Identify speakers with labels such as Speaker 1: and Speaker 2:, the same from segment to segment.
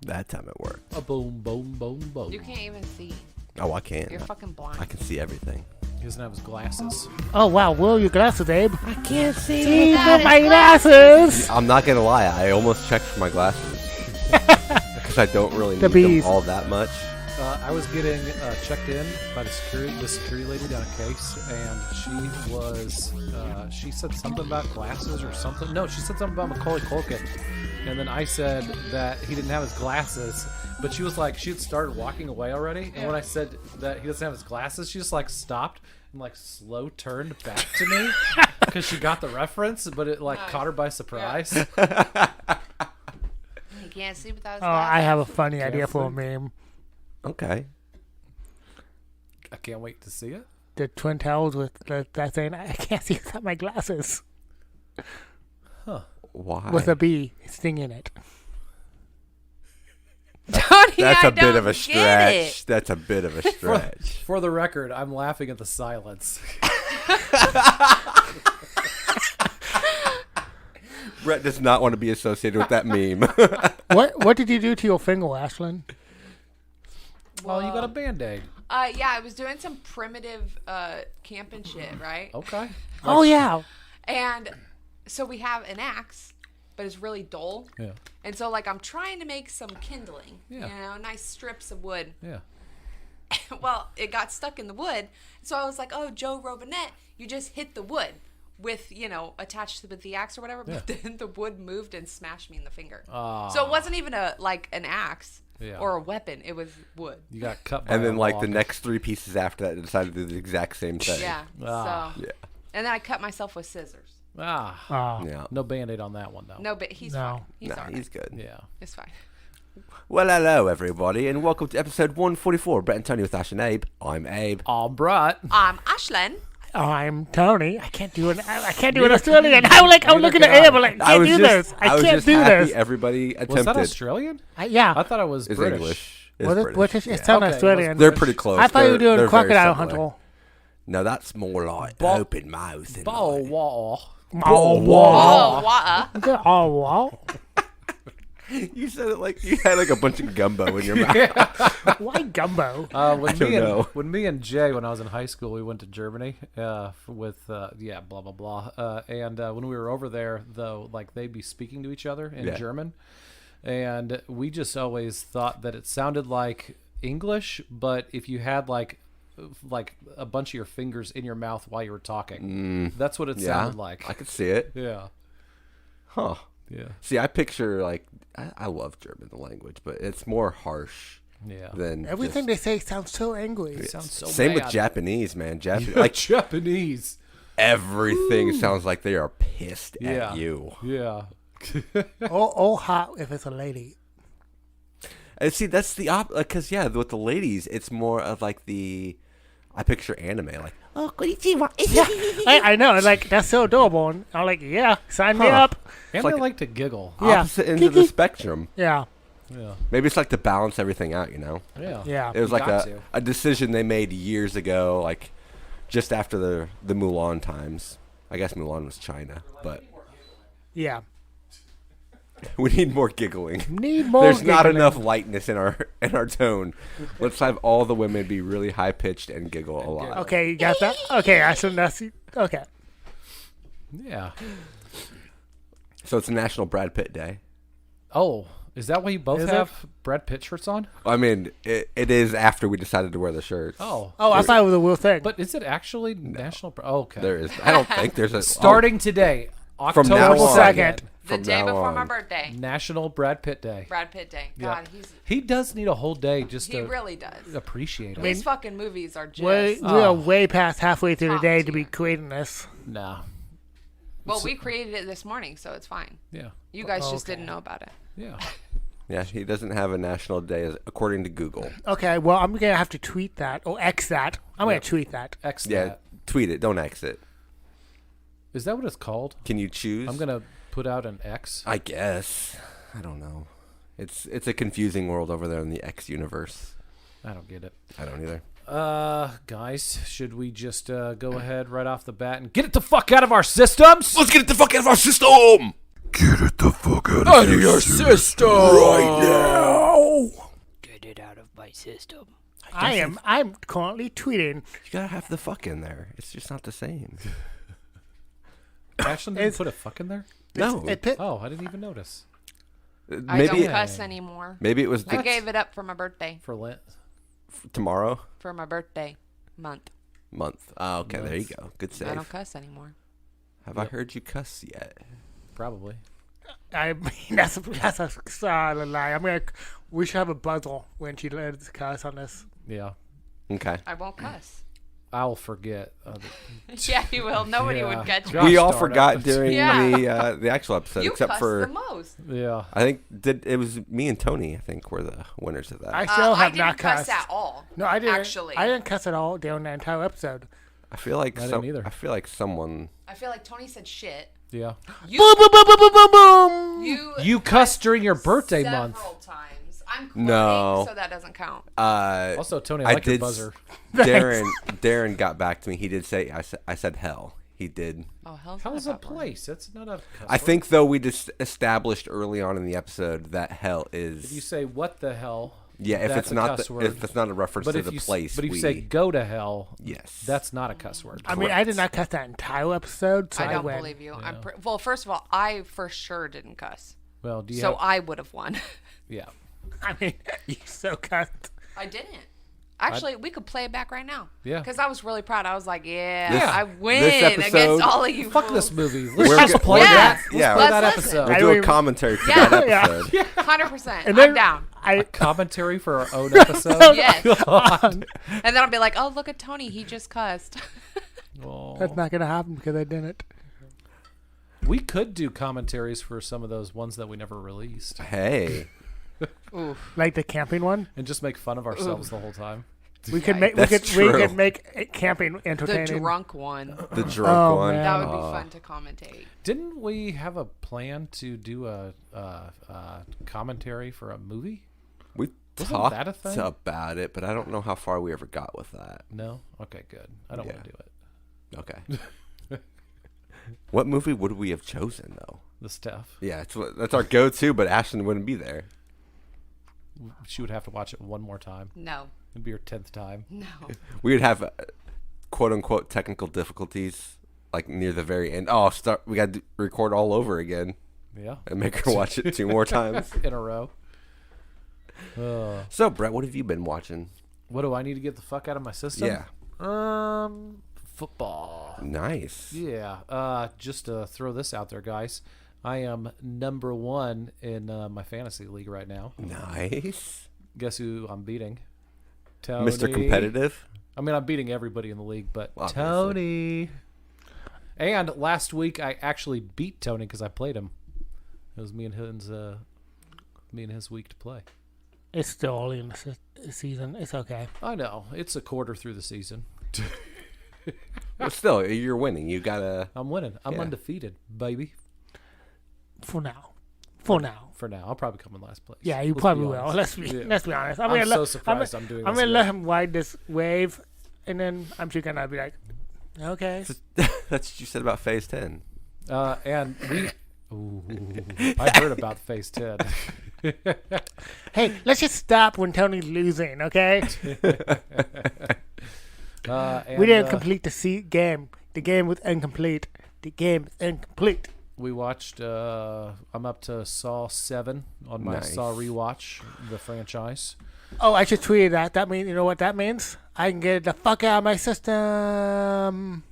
Speaker 1: That time it worked.
Speaker 2: A boom, boom, boom, boom.
Speaker 3: You can't even see.
Speaker 1: Oh, I can't.
Speaker 3: You're fucking blind.
Speaker 1: I can see everything.
Speaker 2: He doesn't have his glasses.
Speaker 4: Oh, wow. Where are your glasses, Abe?
Speaker 1: I can't see.
Speaker 4: See
Speaker 3: Without
Speaker 4: my
Speaker 3: his
Speaker 4: glasses.
Speaker 1: I'm not gonna lie. I almost checked for my glasses because I don't really need
Speaker 4: bees.
Speaker 1: them all that much.
Speaker 2: I was getting checked in by the security lady down a case, and she was, she said something about glasses or something. No, she said something about Macaulay Culkin. And then I said that he didn't have his glasses, but she was like, she had started walking away already. And when I said that he doesn't have his glasses, she just like stopped and like slow turned back to me because she got the reference, but it like caught her by surprise.
Speaker 3: He can't see without his
Speaker 4: Oh,
Speaker 3: glasses.
Speaker 4: I have a funny idea for a meme.
Speaker 1: Okay.
Speaker 2: I can't wait to see it.
Speaker 4: The Twin Towers with that saying, I can't see without my glasses.
Speaker 1: Why?
Speaker 4: With a bee stinging it.
Speaker 3: Tony,
Speaker 1: That's
Speaker 3: I
Speaker 1: a bit
Speaker 3: don't
Speaker 1: of a
Speaker 3: get
Speaker 1: stretch.
Speaker 3: it.
Speaker 1: That's a bit of a stretch.
Speaker 2: For the record, I'm laughing at the silence.
Speaker 1: Brett does not want to be associated with that meme.
Speaker 4: What did you do to your finger, Ashlyn?
Speaker 2: Well, you got a Band-Aid.
Speaker 3: Yeah, I was doing some primitive camping shit, right?
Speaker 2: Okay.
Speaker 4: Oh, yeah.
Speaker 3: And so we have an axe, but it's really dull.
Speaker 2: Yeah.
Speaker 3: And so, like, I'm trying to make some kindling.
Speaker 2: Yeah.
Speaker 3: You know, nice strips of wood.
Speaker 2: Yeah.
Speaker 3: Well, it got stuck in the wood. So I was like, oh, Joe Robinette, you just hit the wood with, you know, attached with the axe or whatever.
Speaker 2: Yeah.
Speaker 3: But then the wood moved and smashed me in the finger.
Speaker 2: Oh.
Speaker 3: So it wasn't even an axe
Speaker 2: Yeah.
Speaker 3: or a weapon. It was wood.
Speaker 2: You got cut by
Speaker 1: And then,
Speaker 2: a
Speaker 1: like, the
Speaker 2: log.
Speaker 1: next 3 pieces after that, they decided to do the exact same thing.
Speaker 3: Yeah.
Speaker 2: Ah.
Speaker 3: So,
Speaker 1: Yeah.
Speaker 3: and then I cut myself with scissors.
Speaker 2: Ah.
Speaker 1: Yeah.
Speaker 2: No Band-Aid on that one, though.
Speaker 3: No, but he's
Speaker 4: No.
Speaker 3: fine. He's
Speaker 1: Nah,
Speaker 3: all right.
Speaker 1: he's good.
Speaker 2: Yeah.
Speaker 3: It's fine.
Speaker 1: Well, hello, everybody, and welcome to episode 144. Brett and Tony with Ash and Abe. I'm Abe.
Speaker 2: All right.
Speaker 3: I'm Ashlyn.
Speaker 4: I'm Tony. I can't do an Australian. I'm looking at
Speaker 2: can I.
Speaker 4: Abe. I'm like, I can't do this. I
Speaker 1: was
Speaker 4: can't
Speaker 1: just
Speaker 4: do
Speaker 1: happy
Speaker 4: this.
Speaker 1: everybody
Speaker 2: Was
Speaker 1: attempted.
Speaker 2: that Australian?
Speaker 4: Yeah.
Speaker 2: I thought it was
Speaker 1: It's
Speaker 2: British.
Speaker 1: English. It's
Speaker 4: What is
Speaker 1: British.
Speaker 4: British? It
Speaker 1: Yeah.
Speaker 4: sounds
Speaker 2: Okay,
Speaker 4: Australian.
Speaker 1: They're pretty close.
Speaker 4: I thought you were
Speaker 1: They're
Speaker 4: doing
Speaker 1: very
Speaker 4: crocodile
Speaker 1: similar.
Speaker 4: hunter.
Speaker 1: No, that's more like
Speaker 2: Bo-
Speaker 1: open mouth. And
Speaker 2: Bow
Speaker 1: like,
Speaker 2: wow.
Speaker 4: Oh,
Speaker 3: Oh, what?
Speaker 4: Oh, wow.
Speaker 1: you said it like you had like a bunch of gumbo in your mouth.
Speaker 4: Why gumbo?
Speaker 2: When me and Jay, when I was in high school, we went to Germany with blah blah blah. And when we were over there, though, like they'd be speaking to each other in
Speaker 1: Yeah.
Speaker 2: German, and we just always thought that it sounded like English, but if you had like a bunch of your fingers in your mouth while you were talking, that's what it
Speaker 1: Yeah,
Speaker 2: sounded like.
Speaker 1: I could see it.
Speaker 2: Yeah,
Speaker 1: Huh.
Speaker 2: yeah,
Speaker 1: See, I picture like I love German, the language, but it's more harsh
Speaker 2: yeah.
Speaker 1: than
Speaker 4: Everything
Speaker 1: just,
Speaker 4: they say sounds so angry.
Speaker 2: It sounds so
Speaker 1: Same with
Speaker 2: bad.
Speaker 1: Japanese, man. Japanese,
Speaker 2: Like
Speaker 1: like
Speaker 2: Japanese.
Speaker 1: everything sounds like they are pissed
Speaker 2: Yeah.
Speaker 1: at you.
Speaker 2: Yeah.
Speaker 4: Oh, hot if it's a lady.
Speaker 1: And see, that's the because with the ladies, it's more of like I picture anime, like oh, konnichiwa.
Speaker 4: I know. Like, that's so adorable. And I'm like, yeah, sign me
Speaker 1: Huh.
Speaker 4: up.
Speaker 2: And
Speaker 1: like-
Speaker 2: they like to giggle.
Speaker 4: Yeah.
Speaker 1: Opposite ends of the spectrum.
Speaker 4: Yeah.
Speaker 2: Yeah.
Speaker 1: Maybe it's like to balance everything out, you know.
Speaker 2: Yeah.
Speaker 4: Yeah.
Speaker 1: It was
Speaker 2: You
Speaker 1: like
Speaker 2: got to.
Speaker 1: a decision they made years ago, like just after the Mulan times. I guess Mulan was China, but
Speaker 4: Yeah.
Speaker 1: we need more giggling.
Speaker 4: Need more
Speaker 1: There's not
Speaker 4: giggling.
Speaker 1: enough lightness in our tone. Let's have all the women be really high pitched and giggle a lot.
Speaker 4: Okay, you got that? Okay, Ashlyn, that's... Okay.
Speaker 2: Yeah.
Speaker 1: So it's National Brad Pitt Day.
Speaker 2: Oh, is that why you both
Speaker 4: Is it?
Speaker 2: have Brad Pitt shirts on?
Speaker 1: I mean, it is after we decided to wear the shirts.
Speaker 2: Oh.
Speaker 4: Oh, I thought it was a real thing.
Speaker 2: But is it actually National? Oh, okay.
Speaker 1: There is. I don't think there's a
Speaker 2: Starting today,
Speaker 1: From
Speaker 2: October
Speaker 1: now on.
Speaker 2: 2nd,
Speaker 3: The
Speaker 1: From
Speaker 3: day
Speaker 1: now
Speaker 3: before
Speaker 1: on.
Speaker 3: my birthday.
Speaker 2: National Brad Pitt Day.
Speaker 3: Brad Pitt Day.
Speaker 2: Yeah.
Speaker 3: God,
Speaker 2: He does need a whole day just
Speaker 3: he
Speaker 2: to
Speaker 3: really does.
Speaker 2: appreciate it.
Speaker 3: These fucking movies are just...
Speaker 4: we are way past halfway through the
Speaker 3: Top
Speaker 4: day to
Speaker 3: tier.
Speaker 4: be creating this.
Speaker 2: Nah.
Speaker 3: Well, we created it this morning, so it's fine.
Speaker 2: Yeah.
Speaker 3: You guys just
Speaker 4: Okay.
Speaker 3: didn't know about it.
Speaker 2: Yeah.
Speaker 1: Yeah, he doesn't have a national day according to Google.
Speaker 4: Okay, well, I'm going to have to tweet that, or X that. I'm going to tweet that.
Speaker 2: X
Speaker 1: Yeah,
Speaker 2: that.
Speaker 1: tweet it. Don't X it.
Speaker 2: Is that what it's called?
Speaker 1: Can you choose?
Speaker 2: I'm gonna put out an X.
Speaker 1: I guess. I don't know. It's a confusing world over there in the X universe.
Speaker 2: I don't get it.
Speaker 1: I don't either.
Speaker 2: Guys, should we just go ahead right off the bat and get it the fuck out of our systems?
Speaker 1: Let's get it the fuck out of our system!
Speaker 5: Get it the fuck out of your system right now.
Speaker 4: my system. I'm currently tweeting.
Speaker 1: You gotta have the fuck in there. It's just not the same.
Speaker 2: Ashton didn't put a fuck in there?
Speaker 1: No.
Speaker 2: Oh, I didn't even notice.
Speaker 3: I don't cuss anymore.
Speaker 1: Maybe it was
Speaker 3: I gave it up for my birthday.
Speaker 2: For Lent.
Speaker 1: Tomorrow?
Speaker 3: For my birthday month.
Speaker 1: Oh, okay, there you go. Good save.
Speaker 3: I don't cuss anymore.
Speaker 1: Have I heard you cuss yet?
Speaker 2: Probably.
Speaker 4: I mean, that's a solid lie. We should have a buzzer when she lets us cuss on this.
Speaker 2: Yeah.
Speaker 1: Okay.
Speaker 3: I won't cuss.
Speaker 2: I'll forget.
Speaker 3: Yeah, you will. Nobody would catch me.
Speaker 2: Gosh
Speaker 1: We all
Speaker 2: darn
Speaker 1: forgot
Speaker 2: it.
Speaker 1: during the actual episode,
Speaker 3: You
Speaker 1: except
Speaker 3: cuss
Speaker 1: for
Speaker 3: the most.
Speaker 2: Yeah.
Speaker 1: I think it was me and Tony. I think were the winners of that.
Speaker 4: I still have
Speaker 3: I
Speaker 4: not
Speaker 3: didn't cuss
Speaker 4: cussed.
Speaker 3: at all.
Speaker 4: No, I didn't.
Speaker 3: Actually.
Speaker 4: I didn't cuss at all during the entire episode.
Speaker 1: I feel like
Speaker 2: I didn't either.
Speaker 1: I feel like someone.
Speaker 3: I feel like Tony said shit.
Speaker 2: Yeah.
Speaker 4: Boom, boom, boom, boom, boom, boom, boom.
Speaker 2: You cussed during your birthday month.
Speaker 3: Several times. I'm
Speaker 1: No.
Speaker 3: quoting, so that doesn't count.
Speaker 2: Also, Tony, I like your buzzer.
Speaker 1: Darren got back to me. He did say I said hell. He did.
Speaker 3: Oh, hell's
Speaker 2: Hell's
Speaker 3: not
Speaker 2: a
Speaker 3: that one.
Speaker 2: place. That's not a cuss
Speaker 1: I
Speaker 2: word.
Speaker 1: think though we just established early on in the episode that hell is.
Speaker 2: If you say what the hell,
Speaker 1: yeah, if
Speaker 2: that's
Speaker 1: it's
Speaker 2: a
Speaker 1: not
Speaker 2: cuss word.
Speaker 1: if it's not a reference
Speaker 2: But
Speaker 1: to
Speaker 2: if
Speaker 1: the
Speaker 2: you
Speaker 1: place,
Speaker 2: but if you
Speaker 1: we,
Speaker 2: say go to hell,
Speaker 1: yes,
Speaker 2: that's not a cuss word.
Speaker 4: I mean, I did not cuss that entire episode, so
Speaker 3: I don't
Speaker 4: win.
Speaker 3: believe you. Well, first of all, I for sure didn't cuss.
Speaker 2: Well, do you
Speaker 3: So
Speaker 2: have,
Speaker 3: I would have won.
Speaker 2: yeah.
Speaker 4: I mean, you so cussed.
Speaker 3: I didn't. Actually, we could play it back right now.
Speaker 2: Yeah.
Speaker 3: Because I was really proud. I was like,
Speaker 1: This-
Speaker 3: I
Speaker 1: this
Speaker 3: win
Speaker 1: episode-
Speaker 3: against all of you.
Speaker 2: Fuck
Speaker 3: fools.
Speaker 2: this movie.
Speaker 1: We're
Speaker 2: Let's just
Speaker 1: go-
Speaker 2: play
Speaker 1: we're
Speaker 2: that.
Speaker 1: go- yeah,
Speaker 2: Let's play that
Speaker 3: let's listen.
Speaker 2: episode.
Speaker 1: we'll
Speaker 4: I
Speaker 1: do
Speaker 4: don't
Speaker 1: a
Speaker 4: even-
Speaker 1: commentary for
Speaker 3: Yeah.
Speaker 1: that
Speaker 4: Yeah.
Speaker 1: episode.
Speaker 3: 100%.
Speaker 4: And then
Speaker 3: I'm down.
Speaker 4: I
Speaker 2: Commentary for our own episode.
Speaker 3: Yes.
Speaker 2: God.
Speaker 3: And then I'll be like, oh, look at Tony. He just cussed.
Speaker 2: Oh.
Speaker 4: that's not gonna happen because I didn't.
Speaker 2: We could do commentaries for some of those ones that we never released
Speaker 1: Hey,
Speaker 4: Like the camping one.
Speaker 2: and just make fun of ourselves the whole time.
Speaker 4: We could make
Speaker 1: That's
Speaker 4: we
Speaker 1: true.
Speaker 4: could make camping
Speaker 3: The
Speaker 4: entertaining.
Speaker 3: drunk one.
Speaker 1: the drunk one.
Speaker 4: man.
Speaker 3: That would be
Speaker 1: Oh.
Speaker 3: fun to commentate.
Speaker 2: Didn't we have a plan to do a commentary for a movie?
Speaker 1: We
Speaker 2: Wasn't
Speaker 1: talked
Speaker 2: that a thing?
Speaker 1: about it, but I don't know how far we ever got with that.
Speaker 2: No? Okay, good. I don't want to
Speaker 1: Yeah.
Speaker 2: do it.
Speaker 1: Okay. What movie would we have chosen though?
Speaker 2: The stuff.
Speaker 1: Yeah, that's our go-to, but Ashton wouldn't be there.
Speaker 2: She would have to watch it one more time.
Speaker 3: No.
Speaker 2: It'd be her 10th time.
Speaker 3: No.
Speaker 1: We would have quote-unquote technical difficulties like near the very end. Oh, we got to record all over again
Speaker 2: Yeah.
Speaker 1: and make her watch it 2 more times.
Speaker 2: In a row.
Speaker 1: So, Brett, what have you been watching?
Speaker 2: What do I need to get the fuck out of my system?
Speaker 1: Yeah.
Speaker 2: Football.
Speaker 1: Nice.
Speaker 2: Yeah. Just to throw this out there, guys. I am number 1 in my fantasy league right now.
Speaker 1: Nice.
Speaker 2: Guess who I'm beating? Tony.
Speaker 1: Mr. Competitive.
Speaker 2: I mean, I'm beating everybody in the league, but
Speaker 1: Obviously.
Speaker 2: Tony. And last week I actually beat Tony because I played him. It was me and his week to play.
Speaker 4: It's still early in the season. It's okay.
Speaker 2: I know it's a quarter through the season.
Speaker 1: But still, you're winning. You gotta.
Speaker 2: I'm winning. I'm
Speaker 1: Yeah.
Speaker 2: undefeated, baby.
Speaker 4: For now. For now.
Speaker 2: For now, I'll probably come in last place.
Speaker 4: Yeah, you
Speaker 2: Let's be
Speaker 4: probably will.
Speaker 2: honest.
Speaker 4: Let's
Speaker 2: Yeah.
Speaker 4: be honest.
Speaker 2: I'm so surprised I'm doing
Speaker 4: I'm
Speaker 2: this
Speaker 4: gonna let
Speaker 2: good.
Speaker 4: him ride this wave, and then I'm just gonna be like, okay.
Speaker 1: That's what you said about Phase 10.
Speaker 2: And we. Ooh, I heard about Phase 10.
Speaker 4: Hey, let's just stop when Tony's losing, okay? We didn't complete the game. The game was incomplete. The game is incomplete.
Speaker 2: We watched. I'm up to Saw 7 on my
Speaker 1: Nice.
Speaker 2: Saw rewatch, the franchise.
Speaker 4: Oh, I should tweet that. That means, you know what that means? I can get the fuck out of my system.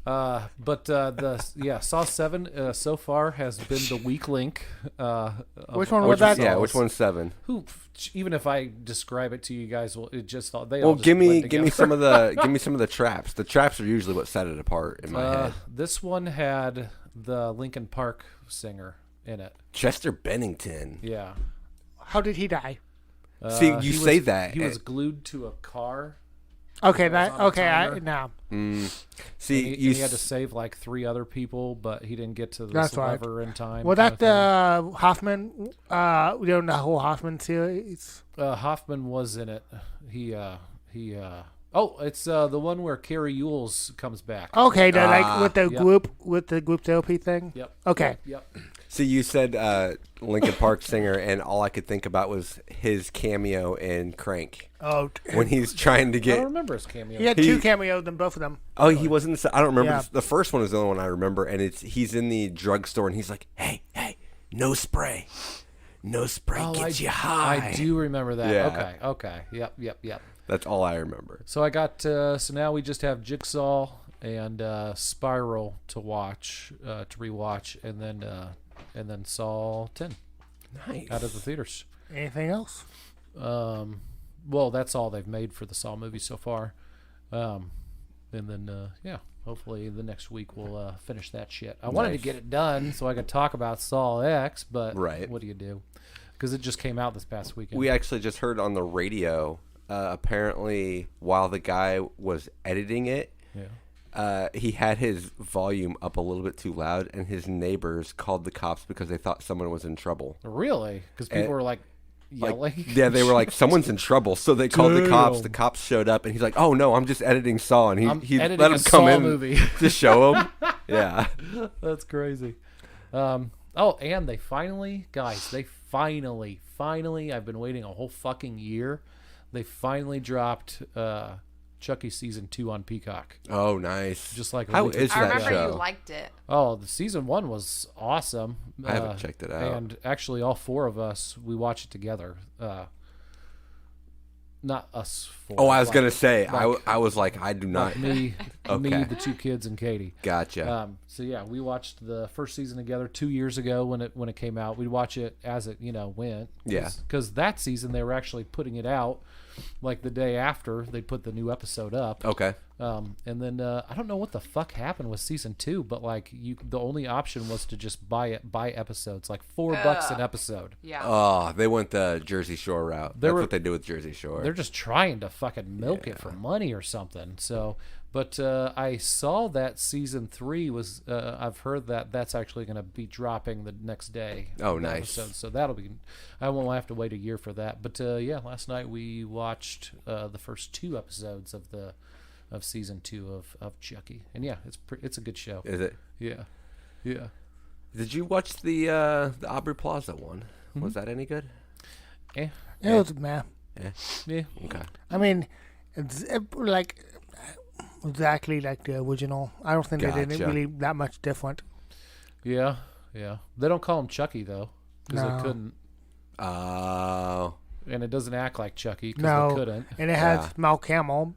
Speaker 2: Saw 7 so far has been the weak link.
Speaker 4: Which one was that?
Speaker 1: Yeah, which one's 7?
Speaker 2: Even if I describe it to you guys, well, it just they
Speaker 1: Well,
Speaker 2: all just
Speaker 1: give me
Speaker 2: blend
Speaker 1: give me
Speaker 2: together.
Speaker 1: some of the give me some of the traps. The traps are usually what set it apart in my head.
Speaker 2: This one had the Linkin Park singer in it.
Speaker 1: Chester Bennington.
Speaker 2: Yeah.
Speaker 4: How did he die?
Speaker 1: See, you
Speaker 2: He
Speaker 1: say
Speaker 2: was-
Speaker 1: that.
Speaker 2: he was glued to a car.
Speaker 4: Okay,
Speaker 2: was on a timer.
Speaker 4: now.
Speaker 1: See,
Speaker 2: And
Speaker 1: you
Speaker 2: he had to save like 3 other people, but he didn't get to the
Speaker 4: That's right.
Speaker 2: lever in time.
Speaker 4: Was
Speaker 2: kind
Speaker 4: that
Speaker 2: of thing.
Speaker 4: Hoffman? The whole Hoffman series?
Speaker 2: Hoffman was in it. Oh, it's the one where Carrie Ewells comes back.
Speaker 4: Okay, like with the
Speaker 2: Yep.
Speaker 4: group therapy thing.
Speaker 2: Yep.
Speaker 4: Okay.
Speaker 2: Yep.
Speaker 1: So you said Linkin Park singer, and all I could think about was his cameo in Crank
Speaker 4: Oh,
Speaker 1: when he's trying to
Speaker 2: I don't
Speaker 1: get.
Speaker 2: remember his cameo.
Speaker 4: he had 2 cameos in both of them.
Speaker 1: Oh, he wasn't. I don't remember.
Speaker 4: Yeah.
Speaker 1: The first one is the only one I remember, and he's in the drugstore, and he's like, "Hey, no spray, gets you high."
Speaker 2: I do remember that.
Speaker 1: Yeah.
Speaker 2: Okay. Yep.
Speaker 1: That's all I remember.
Speaker 2: So I got. So now we just have Jigsaw and Spiral to watch, to rewatch, and then Saw 10
Speaker 1: Nice.
Speaker 2: out of the theaters.
Speaker 4: Anything else?
Speaker 2: Well, that's all they've made for the Saw movies so far. And then, hopefully the next week we'll finish that shit. I wanted to
Speaker 1: Nice.
Speaker 2: get it done so I could talk about Saw X, but
Speaker 1: Right.
Speaker 2: what do you do? Because it just came out this past weekend.
Speaker 1: We actually just heard on the radio. Apparently, while the guy was editing it, he had his volume up a little bit too loud, and his neighbors called the cops because they thought someone was in trouble.
Speaker 2: Really? Because people were like yelling?
Speaker 1: Yeah, they were like, someone's in trouble. So they called the cops.
Speaker 2: Damn.
Speaker 1: The cops showed up, and he's like, "Oh no, I'm just editing Saw," and
Speaker 2: I'm
Speaker 1: he
Speaker 2: editing
Speaker 1: let
Speaker 2: a
Speaker 1: him come
Speaker 2: Saw
Speaker 1: in
Speaker 2: movie.
Speaker 1: to show him. Yeah,
Speaker 2: That's crazy. And they finally, guys, finally, I've been waiting a whole fucking year. They finally dropped Chucky season 2 on Peacock.
Speaker 1: Oh, nice.
Speaker 2: Just like a
Speaker 1: how
Speaker 2: week
Speaker 1: is
Speaker 3: I
Speaker 1: that
Speaker 3: remember
Speaker 1: show?
Speaker 3: you liked it.
Speaker 2: Oh, the season 1 was awesome.
Speaker 1: I haven't checked it out.
Speaker 2: And actually, all 4 of us, we watch it together. Not us 4.
Speaker 1: Oh, I was
Speaker 2: like-
Speaker 1: gonna say,
Speaker 2: like-
Speaker 1: I was like, I do not.
Speaker 2: like me,
Speaker 1: Okay.
Speaker 2: the 2 kids, and Katie.
Speaker 1: Gotcha.
Speaker 2: So yeah, we watched the first season together 2 years ago when it came out. We'd watch it as it went.
Speaker 1: Yeah.
Speaker 2: Because that season they were actually putting it out like the day after they put the new episode up.
Speaker 1: Okay.
Speaker 2: And then I don't know what the fuck happened with season 2, but like the only option was to just buy episodes, like $4 an episode.
Speaker 3: Yeah.
Speaker 1: Oh, they went the Jersey Shore route. That's what they do with Jersey Shore.
Speaker 2: They're just trying to fucking milk it for money or something. So, but I saw that season 3 was. I've heard that that's actually going to be dropping the next day.
Speaker 1: Oh,
Speaker 2: the
Speaker 1: nice.
Speaker 2: episode. So that'll be. I won't have to wait a year for that. But last night we watched the first 2 episodes of season 2 of Chucky, and yeah, it's a good show.
Speaker 1: Is it?
Speaker 2: Yeah.
Speaker 1: Did you watch the Aubrey Plaza one? Was that any good?
Speaker 2: Eh.
Speaker 4: It was meh.
Speaker 2: Yeah.
Speaker 1: Okay.
Speaker 4: I mean, it's like exactly like the original. I don't think they did
Speaker 1: Gotcha.
Speaker 4: really that much different.
Speaker 2: Yeah. They don't call him Chucky though, because
Speaker 4: No.
Speaker 2: they couldn't,
Speaker 1: Oh.
Speaker 2: and it doesn't act like Chucky because
Speaker 4: No,
Speaker 2: they couldn't.
Speaker 4: and it has
Speaker 1: Yeah.
Speaker 4: Mal Hamill.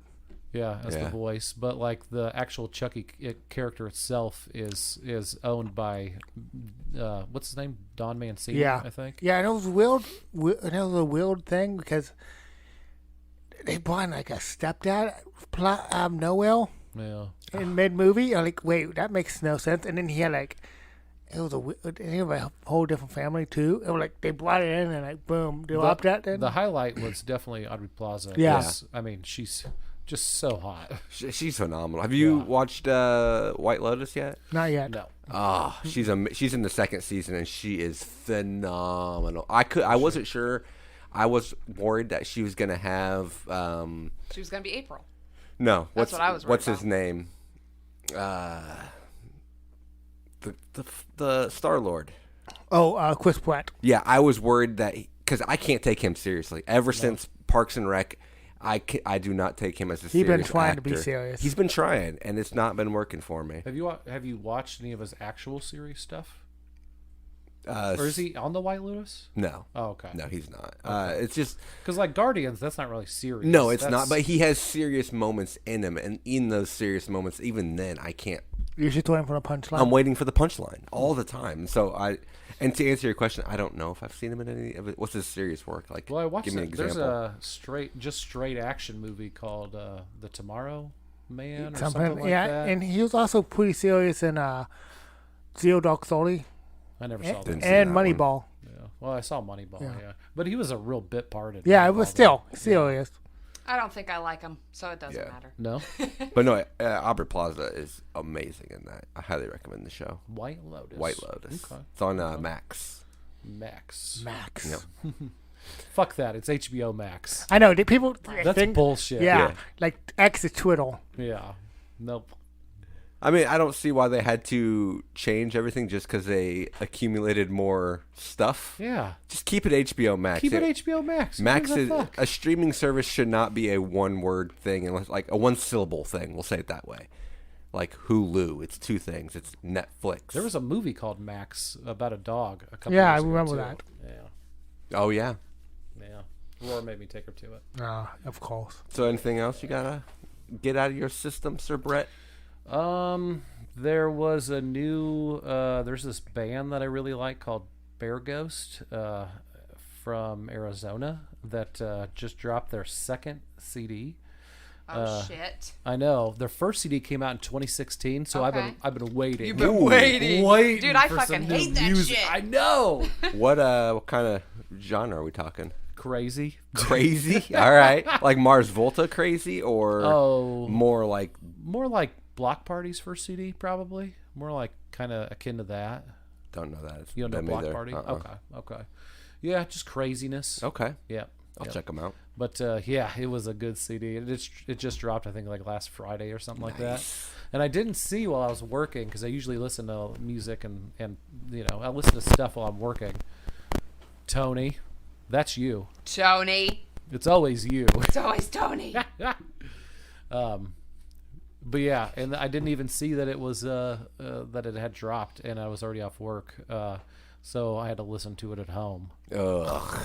Speaker 2: Yeah, as
Speaker 1: Yeah.
Speaker 2: the voice, but like the actual Chucky character itself is owned by what's his name, Don Mancini,
Speaker 4: Yeah,
Speaker 2: I think.
Speaker 4: Yeah, and it was weird. And it was a weird thing because they brought in like a stepdad plot out of nowhere
Speaker 2: Yeah,
Speaker 4: in mid movie. I'm like, wait, that makes no sense. And then he had like, it was he had a whole different family too. It was like they brought it in and like boom, they dropped that. Then
Speaker 2: the highlight was definitely Aubrey Plaza.
Speaker 4: Yeah.
Speaker 2: 'cause, I mean, she's just so hot.
Speaker 1: She's phenomenal. Have you watched White Lotus yet?
Speaker 4: not yet.
Speaker 2: No,
Speaker 1: Oh, she's in the second season, and she is phenomenal. I wasn't sure. I was worried that she was gonna have
Speaker 3: She was gonna be April.
Speaker 1: no.
Speaker 3: That's what I was worried
Speaker 1: What's his
Speaker 3: about.
Speaker 1: name? The Star-Lord.
Speaker 4: Oh, Chris Pratt.
Speaker 1: Yeah, I was worried that because I can't take him seriously. Ever since Parks and Rec, I do not take him as a
Speaker 4: He's
Speaker 1: serious
Speaker 4: been trying to be
Speaker 1: actor.
Speaker 4: serious.
Speaker 1: He's been trying, and it's not been working for me.
Speaker 2: have you watched any of his actual series stuff, or is he on the White Lotus?
Speaker 1: No.
Speaker 2: Oh, okay.
Speaker 1: No, he's not. It's just
Speaker 2: Because like Guardians, that's not really serious.
Speaker 1: no, it's
Speaker 2: That's-
Speaker 1: not. But he has serious moments in him, and in those serious moments, even then, I can't.
Speaker 4: You're just waiting for a punchline.
Speaker 1: I'm waiting for the punchline all the time. So and to answer your question, I don't know if I've seen him in any of it. What's his serious work like?
Speaker 2: Well, I watched
Speaker 1: Give me an
Speaker 2: it. There's
Speaker 1: example.
Speaker 2: a straight action movie called The Tomorrow Man or
Speaker 4: Something,
Speaker 2: something like
Speaker 4: yeah,
Speaker 2: that.
Speaker 4: and he was also pretty serious in Zero Dark Thirty
Speaker 2: I never saw
Speaker 1: Didn't
Speaker 2: that.
Speaker 1: see
Speaker 4: and
Speaker 1: that one.
Speaker 4: Moneyball.
Speaker 2: Yeah. Well, I saw Moneyball.
Speaker 4: Yeah.
Speaker 2: Yeah, but he was a real bit part in.
Speaker 4: Yeah, it
Speaker 2: Moneyball,
Speaker 4: was
Speaker 2: though.
Speaker 4: still serious.
Speaker 3: I don't think I like him, so it doesn't
Speaker 1: Yeah.
Speaker 3: matter.
Speaker 2: No.
Speaker 1: But no, Aubrey Plaza is amazing in that. I highly recommend the show.
Speaker 2: White Lotus.
Speaker 1: White Lotus.
Speaker 2: Okay.
Speaker 1: It's on Max.
Speaker 2: Max.
Speaker 4: Max.
Speaker 1: Yep.
Speaker 2: Fuck that. It's HBO Max.
Speaker 4: I know. Did people
Speaker 2: That's
Speaker 4: think,
Speaker 2: bullshit.
Speaker 4: Yeah, like X is Twiddle.
Speaker 2: Yeah. Nope.
Speaker 1: I mean, I don't see why they had to change everything just because they accumulated more stuff.
Speaker 2: Yeah.
Speaker 1: Just keep it HBO Max.
Speaker 2: Keep it HBO Max.
Speaker 1: Max is
Speaker 2: fuck?
Speaker 1: a streaming service should not be a one-word thing, unless like a one-syllable thing. We'll say it that way. Like Hulu, it's two things. It's Netflix.
Speaker 2: There was a movie called Max about a dog a couple
Speaker 4: Yeah, I
Speaker 2: years ago,
Speaker 4: remember
Speaker 2: too.
Speaker 4: that.
Speaker 2: Yeah.
Speaker 1: Oh yeah.
Speaker 2: Yeah. Laura made me take her to it.
Speaker 4: Of course.
Speaker 1: So anything else you gotta get out of your system, Sir Brett?
Speaker 2: There was a new there's this band that I really like called Bear Ghost from Arizona that just dropped their second CD.
Speaker 3: Oh shit!
Speaker 2: I know their first CD came out in 2016, so
Speaker 3: Okay.
Speaker 2: I've been waiting.
Speaker 3: You've been waiting.
Speaker 2: waiting
Speaker 3: Dude, I
Speaker 2: for
Speaker 3: fucking
Speaker 2: some new
Speaker 3: hate that
Speaker 2: music.
Speaker 3: shit.
Speaker 2: I know.
Speaker 1: What kind of genre are we talking?
Speaker 2: Crazy.
Speaker 1: Crazy? All right. Like Mars Volta crazy or more like
Speaker 2: Block Party's first CD, probably. More like kind of akin to that.
Speaker 1: don't know that.
Speaker 2: You don't know
Speaker 1: them
Speaker 2: Block
Speaker 1: either.
Speaker 2: Party?
Speaker 1: Uh-uh.
Speaker 2: Okay. Yeah, just craziness.
Speaker 1: Okay.
Speaker 2: Yeah.
Speaker 1: I'll check them out.
Speaker 2: But yeah, it was a good CD. It just dropped, I think, like last Friday or something like that. And I didn't see while I was working because I usually listen to music and you know I listen to stuff while I'm working. Tony, that's you.
Speaker 3: Tony.
Speaker 2: It's always you.
Speaker 3: It's always Tony.
Speaker 2: But yeah, and I didn't even see that it was that it had dropped, and I was already off work, so I had to listen to it at home.
Speaker 1: Ugh.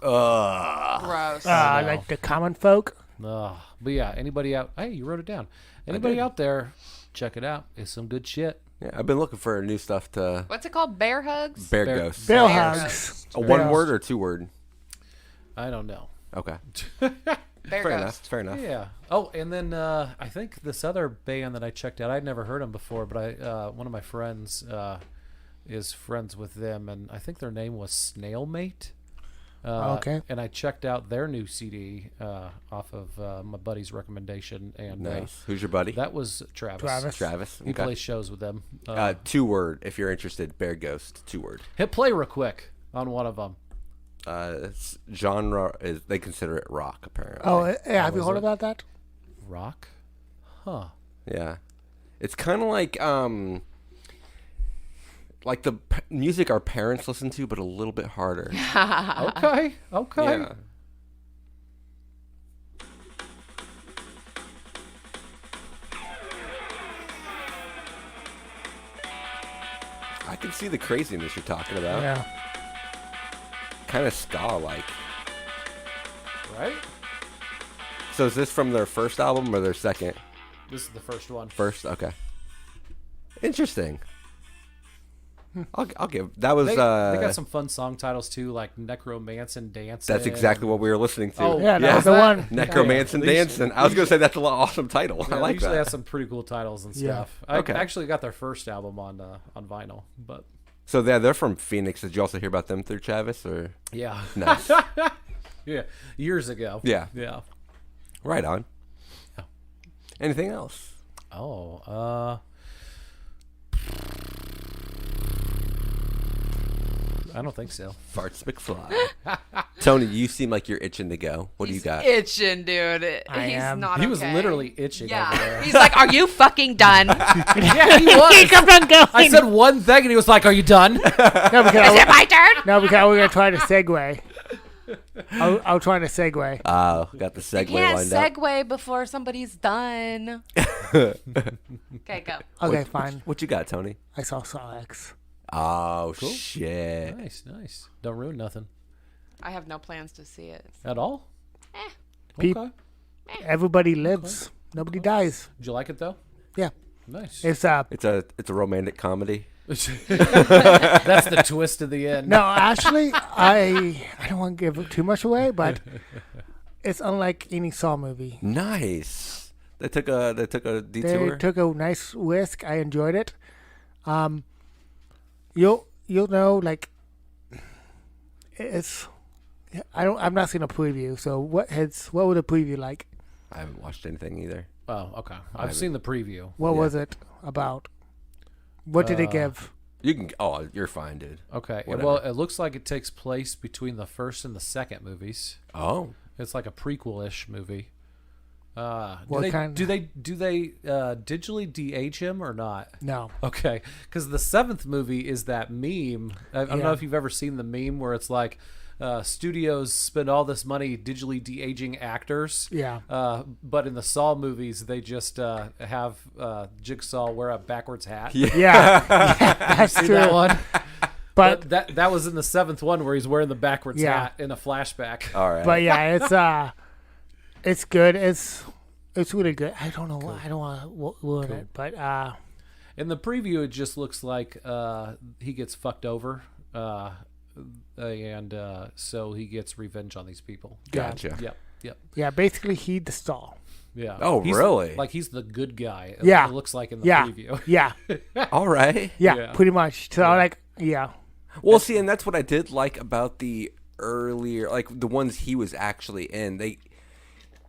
Speaker 3: Gross.
Speaker 4: Like the common folk.
Speaker 2: But yeah, anybody out? Hey, you wrote it down. Anybody out there? Check it out. It's some good shit.
Speaker 1: Yeah, I've been looking for new stuff to.
Speaker 3: What's it called? Bear hugs?
Speaker 1: Bear Ghost.
Speaker 4: Bill
Speaker 3: Bear
Speaker 4: hugs.
Speaker 1: A one word or two word?
Speaker 2: I don't know.
Speaker 1: Okay.
Speaker 3: Bear
Speaker 1: Fair
Speaker 3: ghost.
Speaker 1: enough. Fair enough.
Speaker 2: Yeah. Oh, and then I think this other band that I checked out, I'd never heard them before, but one of my friends is friends with them, and I think their name was Snailmate.
Speaker 4: Okay.
Speaker 2: And I checked out their new CD off of my buddy's recommendation, and
Speaker 1: Nice. Who's your buddy?
Speaker 2: that was Travis.
Speaker 1: Travis.
Speaker 2: He
Speaker 1: Okay.
Speaker 2: plays shows with them.
Speaker 1: Two word if you're interested. Bear Ghost. Two word.
Speaker 2: Hit play real quick on one of them.
Speaker 1: It's genre is they consider it rock apparently.
Speaker 4: Oh, yeah. Have you
Speaker 2: was
Speaker 4: heard
Speaker 2: it?
Speaker 4: about that?
Speaker 2: Rock? Huh.
Speaker 1: Yeah. It's kind of like the music our parents listen to, but a little bit harder.
Speaker 2: Okay.
Speaker 1: Yeah. I can see the craziness you're talking about.
Speaker 4: Yeah.
Speaker 1: Kind of ska-like.
Speaker 2: Right?
Speaker 1: So is this from their first album or their second?
Speaker 2: This is the first one.
Speaker 1: First? Okay. Interesting. I'll give that was
Speaker 2: They got some fun song titles too, like Necromancer Dancing.
Speaker 1: that's exactly what we were listening to.
Speaker 2: Oh,
Speaker 4: Yeah, that was the one.
Speaker 1: Necromancer
Speaker 2: Yeah.
Speaker 1: Dancing. I was gonna say that's a awesome title. I
Speaker 2: Yeah,
Speaker 1: like
Speaker 2: usually
Speaker 1: that.
Speaker 2: has some pretty cool titles and
Speaker 4: Yeah.
Speaker 2: stuff. I
Speaker 1: Okay.
Speaker 2: actually got their first album on vinyl, but
Speaker 1: So they're from Phoenix. Did you also hear about them through Travis or
Speaker 2: yeah,
Speaker 1: nice?
Speaker 2: yeah, years ago.
Speaker 1: Yeah.
Speaker 2: yeah.
Speaker 1: Right on.
Speaker 2: Yeah.
Speaker 1: Anything else?
Speaker 2: Oh, I don't think so.
Speaker 1: Farts McFly. Tony, you seem like you're itching to go. What do you
Speaker 3: He's
Speaker 1: got?
Speaker 3: itching, dude.
Speaker 4: I
Speaker 3: He's
Speaker 4: am.
Speaker 3: not
Speaker 2: He was
Speaker 3: okay.
Speaker 2: literally itching over
Speaker 3: Yeah.
Speaker 2: there.
Speaker 3: He's like, are you fucking done?
Speaker 2: Yeah, he was.
Speaker 4: He kept on going.
Speaker 2: I said one thing, and he was like, "Are you done?"
Speaker 4: no, because
Speaker 3: Is it my turn?
Speaker 4: no, because we're gonna try to segue. I'll try to segue.
Speaker 1: Got the segue
Speaker 3: You can't
Speaker 1: lined up.
Speaker 3: segue before somebody's done. Okay, go.
Speaker 4: Okay, fine.
Speaker 1: What you got, Tony?
Speaker 4: I saw X.
Speaker 1: Oh shit!
Speaker 2: Nice. Don't ruin nothing
Speaker 3: I have no plans to see it.
Speaker 2: at all.
Speaker 4: Peop-
Speaker 2: Okay.
Speaker 4: Everybody lives. Nobody dies.
Speaker 2: Did you like it though?
Speaker 4: Yeah.
Speaker 2: Nice.
Speaker 1: It's a romantic comedy.
Speaker 2: That's the twist at the end.
Speaker 4: No, actually, I don't want to give too much away, but it's unlike any Saw movie.
Speaker 1: Nice. They took a detour.
Speaker 4: They took a nice risk. I enjoyed it. You'll know, like, it's. I'm not seeing a preview. So what would a preview like?
Speaker 1: I haven't watched anything either.
Speaker 2: Oh, okay. I've seen the preview.
Speaker 4: What was it about? What did it give?
Speaker 1: You can. Oh, you're fine, dude.
Speaker 2: Okay.
Speaker 1: Whatever.
Speaker 2: Well, it looks like it takes place between the first and the second movies.
Speaker 1: Oh.
Speaker 2: It's like a prequel-ish movie.
Speaker 4: What kind?
Speaker 2: Do they digitally de-age him or not?
Speaker 4: No.
Speaker 2: Okay, because the seventh movie is that meme. I don't know
Speaker 4: Yeah.
Speaker 2: if you've ever seen the meme where it's like studios spend all this money digitally de-aging actors.
Speaker 4: Yeah.
Speaker 2: But in the Saw movies, they just have Jigsaw wear a backwards hat.
Speaker 1: Yeah.
Speaker 4: Yeah, that's
Speaker 2: See
Speaker 4: true.
Speaker 2: that one?
Speaker 4: But
Speaker 2: that was in the seventh one where he's wearing the backwards
Speaker 4: Yeah.
Speaker 2: hat in a flashback.
Speaker 1: All right.
Speaker 4: but yeah, it's good. It's really good. I don't know. I don't want to ruin it, but
Speaker 2: In the preview, it just looks like he gets fucked over, and so he gets revenge on these people.
Speaker 1: Gotcha.
Speaker 2: Yep.
Speaker 4: yeah, basically he the stall.
Speaker 2: Yeah.
Speaker 1: Oh,
Speaker 2: He's-
Speaker 1: really?
Speaker 2: Like he's the good guy.
Speaker 4: Yeah.
Speaker 2: It looks like in the
Speaker 4: Yeah,
Speaker 2: preview.
Speaker 4: yeah,
Speaker 1: All right.
Speaker 4: yeah,
Speaker 2: Yeah.
Speaker 4: pretty much. So like, yeah,
Speaker 1: Well, see, and that's what I did like about the earlier, like the ones he was actually in.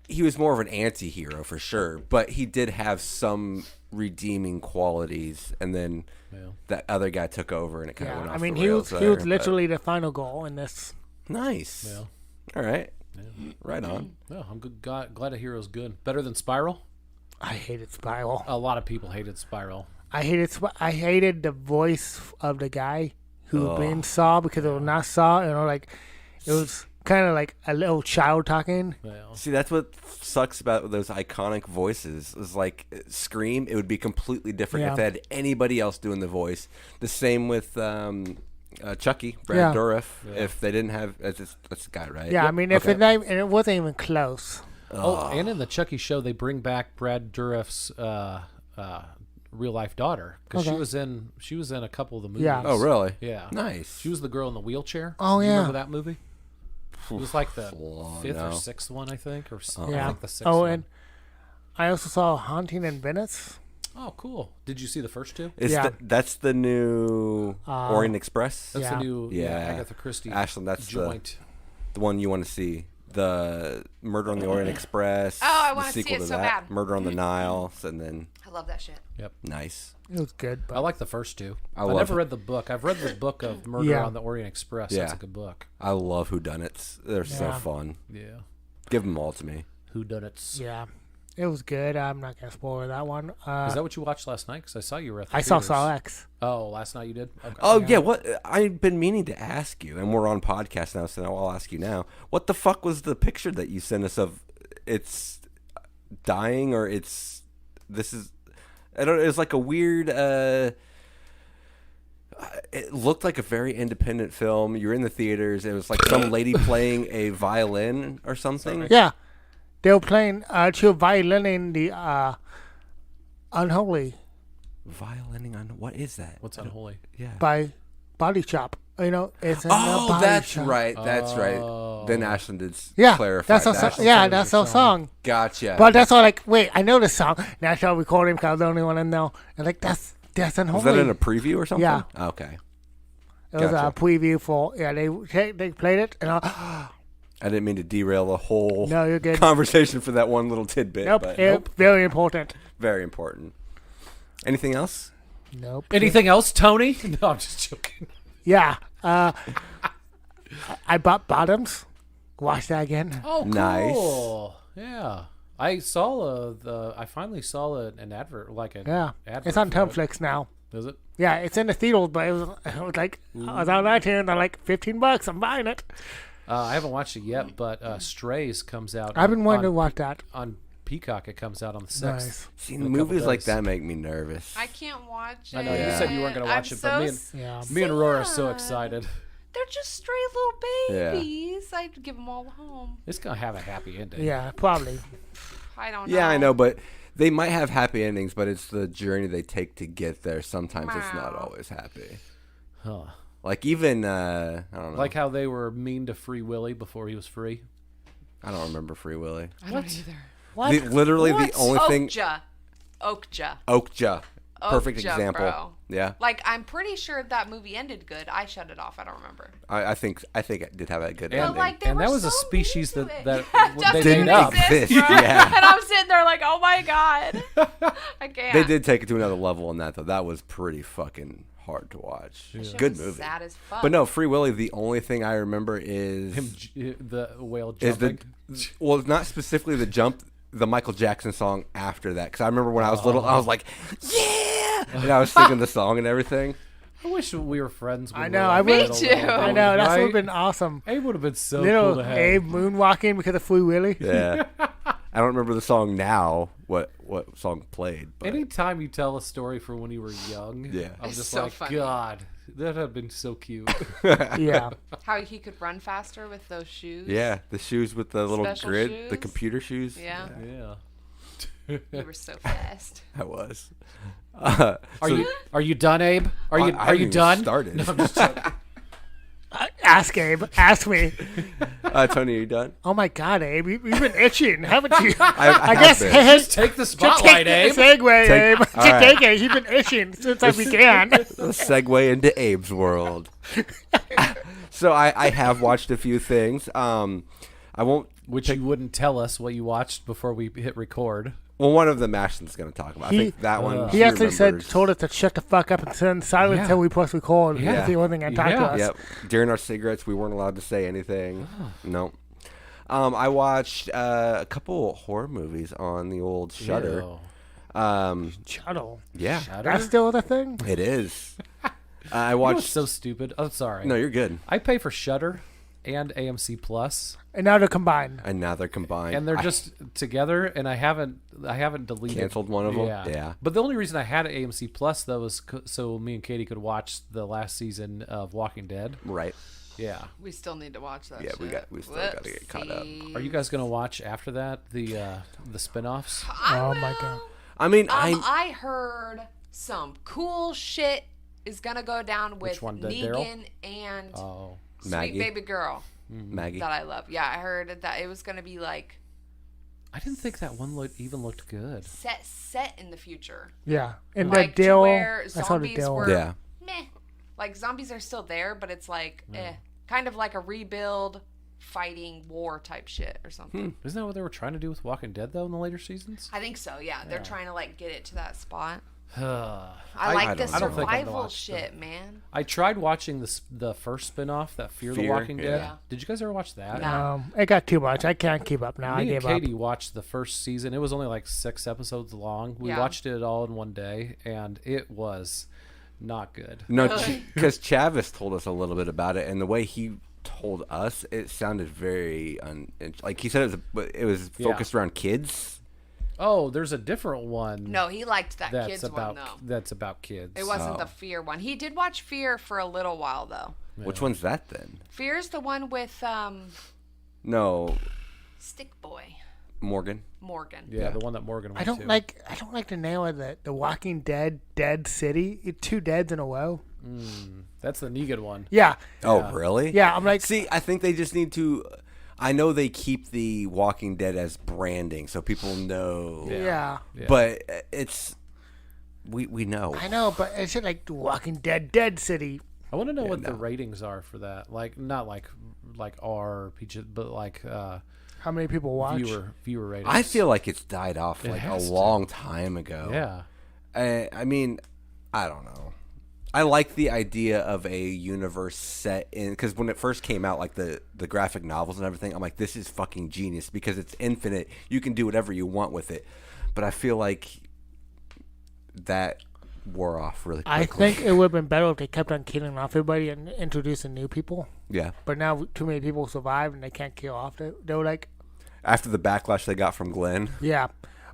Speaker 1: He was more of an anti-hero for sure, but he did have some redeeming qualities, and then that other guy took over, and it kind of
Speaker 4: yeah.
Speaker 1: went off
Speaker 4: I mean,
Speaker 1: the
Speaker 4: he
Speaker 1: rails
Speaker 4: was
Speaker 1: there, but-
Speaker 4: literally the final goal in this.
Speaker 1: nice.
Speaker 2: Yeah.
Speaker 1: All right. Right on.
Speaker 2: No, I'm good. Glad a hero's good. Better than Spiral.
Speaker 4: I hated Spiral.
Speaker 2: A lot of people hated Spiral.
Speaker 4: I hated the voice of the guy who been Saw because it was not Saw. Like it was kind of like a little child talking.
Speaker 2: Well,
Speaker 1: See, that's what sucks about those iconic voices. Is like Scream, it would be completely different
Speaker 4: Yeah.
Speaker 1: if they had anybody else doing the voice. The same with Chucky, Brad
Speaker 4: Yeah.
Speaker 1: Dourif. If they didn't have, that's the guy, right?
Speaker 4: Yeah, I mean, if
Speaker 1: Okay.
Speaker 4: it wasn't even close.
Speaker 2: oh, and in the Chucky show, they bring back Brad Dourif's real life daughter because
Speaker 4: Okay.
Speaker 2: she was in a couple of the movies.
Speaker 4: Yeah.
Speaker 1: Oh, really?
Speaker 2: Yeah.
Speaker 1: Nice.
Speaker 2: She was the girl in the wheelchair.
Speaker 4: Oh,
Speaker 2: Do you
Speaker 4: yeah.
Speaker 2: remember that movie? It was like the fifth
Speaker 1: no.
Speaker 2: or sixth one, I think, or
Speaker 4: Yeah.
Speaker 2: I think the sixth
Speaker 4: Oh,
Speaker 2: one.
Speaker 4: and I also saw Haunting in Venice.
Speaker 2: Oh, cool. Did you see the first two?
Speaker 4: Yeah.
Speaker 1: That's the new Orient Express.
Speaker 2: That's
Speaker 4: Yeah.
Speaker 2: the new
Speaker 1: Yeah.
Speaker 2: Agatha Christie
Speaker 1: Ashland, that's
Speaker 2: joint.
Speaker 1: the one you want to see. The Murder on the Orient Express.
Speaker 3: Oh, I
Speaker 1: the
Speaker 3: wanna see
Speaker 1: sequel
Speaker 3: it
Speaker 1: to
Speaker 3: so
Speaker 1: that.
Speaker 3: bad.
Speaker 1: Murder on the Nile, and then
Speaker 3: I love that shit.
Speaker 1: nice.
Speaker 4: It was good, but
Speaker 2: I like the first two. I
Speaker 1: love
Speaker 2: never
Speaker 1: it.
Speaker 2: read the book. I've read the book of Murder
Speaker 4: Yeah.
Speaker 2: on the Orient Express.
Speaker 1: Yeah.
Speaker 2: That's a good book.
Speaker 1: I love whodunits. They're so
Speaker 4: Yeah.
Speaker 1: fun.
Speaker 2: Yeah.
Speaker 1: Give them all to me.
Speaker 2: Who done it?
Speaker 4: yeah, it was good. I'm not gonna spoil that one.
Speaker 2: Is that what you watched last night? Because I saw you were at the
Speaker 4: I saw
Speaker 2: theaters.
Speaker 4: Saw X.
Speaker 2: Oh, last night you did? Okay.
Speaker 1: Oh yeah, what I've been meaning to ask you, and we're on podcast now, so I'll ask you now. What the fuck was the picture that you sent us of? It's dying, or it's this is. I don't. It was like a weird. It looked like a very independent film. You're in the theaters. It was like some lady playing a violin or something.
Speaker 4: Yeah, they were playing two violin in the Unholy
Speaker 1: Violining on what is that?
Speaker 2: What's unholy?
Speaker 1: Yeah.
Speaker 4: by Body Shop. It's in the
Speaker 1: Oh,
Speaker 4: Body
Speaker 1: that's
Speaker 4: Shop.
Speaker 1: right. That's right. Then Ashland did
Speaker 4: Yeah,
Speaker 1: clarify
Speaker 4: that's our
Speaker 1: that.
Speaker 4: song. Yeah, that's our song.
Speaker 1: Gotcha.
Speaker 4: But that's all. Like, wait, I know the song. Now I started recording because I was the only one I know. And like, that's Unholy.
Speaker 1: was that in a preview or something?
Speaker 4: Yeah.
Speaker 1: Okay.
Speaker 4: It was a
Speaker 1: Gotcha.
Speaker 4: preview for. Yeah, they played it, and
Speaker 1: I didn't mean to derail the whole
Speaker 4: no, you're good.
Speaker 1: conversation for that one little tidbit.
Speaker 4: Nope,
Speaker 1: But
Speaker 4: very important.
Speaker 1: very important. Anything else?
Speaker 4: Nope.
Speaker 2: Anything else, Tony? No, I'm just joking.
Speaker 4: Yeah. I bought Bottoms. Watch that again.
Speaker 2: Oh,
Speaker 1: Nice.
Speaker 2: cool. Yeah. I saw I finally saw an advert, like an
Speaker 4: Yeah,
Speaker 2: advert
Speaker 4: it's on
Speaker 2: for it.
Speaker 4: Netflix now.
Speaker 2: Is it?
Speaker 4: Yeah, it's in the theaters, but it was like I was on iTunes. I'm like $15. I'm buying it.
Speaker 2: I haven't watched it yet, but Strays comes out.
Speaker 4: I've been wanting to
Speaker 2: on,
Speaker 4: watch that.
Speaker 2: on Peacock. It comes out on the 6th.
Speaker 4: Nice.
Speaker 1: See,
Speaker 2: In a
Speaker 1: movies
Speaker 2: couple
Speaker 1: like
Speaker 2: days.
Speaker 1: that make me nervous.
Speaker 3: I can't watch it.
Speaker 2: I know you said you weren't going to watch
Speaker 3: I'm
Speaker 2: it, but
Speaker 3: so
Speaker 4: Yeah.
Speaker 2: me and Aurora are so
Speaker 3: sad.
Speaker 2: excited.
Speaker 3: They're just stray little
Speaker 1: Yeah.
Speaker 3: babies. I'd give them all a home.
Speaker 2: It's going to have a happy ending.
Speaker 4: Yeah, probably.
Speaker 3: I don't know.
Speaker 1: Yeah, I know, but they might have happy endings, but it's the journey they take to get there. Sometimes it's not
Speaker 3: Wow.
Speaker 1: always happy.
Speaker 2: Huh.
Speaker 1: Like even I don't know.
Speaker 2: Like how they were mean to Free Willy before he was free.
Speaker 1: I don't remember Free Willy.
Speaker 3: I don't either.
Speaker 4: What?
Speaker 1: Literally
Speaker 4: What?
Speaker 1: the only thing.
Speaker 3: Oakja.
Speaker 1: Oakja. Perfect
Speaker 3: Oakja,
Speaker 1: example.
Speaker 3: bro.
Speaker 1: Yeah,
Speaker 3: Like, I'm pretty sure that movie ended good. I shut it off. I don't remember.
Speaker 1: I think it did have a good
Speaker 2: And-
Speaker 3: But,
Speaker 1: ending.
Speaker 3: like, they
Speaker 2: and
Speaker 3: were
Speaker 2: that was a
Speaker 3: so
Speaker 2: species
Speaker 3: mean
Speaker 2: that
Speaker 3: to it.
Speaker 2: they
Speaker 3: Doesn't
Speaker 2: made up.
Speaker 3: exist,
Speaker 1: Exist,
Speaker 3: bro.
Speaker 1: yeah.
Speaker 3: And I'm sitting there like, oh my god. I can't.
Speaker 1: They did take it to another level on that though. That was pretty fucking hard to watch.
Speaker 3: That shit
Speaker 1: Good
Speaker 3: was
Speaker 1: movie.
Speaker 3: Sad as fuck.
Speaker 1: But no, Free Willy, the only thing I remember is
Speaker 2: The whale
Speaker 1: is
Speaker 2: jumping.
Speaker 1: well, not specifically the jump, the Michael Jackson song after that. Because I remember when I was little, I was like, yeah! And I was singing the song and everything.
Speaker 2: I wish we were friends. When
Speaker 4: I
Speaker 2: we
Speaker 4: know,
Speaker 2: were
Speaker 4: I
Speaker 2: little,
Speaker 3: wish- Me
Speaker 2: little
Speaker 3: too.
Speaker 4: I know, that would
Speaker 2: right?
Speaker 4: have been awesome.
Speaker 2: Abe would have been so
Speaker 4: Little
Speaker 2: cool to have.
Speaker 4: Abe moonwalking because of Free Willy.
Speaker 1: Yeah. I don't remember the song now, what song played. But
Speaker 2: Anytime you tell a story from when you were young,
Speaker 1: Yeah.
Speaker 2: I'm
Speaker 3: It's
Speaker 2: just
Speaker 3: so
Speaker 2: like,
Speaker 3: funny.
Speaker 2: God, that would have been so cute.
Speaker 4: Yeah.
Speaker 3: How he could run faster with those shoes.
Speaker 1: yeah, the shoes with the little
Speaker 3: Special
Speaker 1: grid, the
Speaker 3: shoes?
Speaker 1: computer shoes.
Speaker 3: Yeah.
Speaker 2: Yeah.
Speaker 3: You were so fast.
Speaker 1: I was.
Speaker 2: Are you done, Abe? Are
Speaker 1: I
Speaker 2: you
Speaker 1: haven't even
Speaker 2: done?
Speaker 1: started.
Speaker 2: No, I'm just joking.
Speaker 4: Ask Abe. Ask me.
Speaker 1: Tony, are you done?
Speaker 4: Oh my God, Abe, you've been itching, haven't you?
Speaker 1: I
Speaker 4: guess.
Speaker 1: have been.
Speaker 2: Just take the
Speaker 4: Just
Speaker 2: spotlight,
Speaker 4: take
Speaker 2: Abe.
Speaker 4: the segue,
Speaker 1: Take-
Speaker 4: Abe. Just
Speaker 1: all right.
Speaker 4: take it. You've been itching since I began.
Speaker 1: A segue into Abe's world. So I have watched a few things. I won't.
Speaker 2: Which you wouldn't tell us what you watched before we hit record.
Speaker 1: Well, one of them Ashton's going to talk about. I think that one.
Speaker 4: He actually
Speaker 1: remembers.
Speaker 4: told us to shut the fuck up and sit in silence
Speaker 2: Yeah.
Speaker 4: until we press record.
Speaker 2: Yeah.
Speaker 4: That's the only thing I talked to
Speaker 2: Yeah.
Speaker 4: us.
Speaker 1: Yep. During our cigarettes, we weren't allowed to say anything. No. I watched a couple horror movies on the old Shudder.
Speaker 2: Ew.
Speaker 4: Shuttle.
Speaker 1: Yeah,
Speaker 2: Shudder?
Speaker 4: That's still the thing?
Speaker 1: it is. I
Speaker 2: You know
Speaker 1: watched.
Speaker 2: what's so stupid. Oh, sorry.
Speaker 1: No, you're good.
Speaker 2: I pay for Shudder and AMC Plus,
Speaker 4: And now they're combined.
Speaker 1: And now they're combined.
Speaker 2: and they're just together. And I haven't deleted.
Speaker 1: Canceled one of them?
Speaker 2: Yeah.
Speaker 1: Yeah.
Speaker 2: But the only reason I had AMC Plus though was so me and Katie could watch the last season of Walking Dead.
Speaker 1: right.
Speaker 2: Yeah.
Speaker 3: We still need to watch that.
Speaker 1: Yeah,
Speaker 3: shit.
Speaker 1: we still gotta get caught up.
Speaker 3: Whoopsies.
Speaker 2: Are you guys gonna watch after that the spin-offs?
Speaker 4: Oh my God.
Speaker 1: I mean,
Speaker 3: I heard some cool shit is gonna go down with
Speaker 2: Which one, the
Speaker 3: Negan and
Speaker 2: Oh.
Speaker 3: Sweet
Speaker 1: Maggie?
Speaker 3: Baby Girl
Speaker 1: Maggie.
Speaker 3: that I love. Yeah, I heard that it was gonna be like
Speaker 2: I didn't think that one even looked good.
Speaker 3: set in the future.
Speaker 4: Yeah. And
Speaker 3: Like
Speaker 4: the
Speaker 3: to
Speaker 4: Dill.
Speaker 3: where
Speaker 4: I saw the
Speaker 3: zombies
Speaker 4: Dill.
Speaker 3: were
Speaker 1: Yeah.
Speaker 3: meh. Like zombies are still there, but it's like kind of like a rebuild fighting war type shit or something.
Speaker 2: Isn't that what they were trying to do with Walking Dead though in the later seasons?
Speaker 3: I think so, yeah. They're trying to like get it to that spot.
Speaker 2: I
Speaker 3: I like the
Speaker 1: don't know. I don't
Speaker 2: think I'm gonna
Speaker 3: survival
Speaker 2: watch
Speaker 3: shit, man.
Speaker 2: tried watching the first spin-off, that Fear the
Speaker 1: Fear,
Speaker 2: Walking Dead.
Speaker 3: yeah.
Speaker 2: Did you guys ever watch that?
Speaker 3: No.
Speaker 4: It got too much. I can't keep up now. I
Speaker 2: Me and
Speaker 4: gave up.
Speaker 2: Katie watched the first season. It was only like 6 episodes long. We
Speaker 3: Yeah.
Speaker 2: watched it all in one day, and it was not good.
Speaker 1: No, because Chavis told us a little bit about it, and the way he told us, it sounded very like he said it was focused around kids.
Speaker 2: Oh, there's a different one.
Speaker 3: No, he liked that
Speaker 2: that's
Speaker 3: kids
Speaker 2: about
Speaker 3: one though.
Speaker 2: that's about kids.
Speaker 3: It wasn't the Fear one. He did watch Fear for a little while though.
Speaker 1: Which one's that then?
Speaker 3: Fear's the one with
Speaker 1: No,
Speaker 3: Stick Boy
Speaker 1: Morgan.
Speaker 3: Morgan.
Speaker 2: Yeah, the one that Morgan went
Speaker 4: I don't
Speaker 2: to.
Speaker 4: like the name of the Walking Dead Dead City. Two deads in a row.
Speaker 2: That's the Negan one.
Speaker 4: Yeah.
Speaker 1: Oh, really?
Speaker 4: Yeah, I'm like,
Speaker 1: See, I think they just need to. I know they keep the Walking Dead as branding, so people know.
Speaker 4: yeah.
Speaker 1: But it's we know.
Speaker 4: I know, but it's just like the Walking Dead Dead City.
Speaker 2: I want to know what the
Speaker 1: no.
Speaker 2: ratings are for that. Like not like R PG, but like
Speaker 4: How many people watch?
Speaker 2: viewer ratings.
Speaker 1: I feel like it's died off like a
Speaker 2: has to.
Speaker 1: long time ago.
Speaker 2: Yeah.
Speaker 1: I mean, I don't know. I like the idea of a universe set in, because when it first came out, like the graphic novels and everything, I'm like, this is fucking genius because it's infinite. You can do whatever you want with it. But I feel like that wore off really quickly.
Speaker 4: I think it would have been better if they kept on killing off everybody and introducing new people.
Speaker 1: Yeah.
Speaker 4: But now too many people survive and they can't kill off. They were like,
Speaker 1: After the backlash they got from Glenn.
Speaker 4: yeah.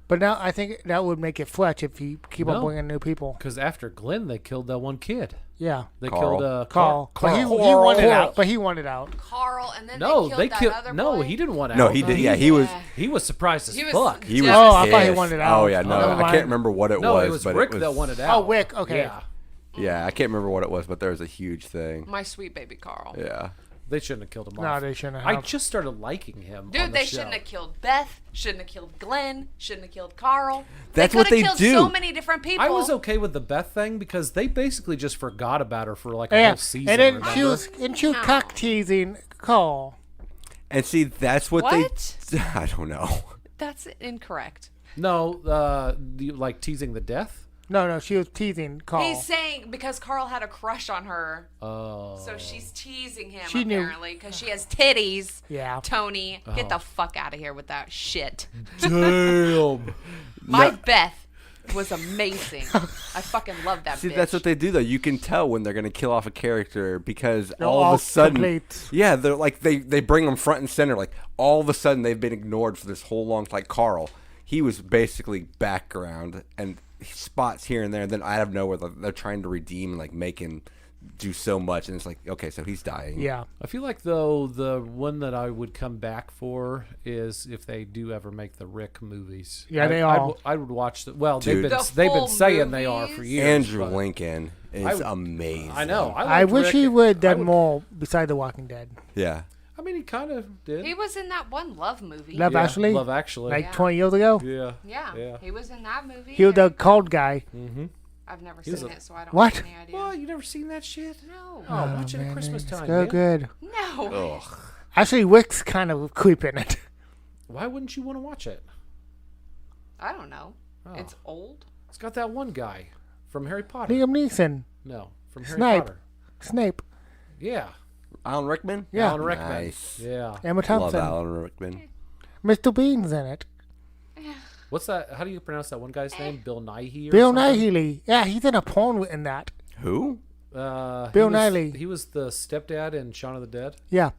Speaker 4: But now I think that would make it fletch if you keep on
Speaker 2: No.
Speaker 4: bringing new people.
Speaker 2: Because after Glenn, they killed that one kid.
Speaker 4: Yeah.
Speaker 2: They
Speaker 1: Carl.
Speaker 2: killed
Speaker 4: Carl. But he
Speaker 2: Carl.
Speaker 4: wanted out. But he wanted out.
Speaker 3: Carl, and then
Speaker 2: No,
Speaker 3: they
Speaker 2: they
Speaker 3: killed
Speaker 2: killed.
Speaker 3: that other
Speaker 2: No,
Speaker 3: boy.
Speaker 2: he didn't want out.
Speaker 1: No, he did. Yeah, he was.
Speaker 2: He was surprised as
Speaker 3: He was-
Speaker 2: fuck.
Speaker 1: He was.
Speaker 3: Oh,
Speaker 4: I thought he
Speaker 1: pissed.
Speaker 4: wanted out.
Speaker 1: Oh yeah, no,
Speaker 4: Never
Speaker 1: I
Speaker 4: mind.
Speaker 1: can't remember what it
Speaker 2: No,
Speaker 1: was.
Speaker 2: it was
Speaker 1: but
Speaker 2: Rick
Speaker 1: it was,
Speaker 2: that wanted out.
Speaker 4: Oh, Wick. Okay.
Speaker 2: Yeah.
Speaker 1: Yeah, I can't remember what it was, but there was a huge thing.
Speaker 3: My sweet baby Carl.
Speaker 1: Yeah.
Speaker 2: They shouldn't have killed him
Speaker 4: No,
Speaker 2: off.
Speaker 4: they shouldn't
Speaker 2: I
Speaker 4: have.
Speaker 2: just started liking him. on
Speaker 3: Dude,
Speaker 2: the
Speaker 3: they
Speaker 2: show.
Speaker 3: shouldn't have killed Beth. Shouldn't have killed Glenn. Shouldn't have killed Carl.
Speaker 1: That's
Speaker 3: they
Speaker 1: what
Speaker 3: coulda
Speaker 1: they
Speaker 3: killed
Speaker 1: do.
Speaker 3: So many different people.
Speaker 2: I was okay with the Beth thing because they basically just forgot about her for like a
Speaker 4: Yeah.
Speaker 2: whole season.
Speaker 4: And then
Speaker 2: remember?
Speaker 4: she was cock teasing Carl.
Speaker 1: And see, that's what,
Speaker 3: What?
Speaker 1: they. I don't know.
Speaker 3: That's incorrect.
Speaker 2: No, like teasing the death.
Speaker 4: No, she was teasing Carl.
Speaker 3: He's saying because Carl had a crush on her.
Speaker 2: Oh.
Speaker 3: So she's teasing him
Speaker 4: She knew-
Speaker 3: apparently because she has titties.
Speaker 4: Yeah.
Speaker 3: Tony, get the fuck out of here with that shit.
Speaker 2: Damn.
Speaker 3: My Beth was amazing. I fucking love that
Speaker 1: See,
Speaker 3: bitch.
Speaker 1: that's what they do though. You can tell when they're gonna kill off a character because
Speaker 4: They're
Speaker 1: all
Speaker 4: all
Speaker 1: of a sudden,
Speaker 4: complete.
Speaker 1: yeah, they're like they bring them front and center. Like all of a sudden they've been ignored for this whole long. Like Carl, he was basically background and spots here and there. And then out of nowhere, they're trying to redeem and like make him do so much, and it's like, okay, so he's dying.
Speaker 4: Yeah.
Speaker 2: I feel like though the one that I would come back for is if they do ever make the Rick movies.
Speaker 4: Yeah, they are.
Speaker 2: I would watch the. Well,
Speaker 1: Dude.
Speaker 2: they've been
Speaker 3: The
Speaker 2: they've been
Speaker 3: full
Speaker 2: saying they are for
Speaker 3: movies?
Speaker 2: years.
Speaker 1: Andrew
Speaker 2: but
Speaker 1: Lincoln is amazing.
Speaker 2: I know.
Speaker 4: I
Speaker 2: liked
Speaker 4: wish
Speaker 2: Rick.
Speaker 4: he would
Speaker 2: I
Speaker 4: done more beside The Walking Dead.
Speaker 1: Yeah.
Speaker 2: I mean, he kind of did.
Speaker 3: He was in that one Love movie.
Speaker 4: Love
Speaker 2: Yeah,
Speaker 4: Actually?
Speaker 2: Love Actually.
Speaker 4: Like
Speaker 3: Yeah.
Speaker 4: 20 years ago.
Speaker 2: yeah.
Speaker 3: Yeah, he was in that movie.
Speaker 4: He was the cold guy.
Speaker 2: Mm-hmm.
Speaker 3: I've never
Speaker 2: was
Speaker 3: seen
Speaker 2: a-
Speaker 3: it, so I don't
Speaker 4: What?
Speaker 3: have any idea.
Speaker 2: Well, you never seen that shit?
Speaker 3: No.
Speaker 2: Oh, watch it at Christmas time.
Speaker 4: So
Speaker 2: man.
Speaker 4: good.
Speaker 3: No.
Speaker 1: Ugh.
Speaker 4: Actually, Wick's kind of creeping it.
Speaker 2: Why wouldn't you want to watch it?
Speaker 3: I don't know.
Speaker 2: Oh.
Speaker 3: It's old.
Speaker 2: It's got that one guy from Harry Potter.
Speaker 4: Liam Neeson.
Speaker 2: No, from Harry
Speaker 4: Snape.
Speaker 2: Potter.
Speaker 4: Snape.
Speaker 2: Yeah.
Speaker 1: Alan Rickman.
Speaker 4: Yeah.
Speaker 2: Alan Rickman.
Speaker 1: Nice.
Speaker 2: Yeah.
Speaker 4: Emma
Speaker 1: Love
Speaker 4: Thompson.
Speaker 1: Alan Rickman.
Speaker 4: Mr. Bean's in it.
Speaker 2: What's that? How do you pronounce that one guy's name? Bill Nighy or
Speaker 4: Bill
Speaker 2: something?
Speaker 4: Nighy. Yeah, he's in a porn in that.
Speaker 1: Who?
Speaker 2: Bill
Speaker 4: Nighy.
Speaker 2: He was the stepdad in Shaun of the Dead.
Speaker 4: Yeah.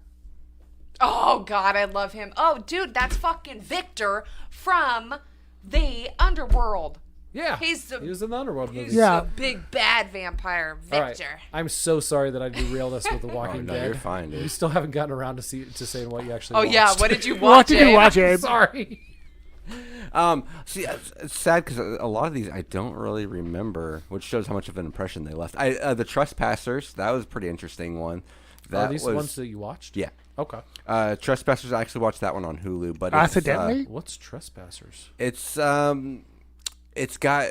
Speaker 3: Oh God, I love him. Oh, dude, that's fucking Victor from the Underworld.
Speaker 2: Yeah.
Speaker 3: He
Speaker 2: was in the Underworld
Speaker 3: He's
Speaker 2: movies.
Speaker 4: Yeah.
Speaker 3: a big bad vampire,
Speaker 2: All right.
Speaker 3: Victor.
Speaker 2: I'm so sorry that I derailed us with The Walking
Speaker 1: Oh, no,
Speaker 2: Dead.
Speaker 1: you're fine, dude.
Speaker 2: You still haven't gotten around to saying what you actually
Speaker 3: Oh
Speaker 2: watched.
Speaker 3: yeah, what did you watch?
Speaker 4: What did you
Speaker 3: Abe?
Speaker 4: watch, Abe?
Speaker 2: Sorry.
Speaker 1: See, it's sad because a lot of these I don't really remember, which shows how much of an impression they left. The Trespassers, that was a pretty interesting one. That
Speaker 2: Are these
Speaker 1: was,
Speaker 2: the ones that you watched?
Speaker 1: yeah.
Speaker 2: Okay.
Speaker 1: Trespassers, I actually watched that one on Hulu, but
Speaker 4: Accidentally?
Speaker 2: What's Trespassers?
Speaker 1: it's got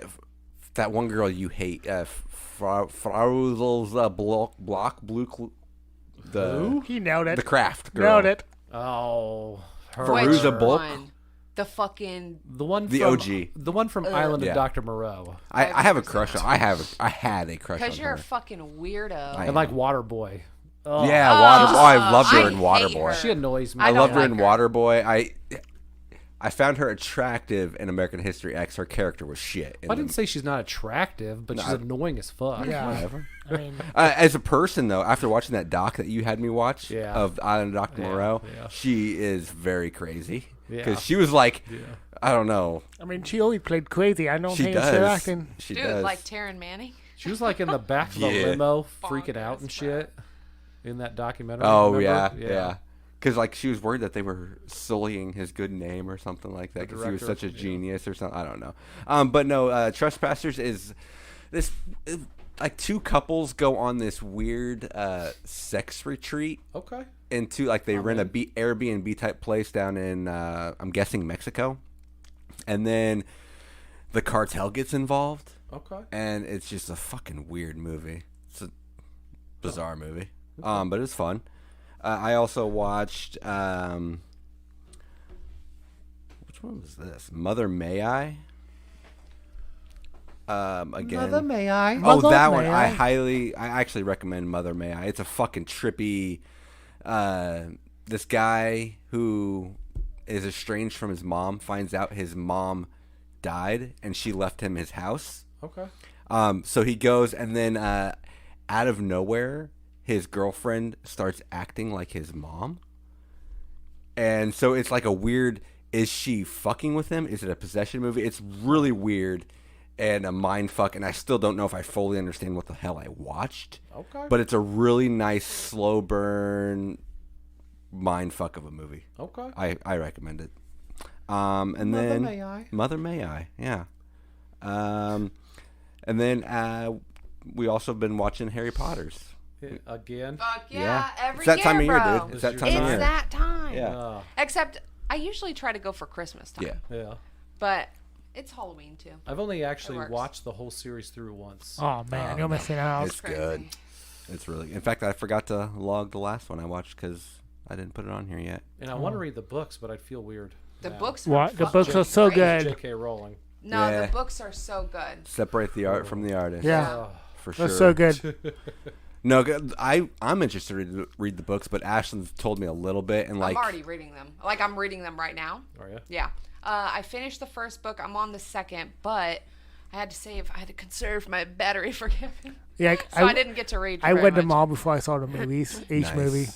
Speaker 1: that one girl you hate, Frauzel's Block Blue,
Speaker 4: He nailed it.
Speaker 1: the Craft girl.
Speaker 4: Nailed it.
Speaker 2: Oh. her.
Speaker 1: Veruza Bulk?
Speaker 3: One? The fucking
Speaker 2: The one
Speaker 1: The
Speaker 2: from,
Speaker 1: OG.
Speaker 2: The one from Island
Speaker 1: Yeah.
Speaker 2: of Dr. Moreau.
Speaker 1: I have a
Speaker 3: never
Speaker 1: crush
Speaker 3: seen
Speaker 1: on. I had a crush on
Speaker 3: because you're
Speaker 1: her.
Speaker 3: a fucking weirdo.
Speaker 1: I
Speaker 2: And like Waterboy. Oh,
Speaker 1: Yeah, Waterboy. Oh, I loved her
Speaker 3: I
Speaker 1: in
Speaker 3: hate
Speaker 1: Waterboy.
Speaker 3: her.
Speaker 2: She annoys me.
Speaker 3: I
Speaker 1: I
Speaker 3: don't
Speaker 1: loved her
Speaker 3: like
Speaker 1: in
Speaker 3: her.
Speaker 1: Waterboy. I found her attractive in American History X. Her character was shit. in
Speaker 2: I didn't
Speaker 1: the-
Speaker 2: say she's not attractive, but she's annoying as fuck.
Speaker 4: Yeah.
Speaker 1: Whatever.
Speaker 4: I mean,
Speaker 1: As a person, though, after watching that doc that you had me watch
Speaker 2: Yeah.
Speaker 1: of Island of Dr.
Speaker 2: Yeah,
Speaker 1: Moreau,
Speaker 2: yeah.
Speaker 1: she is very crazy. Because
Speaker 2: Yeah.
Speaker 1: she was like, I don't know.
Speaker 4: I mean, she always played crazy. I don't
Speaker 1: She
Speaker 4: think she's
Speaker 1: does.
Speaker 4: acting.
Speaker 1: She
Speaker 3: Dude,
Speaker 1: does.
Speaker 3: like Taryn Manning.
Speaker 2: She was like in the back of a
Speaker 1: Yeah.
Speaker 2: limo freaking out
Speaker 3: Bonkers,
Speaker 2: and shit in that documentary.
Speaker 1: Oh,
Speaker 2: remember?
Speaker 1: yeah. Because like she was worried that they were sullying his good name or something like that. Because he was
Speaker 2: director,
Speaker 1: such a
Speaker 2: yeah.
Speaker 1: genius or something. I don't know. But no, Trespassers is this. Like two couples go on this weird sex retreat
Speaker 2: Okay.
Speaker 1: into like they rent a Airbnb type place down in I'm guessing Mexico, and then the cartel gets involved,
Speaker 2: Okay.
Speaker 1: and it's just a fucking weird movie. It's a bizarre movie, but it's fun. I also watched which one was this? Mother May I? Again.
Speaker 2: Mother, may I?
Speaker 1: Oh,
Speaker 4: Mother
Speaker 1: that one.
Speaker 4: May
Speaker 1: I
Speaker 4: I?
Speaker 1: actually recommend Mother May I. It's a fucking trippy. This guy who is estranged from his mom finds out his mom died and she left him his house.
Speaker 2: Okay.
Speaker 1: So he goes and then out of nowhere, his girlfriend starts acting like his mom. And so it's like a weird, is she fucking with him? Is it a possession movie? It's really weird and a mind fuck, and I still don't know if I fully understand what the hell I watched.
Speaker 2: Okay.
Speaker 1: But it's a really nice slow burn mind fuck of a movie.
Speaker 2: Okay.
Speaker 1: I recommend it. And
Speaker 2: Mother
Speaker 1: then
Speaker 2: May I?
Speaker 1: Mother May I, yeah. And then we also have been watching Harry Potter's.
Speaker 2: Again.
Speaker 3: Fuck yeah,
Speaker 1: Yeah.
Speaker 3: every
Speaker 1: It's that
Speaker 3: year,
Speaker 1: time of year,
Speaker 3: bro.
Speaker 1: dude. It's that
Speaker 2: It's
Speaker 1: time of
Speaker 3: It's
Speaker 1: year.
Speaker 3: that time.
Speaker 1: Yeah.
Speaker 3: Except I usually try to go for Christmas time.
Speaker 1: Yeah.
Speaker 2: Yeah.
Speaker 3: But it's Halloween too.
Speaker 2: I've only actually
Speaker 3: works.
Speaker 2: watched the whole series through once.
Speaker 4: Oh man, you're missing out.
Speaker 1: It's good.
Speaker 3: Crazy.
Speaker 1: It's really. In fact, I forgot to log the last one I watched because I didn't put it on here yet.
Speaker 2: And I want to read the books, but I'd feel weird.
Speaker 3: The
Speaker 2: now.
Speaker 3: books.
Speaker 4: What? The
Speaker 3: Are
Speaker 4: books are so
Speaker 3: great.
Speaker 4: good.
Speaker 2: J.K. Rowling.
Speaker 3: No,
Speaker 1: Yeah.
Speaker 3: the books are so good.
Speaker 1: Separate the art from the artist.
Speaker 4: Yeah,
Speaker 1: For sure.
Speaker 4: that's so good.
Speaker 1: No, I'm interested to read the books, but Ashlyn's told me a little bit, and like
Speaker 3: I'm already reading them. Like, I'm reading them right now.
Speaker 2: Are you?
Speaker 3: Yeah. I finished the first book. I'm on the second, but I had to conserve my battery for Kevin.
Speaker 4: Yeah,
Speaker 3: So I didn't get to read.
Speaker 4: I
Speaker 3: very
Speaker 4: read them
Speaker 3: much.
Speaker 4: all before I saw the movies. Each
Speaker 1: Nice.
Speaker 4: movie.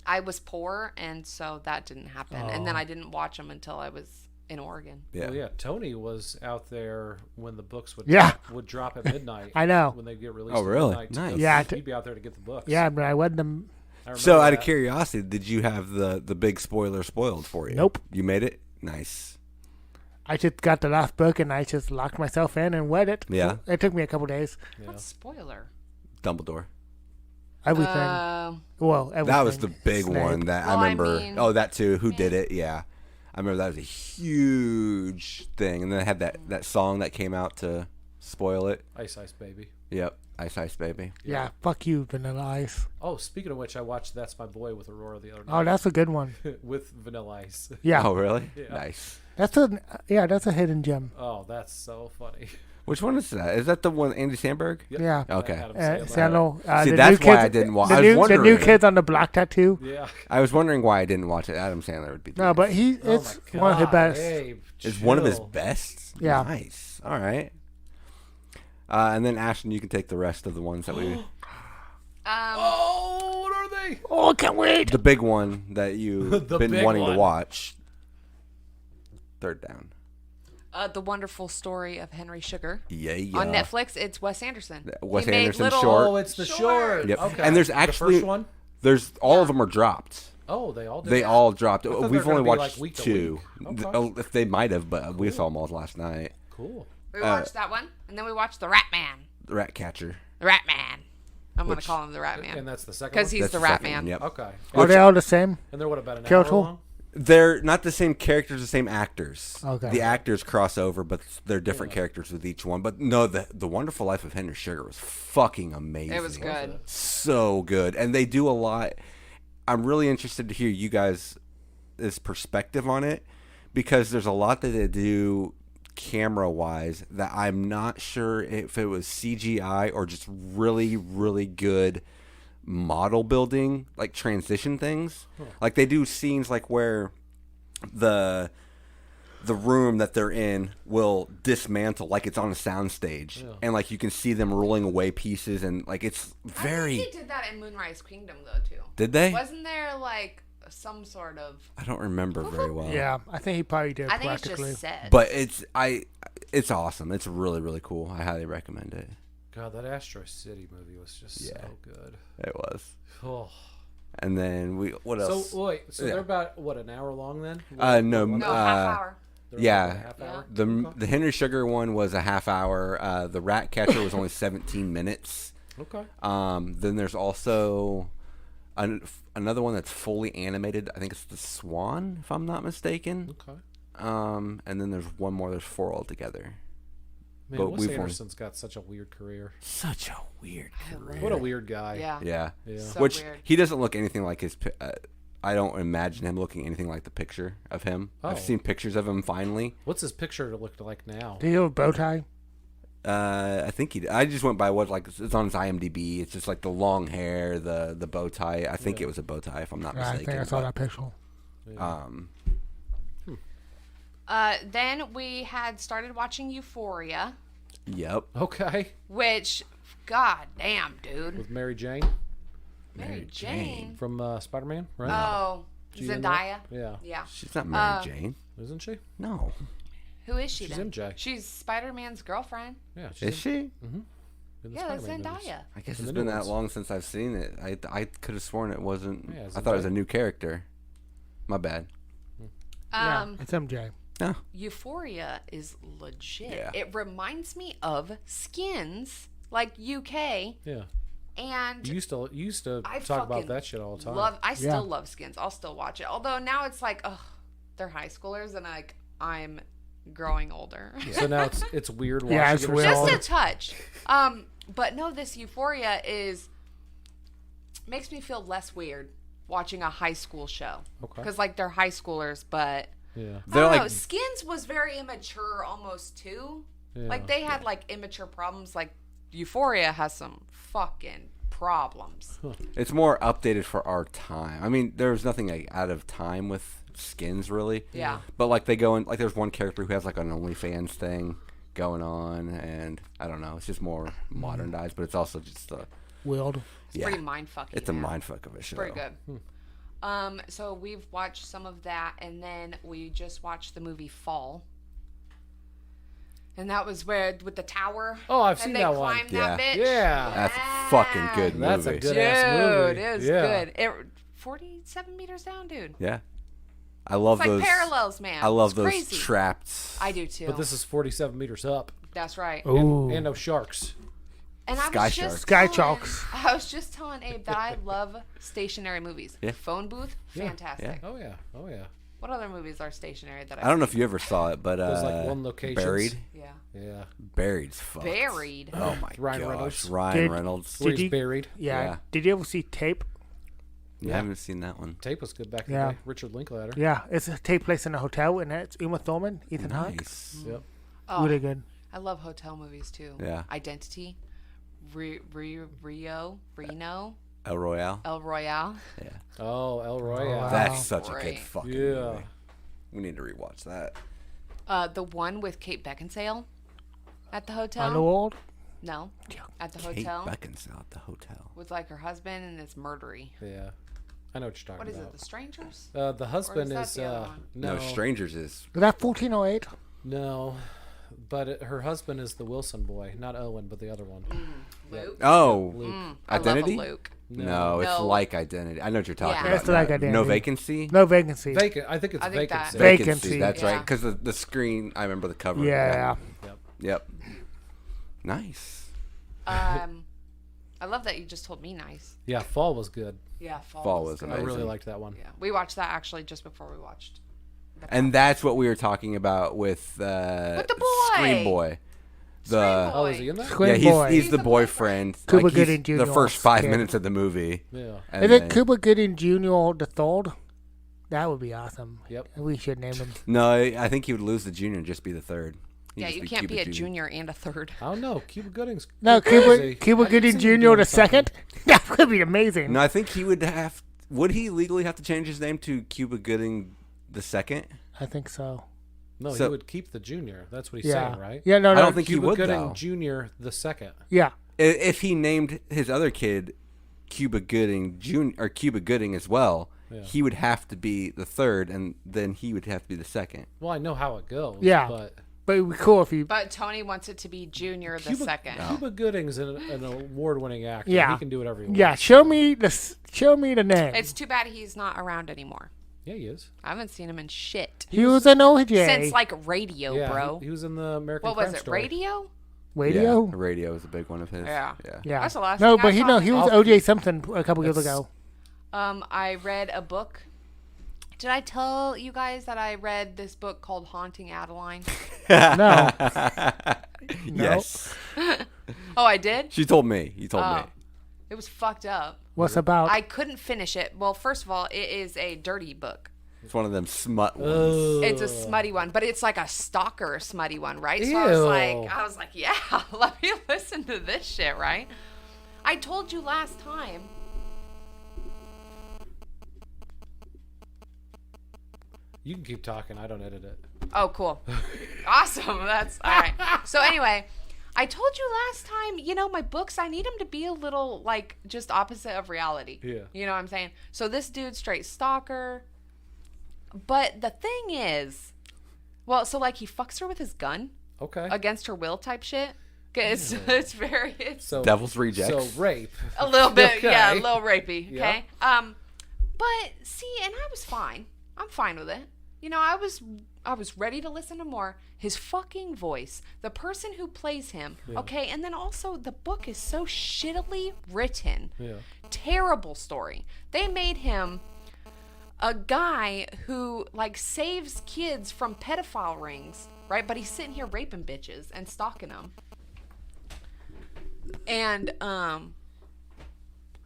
Speaker 3: I was poor, and so that didn't happen. And then I didn't watch them until I was in Oregon.
Speaker 1: Yeah.
Speaker 2: Well, yeah. Tony was out there when the books would drop at midnight.
Speaker 4: I know.
Speaker 2: When they get released.
Speaker 1: Oh, really?
Speaker 2: At midnight to
Speaker 1: Nice.
Speaker 2: go-
Speaker 4: Yeah,
Speaker 2: he'd be out there to get the books.
Speaker 4: Yeah, but I read them.
Speaker 2: I remember
Speaker 1: So, out of
Speaker 2: that.
Speaker 1: curiosity, did you have the big spoiler spoiled for you?
Speaker 4: Nope.
Speaker 1: You made it? Nice.
Speaker 4: I just got the last book and I just locked myself in and read it.
Speaker 1: Yeah.
Speaker 4: It took me a couple days.
Speaker 2: Yeah.
Speaker 3: What spoiler?
Speaker 1: Dumbledore.
Speaker 4: Everything. Well, everything.
Speaker 1: That was the big
Speaker 4: Snape.
Speaker 1: one that
Speaker 3: Well,
Speaker 1: I
Speaker 3: I
Speaker 1: remember.
Speaker 3: mean-
Speaker 1: Oh, that too. Who did it? Yeah. I remember that was a huge thing. And then I had that song that came out to spoil it.
Speaker 2: Ice Ice Baby.
Speaker 1: Yep. Ice Ice Baby.
Speaker 4: Yeah, fuck you, Vanilla Ice.
Speaker 2: Oh, speaking of which, I watched That's My Boy with Aurora the other
Speaker 4: Oh,
Speaker 2: night.
Speaker 4: that's a good one.
Speaker 2: With Vanilla Ice.
Speaker 4: Yeah,
Speaker 1: Oh, really?
Speaker 2: Yeah.
Speaker 1: Nice.
Speaker 4: that's a hidden gem.
Speaker 2: Oh, that's so funny.
Speaker 1: Which one is that? Is that the one Andy Samberg?
Speaker 2: Yep.
Speaker 4: Yeah.
Speaker 1: Okay.
Speaker 2: Adam Sandler.
Speaker 4: Sandal.
Speaker 1: See,
Speaker 4: the
Speaker 1: that's
Speaker 4: new
Speaker 1: why
Speaker 4: kids,
Speaker 1: I didn't watch.
Speaker 4: The
Speaker 1: I was
Speaker 4: new, the
Speaker 1: wondering.
Speaker 4: new kids on the block tattoo.
Speaker 2: Yeah.
Speaker 1: I was wondering why I didn't watch it. Adam Sandler would be. the
Speaker 4: No,
Speaker 1: best.
Speaker 4: but it's
Speaker 2: Oh my
Speaker 4: one of the
Speaker 2: God,
Speaker 4: best.
Speaker 2: Abe,
Speaker 1: It's one of his
Speaker 2: chill.
Speaker 1: best.
Speaker 4: Yeah.
Speaker 1: Nice. All right. And then Ashton, you can take the rest of the ones that we.
Speaker 2: Oh, what are they?
Speaker 4: Oh, I can't wait.
Speaker 1: The big one that you've
Speaker 2: The
Speaker 1: been
Speaker 2: big
Speaker 1: wanting to
Speaker 2: one.
Speaker 1: watch. Third down.
Speaker 3: The Wonderful Story of Henry Sugar.
Speaker 1: Yeah.
Speaker 3: On Netflix, it's Wes Anderson.
Speaker 1: Wes
Speaker 3: He made
Speaker 1: Anderson
Speaker 3: little-
Speaker 1: short.
Speaker 2: Oh, it's the
Speaker 3: Short.
Speaker 2: short.
Speaker 1: Yep.
Speaker 2: Okay.
Speaker 1: And there's
Speaker 2: the
Speaker 1: actually
Speaker 2: first one.
Speaker 1: there's all of them are dropped.
Speaker 2: Oh, they all did.
Speaker 1: They all dropped.
Speaker 2: thought they
Speaker 1: We've
Speaker 2: were
Speaker 1: only
Speaker 2: gonna be,
Speaker 1: watched
Speaker 2: like, week to
Speaker 1: two.
Speaker 2: week. Okay.
Speaker 1: If they might have, but we saw them all last night.
Speaker 2: Cool.
Speaker 3: We watched that one, and then we watched The Rat Man.
Speaker 1: The Rat Catcher.
Speaker 3: The Rat Man. I'm going
Speaker 1: Which-
Speaker 3: to call him The Rat
Speaker 2: And
Speaker 3: Man.
Speaker 2: that's the second
Speaker 3: Because
Speaker 2: one.
Speaker 3: he's
Speaker 1: That's
Speaker 3: the
Speaker 1: the
Speaker 3: Rat
Speaker 1: second
Speaker 3: Man.
Speaker 1: one, yep.
Speaker 2: Okay.
Speaker 4: Are they all the same?
Speaker 2: And they're what about an
Speaker 4: Careful.
Speaker 2: hour long?
Speaker 1: They're not the same characters, the same actors.
Speaker 4: Okay.
Speaker 1: The actors cross over, but they're different characters with each one. But no, the Wonderful Life of Henry Sugar was fucking amazing.
Speaker 3: It was good.
Speaker 1: So good, and they do a lot. I'm really interested to hear you guys' perspective on it, because there's a lot that they do camera wise that I'm not sure if it was CGI or just really, really good model building, like transition things. Like they do scenes like where the room that they're in will dismantle like it's on a soundstage, and like you can see them rolling away pieces, and like it's very.
Speaker 3: I think they did that in Moonrise Kingdom, though, too.
Speaker 1: Did they?
Speaker 3: Wasn't there, like, some sort of...
Speaker 1: I don't remember very well.
Speaker 4: Yeah, I think he probably did
Speaker 3: I think it's
Speaker 4: practically.
Speaker 3: just said.
Speaker 1: But it's awesome. It's really, really cool. I highly recommend it.
Speaker 2: God, that Astro City movie was just so good.
Speaker 1: It was.
Speaker 2: Oh.
Speaker 1: And then what else?
Speaker 2: So wait, so
Speaker 1: Yeah.
Speaker 2: they're about what, an hour long then?
Speaker 1: No,
Speaker 3: no, half hour.
Speaker 2: They're
Speaker 1: yeah.
Speaker 2: about a half hour?
Speaker 1: The Henry Sugar one was a half hour. The Rat Catcher was only 17 minutes.
Speaker 2: Okay.
Speaker 1: Then there's also another one that's fully animated. I think it's The Swan, if I'm not mistaken.
Speaker 2: Okay.
Speaker 1: And then there's one more. There's 4 altogether.
Speaker 2: Man,
Speaker 1: But
Speaker 2: Wes
Speaker 1: we've only-
Speaker 2: Anderson's got such a weird career.
Speaker 1: Such a weird career.
Speaker 2: What a weird guy.
Speaker 3: Yeah.
Speaker 1: Yeah.
Speaker 2: Yeah.
Speaker 3: So
Speaker 1: Which
Speaker 3: weird.
Speaker 1: he doesn't look anything like his. I don't imagine him looking anything like the picture of him. I've
Speaker 2: Oh.
Speaker 1: seen pictures of him finally.
Speaker 2: What's his picture look like now?
Speaker 4: Do you have a bow tie?
Speaker 1: I think I just went by what it's on his IMDb. It's just like the long hair, the bow tie. I think it was a bow tie, if I'm not
Speaker 4: I
Speaker 1: mistaken.
Speaker 4: think I saw
Speaker 1: but,
Speaker 4: that picture.
Speaker 3: Then we had started watching Euphoria,
Speaker 1: Yep.
Speaker 2: Okay.
Speaker 3: which, god damn, dude.
Speaker 2: With Mary Jane
Speaker 3: Mary Jane.
Speaker 2: from Spider-Man, right?
Speaker 3: Oh,
Speaker 2: She in that?
Speaker 3: Zendaya.
Speaker 2: Yeah.
Speaker 3: Yeah.
Speaker 1: She's not Mary Jane.
Speaker 2: Isn't she?
Speaker 1: No.
Speaker 3: Who is she
Speaker 2: She's
Speaker 3: then?
Speaker 2: MJ.
Speaker 3: She's Spider-Man's girlfriend.
Speaker 2: Yeah. She's
Speaker 1: Is she?
Speaker 2: in the
Speaker 3: Yeah, that's
Speaker 2: Spider-Man movies.
Speaker 3: Zendaya.
Speaker 1: I guess
Speaker 2: In
Speaker 1: it's
Speaker 2: the
Speaker 1: been
Speaker 2: new
Speaker 1: that
Speaker 2: ones.
Speaker 1: long since I've seen it. I could have sworn it wasn't.
Speaker 2: Yeah,
Speaker 1: I thought it was
Speaker 2: Zendaya.
Speaker 1: a new character. My bad.
Speaker 4: Yeah, it's MJ.
Speaker 1: No.
Speaker 3: Euphoria is legit.
Speaker 1: Yeah.
Speaker 3: It reminds me of Skins, like UK,
Speaker 2: Yeah.
Speaker 3: and
Speaker 2: You used to
Speaker 3: I
Speaker 2: talk about
Speaker 3: fucking
Speaker 2: that shit all the time.
Speaker 3: I still
Speaker 4: Yeah.
Speaker 3: love Skins. I'll still watch it. Although now it's like, ugh, they're high schoolers, and like I'm growing older.
Speaker 2: So now it's weird watching
Speaker 4: Yeah, it's
Speaker 2: it or
Speaker 4: weird.
Speaker 2: something?
Speaker 3: Just a touch. But no, this Euphoria makes me feel less weird watching a high school show.
Speaker 2: Okay.
Speaker 3: Because like they're high schoolers, but
Speaker 2: Yeah.
Speaker 3: I
Speaker 1: They're
Speaker 3: don't know.
Speaker 1: like
Speaker 3: Skins was very immature almost too.
Speaker 2: Yeah.
Speaker 3: Like they had like immature problems. Like Euphoria has some fucking problems.
Speaker 1: it's more updated for our time. I mean, there's nothing like out of time with Skins really.
Speaker 3: Yeah.
Speaker 1: But like they go in like there's one character who has like an OnlyFans thing going on, and I don't know. It's just more modernized, but it's also just
Speaker 4: Wild.
Speaker 3: It's pretty mindfucking.
Speaker 1: It's a mindfuck of a show.
Speaker 3: Pretty good. So we've watched some of that, and then we just watched the movie Fall. And that was where with the tower.
Speaker 2: Oh, I've seen that one.
Speaker 3: And they climbed that bitch.
Speaker 2: Yeah.
Speaker 1: That's a fucking good movie.
Speaker 2: That's a good
Speaker 3: Dude,
Speaker 2: ass movie.
Speaker 3: it was
Speaker 2: Yeah.
Speaker 3: good. It 47 meters down, dude.
Speaker 1: Yeah. I love
Speaker 3: It's like
Speaker 1: those
Speaker 3: parallels, man.
Speaker 1: I love
Speaker 3: It's
Speaker 1: those
Speaker 3: crazy.
Speaker 1: trapped.
Speaker 3: I do too.
Speaker 2: But this is 47 meters up.
Speaker 3: That's right.
Speaker 4: Ooh.
Speaker 2: And no sharks.
Speaker 3: And I
Speaker 1: Sky
Speaker 3: was
Speaker 1: Shark.
Speaker 3: just
Speaker 4: Sky
Speaker 3: telling-
Speaker 4: Chalks.
Speaker 3: I was just telling Abe that I love stationary movies.
Speaker 1: Yeah.
Speaker 3: Phone booth, fantastic.
Speaker 2: Oh, yeah. Oh, yeah.
Speaker 3: What other movies are stationary that
Speaker 1: I don't know if you ever saw it, but
Speaker 2: There's like one location.
Speaker 1: Buried.
Speaker 3: Yeah.
Speaker 2: Yeah.
Speaker 1: Buried's fucked.
Speaker 3: Buried.
Speaker 1: Oh my
Speaker 2: Ryan
Speaker 1: gosh.
Speaker 2: Reynolds.
Speaker 1: Ryan
Speaker 4: Did-
Speaker 1: Reynolds.
Speaker 2: Where
Speaker 4: Did
Speaker 2: he's
Speaker 4: you-
Speaker 2: buried.
Speaker 4: Yeah.
Speaker 1: Yeah.
Speaker 4: Did you ever see Tape?
Speaker 1: I haven't seen that one.
Speaker 2: Tape was good back in
Speaker 4: Yeah.
Speaker 2: the day. Richard Linklater.
Speaker 4: Yeah, it's a Tape place in a hotel, and it's Uma Thurman, Ethan Hawke.
Speaker 1: Nice.
Speaker 2: Yep.
Speaker 3: Oh,
Speaker 4: Really good.
Speaker 3: I love hotel movies too.
Speaker 1: Yeah.
Speaker 3: Identity, Reno,
Speaker 1: El Royale.
Speaker 3: El Royale.
Speaker 1: Yeah.
Speaker 2: Oh, El Royale.
Speaker 4: wow.
Speaker 1: That's such a good
Speaker 3: Great.
Speaker 1: fucking
Speaker 2: Yeah.
Speaker 1: movie. We need to rewatch that.
Speaker 3: The one with Kate Beckinsale at the hotel.
Speaker 4: Underworld.
Speaker 3: No, at the
Speaker 1: Kate
Speaker 3: hotel
Speaker 1: Beckinsale at the hotel.
Speaker 3: with like her husband, and it's murdery.
Speaker 2: Yeah. I know what you're
Speaker 3: What
Speaker 2: talking
Speaker 3: is
Speaker 2: about.
Speaker 3: it? The Strangers?
Speaker 2: The husband
Speaker 3: that
Speaker 2: is
Speaker 3: the other one?
Speaker 1: No,
Speaker 2: no,
Speaker 1: Strangers is.
Speaker 4: Is that 1408?
Speaker 2: no, but her husband is the Wilson boy, not Owen, but the other one.
Speaker 3: Luke.
Speaker 1: Oh,
Speaker 2: Luke.
Speaker 3: I
Speaker 1: Identity?
Speaker 3: love a Luke.
Speaker 1: No, it's
Speaker 3: No.
Speaker 1: like Identity. I know what you're talking
Speaker 3: Yeah.
Speaker 1: about.
Speaker 4: It's like
Speaker 1: now.
Speaker 4: Identity.
Speaker 1: No Vacancy.
Speaker 4: No vacancy.
Speaker 2: Vacant. I think it's
Speaker 3: I think that-
Speaker 2: vacancy.
Speaker 4: Vacancy.
Speaker 1: That's
Speaker 3: Yeah.
Speaker 1: right. Because the screen, I remember the cover.
Speaker 4: Yeah.
Speaker 2: Yep.
Speaker 1: Yep. Nice.
Speaker 3: I love that you just told me nice.
Speaker 2: Yeah, Fall was good.
Speaker 3: Yeah,
Speaker 1: Fall was
Speaker 3: good.
Speaker 2: I
Speaker 1: amazing.
Speaker 2: really liked that one.
Speaker 3: Yeah, we watched that actually just before we watched.
Speaker 1: And that's what we were talking about with
Speaker 3: the boy.
Speaker 1: Scream Boy.
Speaker 3: Scream
Speaker 1: The
Speaker 2: Oh, is he in that?
Speaker 4: Scream
Speaker 1: yeah,
Speaker 4: Boy.
Speaker 1: he's the boyfriend.
Speaker 4: Cuba
Speaker 1: Like, he's
Speaker 4: Gooding Jr.
Speaker 1: The first 5
Speaker 4: kid.
Speaker 1: minutes of the movie.
Speaker 2: Yeah.
Speaker 1: And
Speaker 4: Is it
Speaker 1: then-
Speaker 4: Cuba Gooding Jr. the third? That would be awesome.
Speaker 2: Yep.
Speaker 4: We should name him.
Speaker 1: No, I think he would lose the junior and just be the third. He'd
Speaker 3: Yeah,
Speaker 1: just
Speaker 3: you can't
Speaker 1: Cuba
Speaker 3: be a junior and a third.
Speaker 2: I don't know. Cuba Gooding's
Speaker 4: No,
Speaker 2: crazy.
Speaker 4: Cuba
Speaker 2: I can
Speaker 4: Gooding
Speaker 2: see him
Speaker 4: Jr.
Speaker 2: doing
Speaker 4: the
Speaker 2: something.
Speaker 4: second? That would be amazing.
Speaker 1: No, I think he would have. Would he legally have to change his name to Cuba Gooding the second?
Speaker 4: I think so.
Speaker 2: No,
Speaker 1: So-
Speaker 2: he would keep the junior. That's what he's
Speaker 4: Yeah.
Speaker 2: saying, right?
Speaker 4: Yeah, no,
Speaker 1: I
Speaker 4: no.
Speaker 1: don't think he
Speaker 2: Cuba
Speaker 1: would
Speaker 2: Gooding
Speaker 1: though.
Speaker 2: Jr. the second.
Speaker 4: Yeah.
Speaker 1: If he named his other kid Cuba Gooding Jr. or Cuba Gooding as well,
Speaker 2: Yeah.
Speaker 1: he would have to be the third, and then he would have to be the second.
Speaker 2: Well, I know how it goes.
Speaker 4: Yeah.
Speaker 2: But
Speaker 4: But it'd be cool if he.
Speaker 3: But Tony wants it to be Junior the
Speaker 2: Cuba,
Speaker 3: second.
Speaker 2: Cuba Gooding's an award-winning actor.
Speaker 4: Yeah.
Speaker 2: He can do whatever he wants.
Speaker 4: Yeah, show me the name.
Speaker 3: It's too bad he's not around anymore.
Speaker 2: Yeah, he is.
Speaker 3: I haven't seen him in shit
Speaker 4: He was an OJ.
Speaker 3: since like radio,
Speaker 2: Yeah,
Speaker 3: bro.
Speaker 2: He was in the American
Speaker 3: What was
Speaker 2: Crime
Speaker 3: it?
Speaker 2: Story.
Speaker 3: Radio?
Speaker 4: Radio.
Speaker 1: Yeah, radio is a big one of his.
Speaker 3: Yeah.
Speaker 1: Yeah.
Speaker 4: Yeah.
Speaker 3: That's the last
Speaker 4: No,
Speaker 3: thing
Speaker 4: but
Speaker 3: I
Speaker 4: he
Speaker 3: saw
Speaker 4: no,
Speaker 3: him
Speaker 4: he
Speaker 3: in.
Speaker 4: was OJ something a couple years
Speaker 2: That's-
Speaker 4: ago.
Speaker 3: I read a book. Did I tell you guys that I read this book called Haunting Adeline?
Speaker 4: No.
Speaker 1: Yes.
Speaker 3: Oh, I did?
Speaker 1: She told me. You told me.
Speaker 3: It was fucked up.
Speaker 4: What's about?
Speaker 3: I couldn't finish it. Well, first of all, it is a dirty book.
Speaker 1: It's one of them smut ones.
Speaker 2: Ugh.
Speaker 3: It's a smutty one, but it's like a stalker smutty one, right? So I was like, yeah, let me listen to this shit, right? I told you last time.
Speaker 2: You can keep talking. I don't edit it.
Speaker 3: Oh, cool. Awesome. That's all right. So anyway, I told you last time, my books, I need them to be a little like just opposite of reality.
Speaker 2: Yeah.
Speaker 3: You know what I'm saying? So this dude's straight stalker. But the thing is, well, so like he fucks her with his gun
Speaker 2: Okay.
Speaker 3: against her will type shit. It's
Speaker 2: So
Speaker 1: Devil's Rejects.
Speaker 2: So rape.
Speaker 3: a little bit,
Speaker 2: Okay.
Speaker 3: yeah, a little rapey.
Speaker 2: Yeah.
Speaker 3: Okay. But see, and I was fine. I'm fine with it. I was ready to listen to more. His fucking voice, the person who plays him, okay, and then also the book is so shittily written.
Speaker 2: Yeah.
Speaker 3: Terrible story. They made him a guy who like saves kids from pedophile rings, right? But he's sitting here raping bitches and stalking them. And I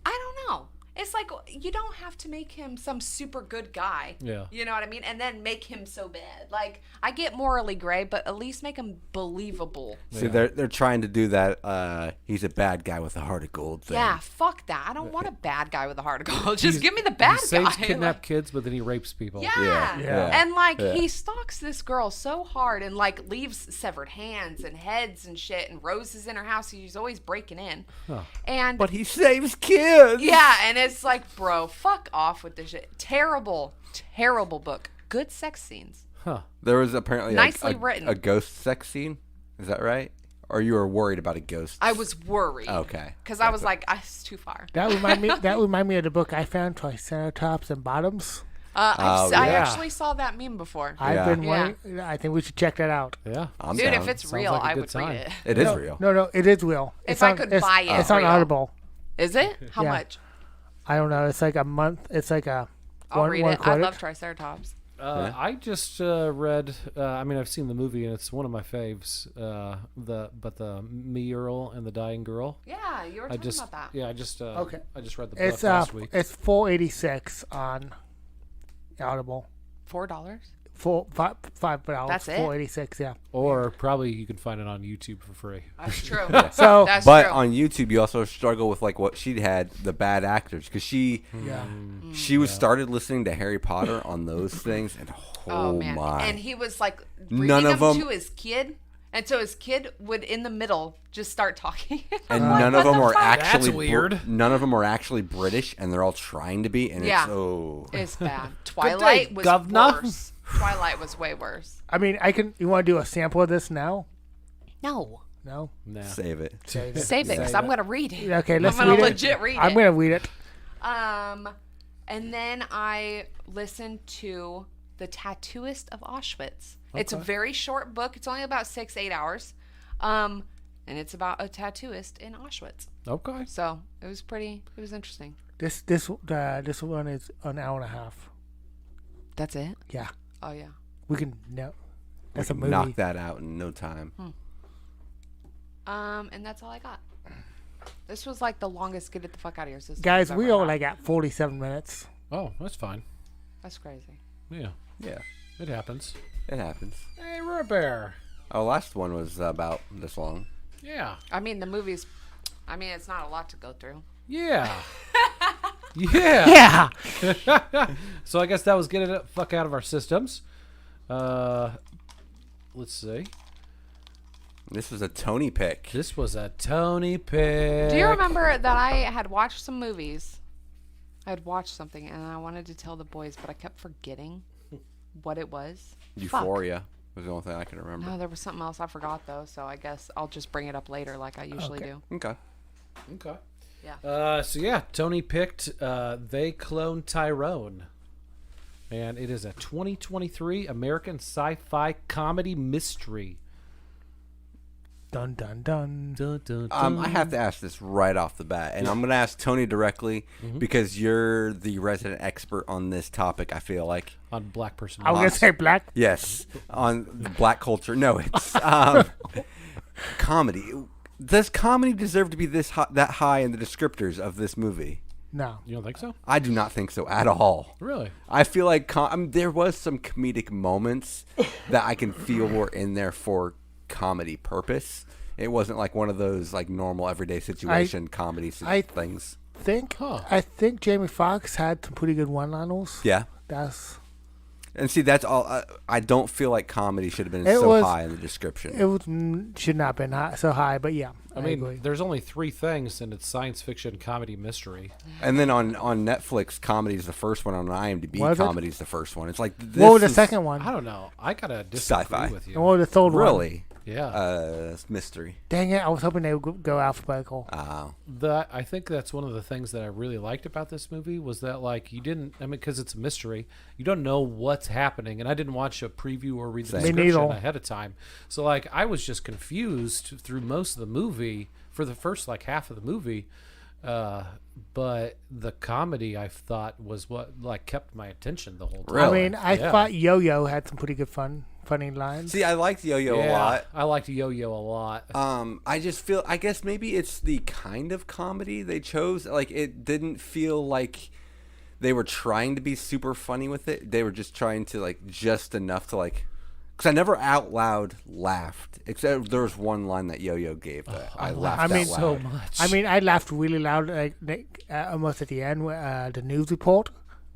Speaker 3: don't know. It's like, you don't have to make him some super good guy.
Speaker 2: Yeah.
Speaker 3: You know what I mean? And then make him so bad. Like, I get morally gray, but at least make him believable.
Speaker 1: See, they're trying to do that. He's a bad guy with a heart of gold thing.
Speaker 3: Yeah, fuck that. I don't want a bad guy with a heart of gold. Just give me the bad
Speaker 2: He saves
Speaker 3: guy.
Speaker 2: kidnapped kids, but then he rapes people.
Speaker 3: Yeah.
Speaker 4: Yeah.
Speaker 3: And like he stalks this girl so hard and like leaves severed hands and heads and shit and roses in her house. He's always breaking in.
Speaker 2: Huh.
Speaker 3: And
Speaker 1: But he saves kids.
Speaker 3: yeah, and it's like, bro, fuck off with this shit. Terrible book. Good sex scenes.
Speaker 2: Huh.
Speaker 1: There was apparently
Speaker 3: Nicely written.
Speaker 1: a ghost sex scene. Is that right? Or you were worried about a ghost?
Speaker 3: I was worried.
Speaker 1: Okay.
Speaker 3: Because I was like, it's too far.
Speaker 4: That remind me of the book I found, Triceratops and Bottoms.
Speaker 3: I
Speaker 1: yeah.
Speaker 3: actually saw that meme before.
Speaker 4: I've been
Speaker 3: Yeah.
Speaker 4: wanting. I think we should check that out.
Speaker 2: Yeah.
Speaker 1: I'm
Speaker 3: Dude,
Speaker 1: down.
Speaker 3: if it's
Speaker 2: Sounds
Speaker 3: real,
Speaker 2: like a
Speaker 3: I
Speaker 2: good
Speaker 3: would
Speaker 2: time.
Speaker 3: read it.
Speaker 1: It is real.
Speaker 4: No, it is real.
Speaker 3: If I could buy it,
Speaker 4: it's on
Speaker 3: real.
Speaker 4: Audible.
Speaker 3: Is it? How
Speaker 4: Yeah.
Speaker 3: much?
Speaker 4: I don't know. It's like a month. It's like a
Speaker 3: I'll
Speaker 4: one,
Speaker 3: read
Speaker 4: one
Speaker 3: it. I
Speaker 4: credit.
Speaker 3: love Triceratops.
Speaker 2: I just read. I mean, I've seen the movie, and it's one of my faves. The mural and the dying girl.
Speaker 3: Yeah, you were talking about that.
Speaker 2: Yeah, I just
Speaker 4: Okay.
Speaker 2: I just read the book
Speaker 4: It's
Speaker 2: last week.
Speaker 4: it's $4.86 on Audible.
Speaker 3: $4?
Speaker 4: $5.
Speaker 3: That's it?
Speaker 4: $4.86. Yeah.
Speaker 2: Or probably you can find it on YouTube for free.
Speaker 3: That's true.
Speaker 4: So
Speaker 3: That's
Speaker 1: But
Speaker 3: true.
Speaker 1: on YouTube, you also struggle with like what she had, the bad actors, because she was started listening to Harry Potter on those things, and
Speaker 3: oh man.
Speaker 1: my!
Speaker 3: And he was like reading
Speaker 1: None of them-
Speaker 3: to his kid. And so his kid would, in the middle, just start talking.
Speaker 1: and
Speaker 3: I'm like,
Speaker 1: none of
Speaker 3: what
Speaker 1: them
Speaker 3: the
Speaker 1: are
Speaker 3: fuck?
Speaker 1: actually
Speaker 2: That's weird.
Speaker 1: None of them are actually British, and they're all trying to be, and
Speaker 3: Yeah.
Speaker 1: it's
Speaker 3: It's bad. Twilight was
Speaker 2: governor.
Speaker 3: worse. Twilight was way worse.
Speaker 4: I mean, you want to do a sample of this now?
Speaker 3: No.
Speaker 4: No.
Speaker 2: Nah.
Speaker 1: save it.
Speaker 3: Save it, because I'm going to read it.
Speaker 4: Okay, let's
Speaker 3: I'm
Speaker 4: read
Speaker 3: gonna
Speaker 4: it.
Speaker 3: legit read
Speaker 4: I'm
Speaker 3: it.
Speaker 4: gonna read it.
Speaker 3: And then I listened to The Tattooist of Auschwitz. It's a very short book. It's only about 6-8 hours. And it's about a tattooist in Auschwitz.
Speaker 2: Okay.
Speaker 3: So it was interesting.
Speaker 4: This one is an hour and a half.
Speaker 3: That's it?
Speaker 4: Yeah,
Speaker 3: Oh, yeah.
Speaker 4: we can. No, that's a
Speaker 1: We
Speaker 4: movie.
Speaker 1: can knock that out in no time.
Speaker 3: And that's all I got. This was like the longest get it the fuck out of your system.
Speaker 4: Guys,
Speaker 3: I've
Speaker 4: we
Speaker 3: ever
Speaker 4: only
Speaker 3: had.
Speaker 4: got 47 minutes.
Speaker 2: Oh, that's fine.
Speaker 3: That's crazy.
Speaker 2: Yeah,
Speaker 1: Yeah,
Speaker 2: it happens.
Speaker 1: it happens.
Speaker 2: Hey, we're a bear.
Speaker 1: Oh, last one was about this long.
Speaker 2: Yeah.
Speaker 3: I mean, the movies, it's not a lot to go through.
Speaker 2: Yeah. Yeah.
Speaker 4: Yeah.
Speaker 2: So I guess that was getting it fuck out of our systems. Let's see.
Speaker 1: This was a Tony pick.
Speaker 2: This was a Tony pick.
Speaker 3: Do you remember that I had watched some movies? I had watched something and I wanted to tell the boys, but I kept forgetting what it was. Fuck.
Speaker 1: Euphoria was the only thing I can remember.
Speaker 3: No, there was something else I forgot though, so I guess I'll just bring it up later like I usually do.
Speaker 1: Okay.
Speaker 2: Okay.
Speaker 3: Yeah.
Speaker 2: So yeah, Tony picked They Cloned Tyrone. And it is a 2023 American sci-fi comedy mystery.
Speaker 4: Dun dun dun.
Speaker 2: Dun, dun, dun.
Speaker 1: I have to ask this right off the bat, and I'm going to ask Tony directly because you're the resident expert on this topic, I feel like.
Speaker 2: On black person.
Speaker 4: I was gonna say black.
Speaker 1: Yes, on the black culture. No, it's comedy. Does comedy deserve to be that high in the descriptors of this movie?
Speaker 4: No.
Speaker 2: You don't think so?
Speaker 1: I do not think so at all.
Speaker 2: Really?
Speaker 1: I feel like there was some comedic moments that I can feel were in there for comedy purpose. It wasn't like one of those like normal everyday situation comedy things.
Speaker 4: I think Jamie Foxx had some pretty good one-liners.
Speaker 1: Yeah. And see, that's all. I don't feel like comedy should have been high in the description.
Speaker 4: It should not have been so high, but yeah.
Speaker 2: I mean, there's only 3 things, and it's science fiction, comedy, mystery.
Speaker 1: And then on Netflix, comedy's the first one. On IMDb,
Speaker 4: Was it?
Speaker 1: comedy's the first one. It's like
Speaker 4: what was the second one?
Speaker 2: I don't know. I gotta disagree
Speaker 1: Sci-fi.
Speaker 2: with you.
Speaker 4: And what was the third one?
Speaker 1: Really?
Speaker 2: Yeah.
Speaker 1: It's mystery.
Speaker 4: Dang it! I was hoping they would go alphabetical.
Speaker 2: I think that's one of the things that I really liked about this movie was that like you didn't. I mean, because it's a mystery, you don't know what's happening, and I didn't watch a preview or read the
Speaker 1: Same.
Speaker 2: description ahead of time. So like I was just confused through most of the movie for the first like half of the movie. But the comedy I thought was what kept my attention the whole time.
Speaker 1: Really?
Speaker 4: I mean, I thought Yo-Yo had some pretty good funny lines.
Speaker 1: See, I liked Yo-Yo a lot.
Speaker 2: I liked Yo-Yo a lot.
Speaker 1: I just feel, I guess maybe it's the kind of comedy they chose. Like, it didn't feel like they were trying to be super funny with it. They were just trying to, like, just enough to, like, because I never out loud laughed. Except there was one line that Yo-Yo gave that I laughed out loud.
Speaker 2: so much.
Speaker 4: I mean, I laughed really loud, almost at the end, the news report.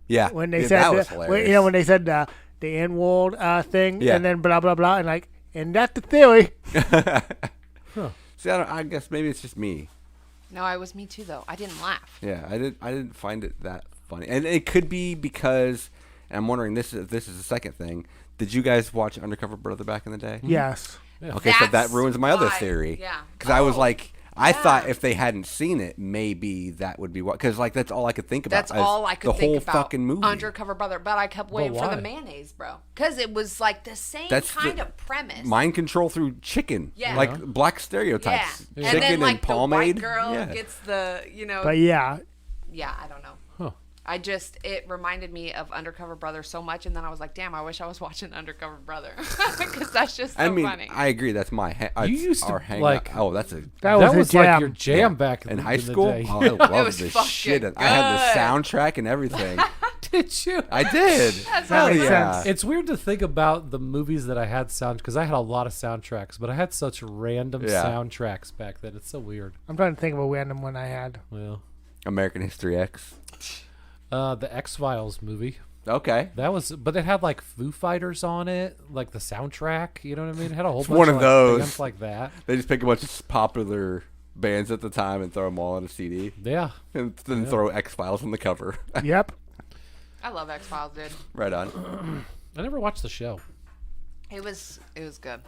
Speaker 1: Yeah.
Speaker 4: When they
Speaker 1: yeah,
Speaker 4: said,
Speaker 1: that was hilarious.
Speaker 4: when they said the N-word thing,
Speaker 1: Yeah.
Speaker 4: and then blah, blah, blah, and that's the theory.
Speaker 1: See, I guess maybe it's just me.
Speaker 3: No, it was me too, though. I didn't laugh.
Speaker 1: Yeah, I didn't find it that funny, and it could be because, and I'm wondering this is the second thing. Did you guys watch Undercover Brother back in the day?
Speaker 4: Yes.
Speaker 1: Okay, so that
Speaker 3: That's
Speaker 1: ruins my other
Speaker 3: why.
Speaker 1: theory.
Speaker 3: Yeah.
Speaker 1: Because I was
Speaker 3: Oh,
Speaker 1: like, I
Speaker 3: yeah.
Speaker 1: thought if they hadn't seen it, maybe that would be what. Because like that's all I could think about.
Speaker 3: That's all I could
Speaker 1: the
Speaker 3: think
Speaker 1: whole
Speaker 3: about.
Speaker 1: fucking movie.
Speaker 3: Undercover Brother, but I kept waiting for
Speaker 2: why?
Speaker 3: the mayonnaise, bro, because it was like the same
Speaker 1: That's
Speaker 3: kind
Speaker 1: the-
Speaker 3: of premise.
Speaker 1: Mind control through chicken.
Speaker 3: Yeah.
Speaker 1: Like black
Speaker 3: yeah,
Speaker 1: stereotypes.
Speaker 3: and
Speaker 1: Chicken
Speaker 3: then like
Speaker 1: and
Speaker 3: the
Speaker 1: pomade.
Speaker 3: white girl
Speaker 1: yeah.
Speaker 3: gets the
Speaker 4: But yeah,
Speaker 3: yeah, I don't know.
Speaker 2: Huh.
Speaker 3: It reminded me of Undercover Brother so much, and then I was like, damn, I wish I was watching Undercover Brother because that's just so
Speaker 1: I mean,
Speaker 3: funny.
Speaker 1: I agree. That's my
Speaker 2: You used to,
Speaker 1: our hang
Speaker 2: like-
Speaker 1: Oh, that's a
Speaker 4: that
Speaker 2: That
Speaker 4: was
Speaker 2: was
Speaker 4: a jam.
Speaker 2: like your jam back
Speaker 1: in
Speaker 2: the-
Speaker 1: high
Speaker 2: in the
Speaker 1: school.
Speaker 2: day.
Speaker 1: Oh, I loved
Speaker 3: was
Speaker 1: the
Speaker 3: fucking
Speaker 1: shit. I had the
Speaker 3: good.
Speaker 1: soundtrack and everything.
Speaker 2: Did you?
Speaker 1: I did.
Speaker 3: That's
Speaker 1: Hell
Speaker 4: makes
Speaker 1: yeah.
Speaker 4: sense.
Speaker 2: It's weird to think about the movies that I had because I had a lot of soundtracks, but I had such random
Speaker 1: Yeah.
Speaker 2: soundtracks back then. It's so weird.
Speaker 4: I'm trying to think of a random one I had.
Speaker 2: Well,
Speaker 1: American History X.
Speaker 2: the X-Files movie.
Speaker 1: Okay.
Speaker 2: That was, but it had like Foo Fighters on it, like the soundtrack. You know what I mean? It had a whole
Speaker 1: It's
Speaker 2: bunch
Speaker 1: one
Speaker 2: of
Speaker 1: of
Speaker 2: like,
Speaker 1: those.
Speaker 2: bands like that.
Speaker 1: They just pick a bunch of popular bands at the time and throw them all on a CD,
Speaker 2: Yeah.
Speaker 1: and then throw X Files on the cover.
Speaker 4: Yep.
Speaker 3: I love X Files, dude.
Speaker 1: Right on.
Speaker 2: I never watched the show.
Speaker 3: It was good.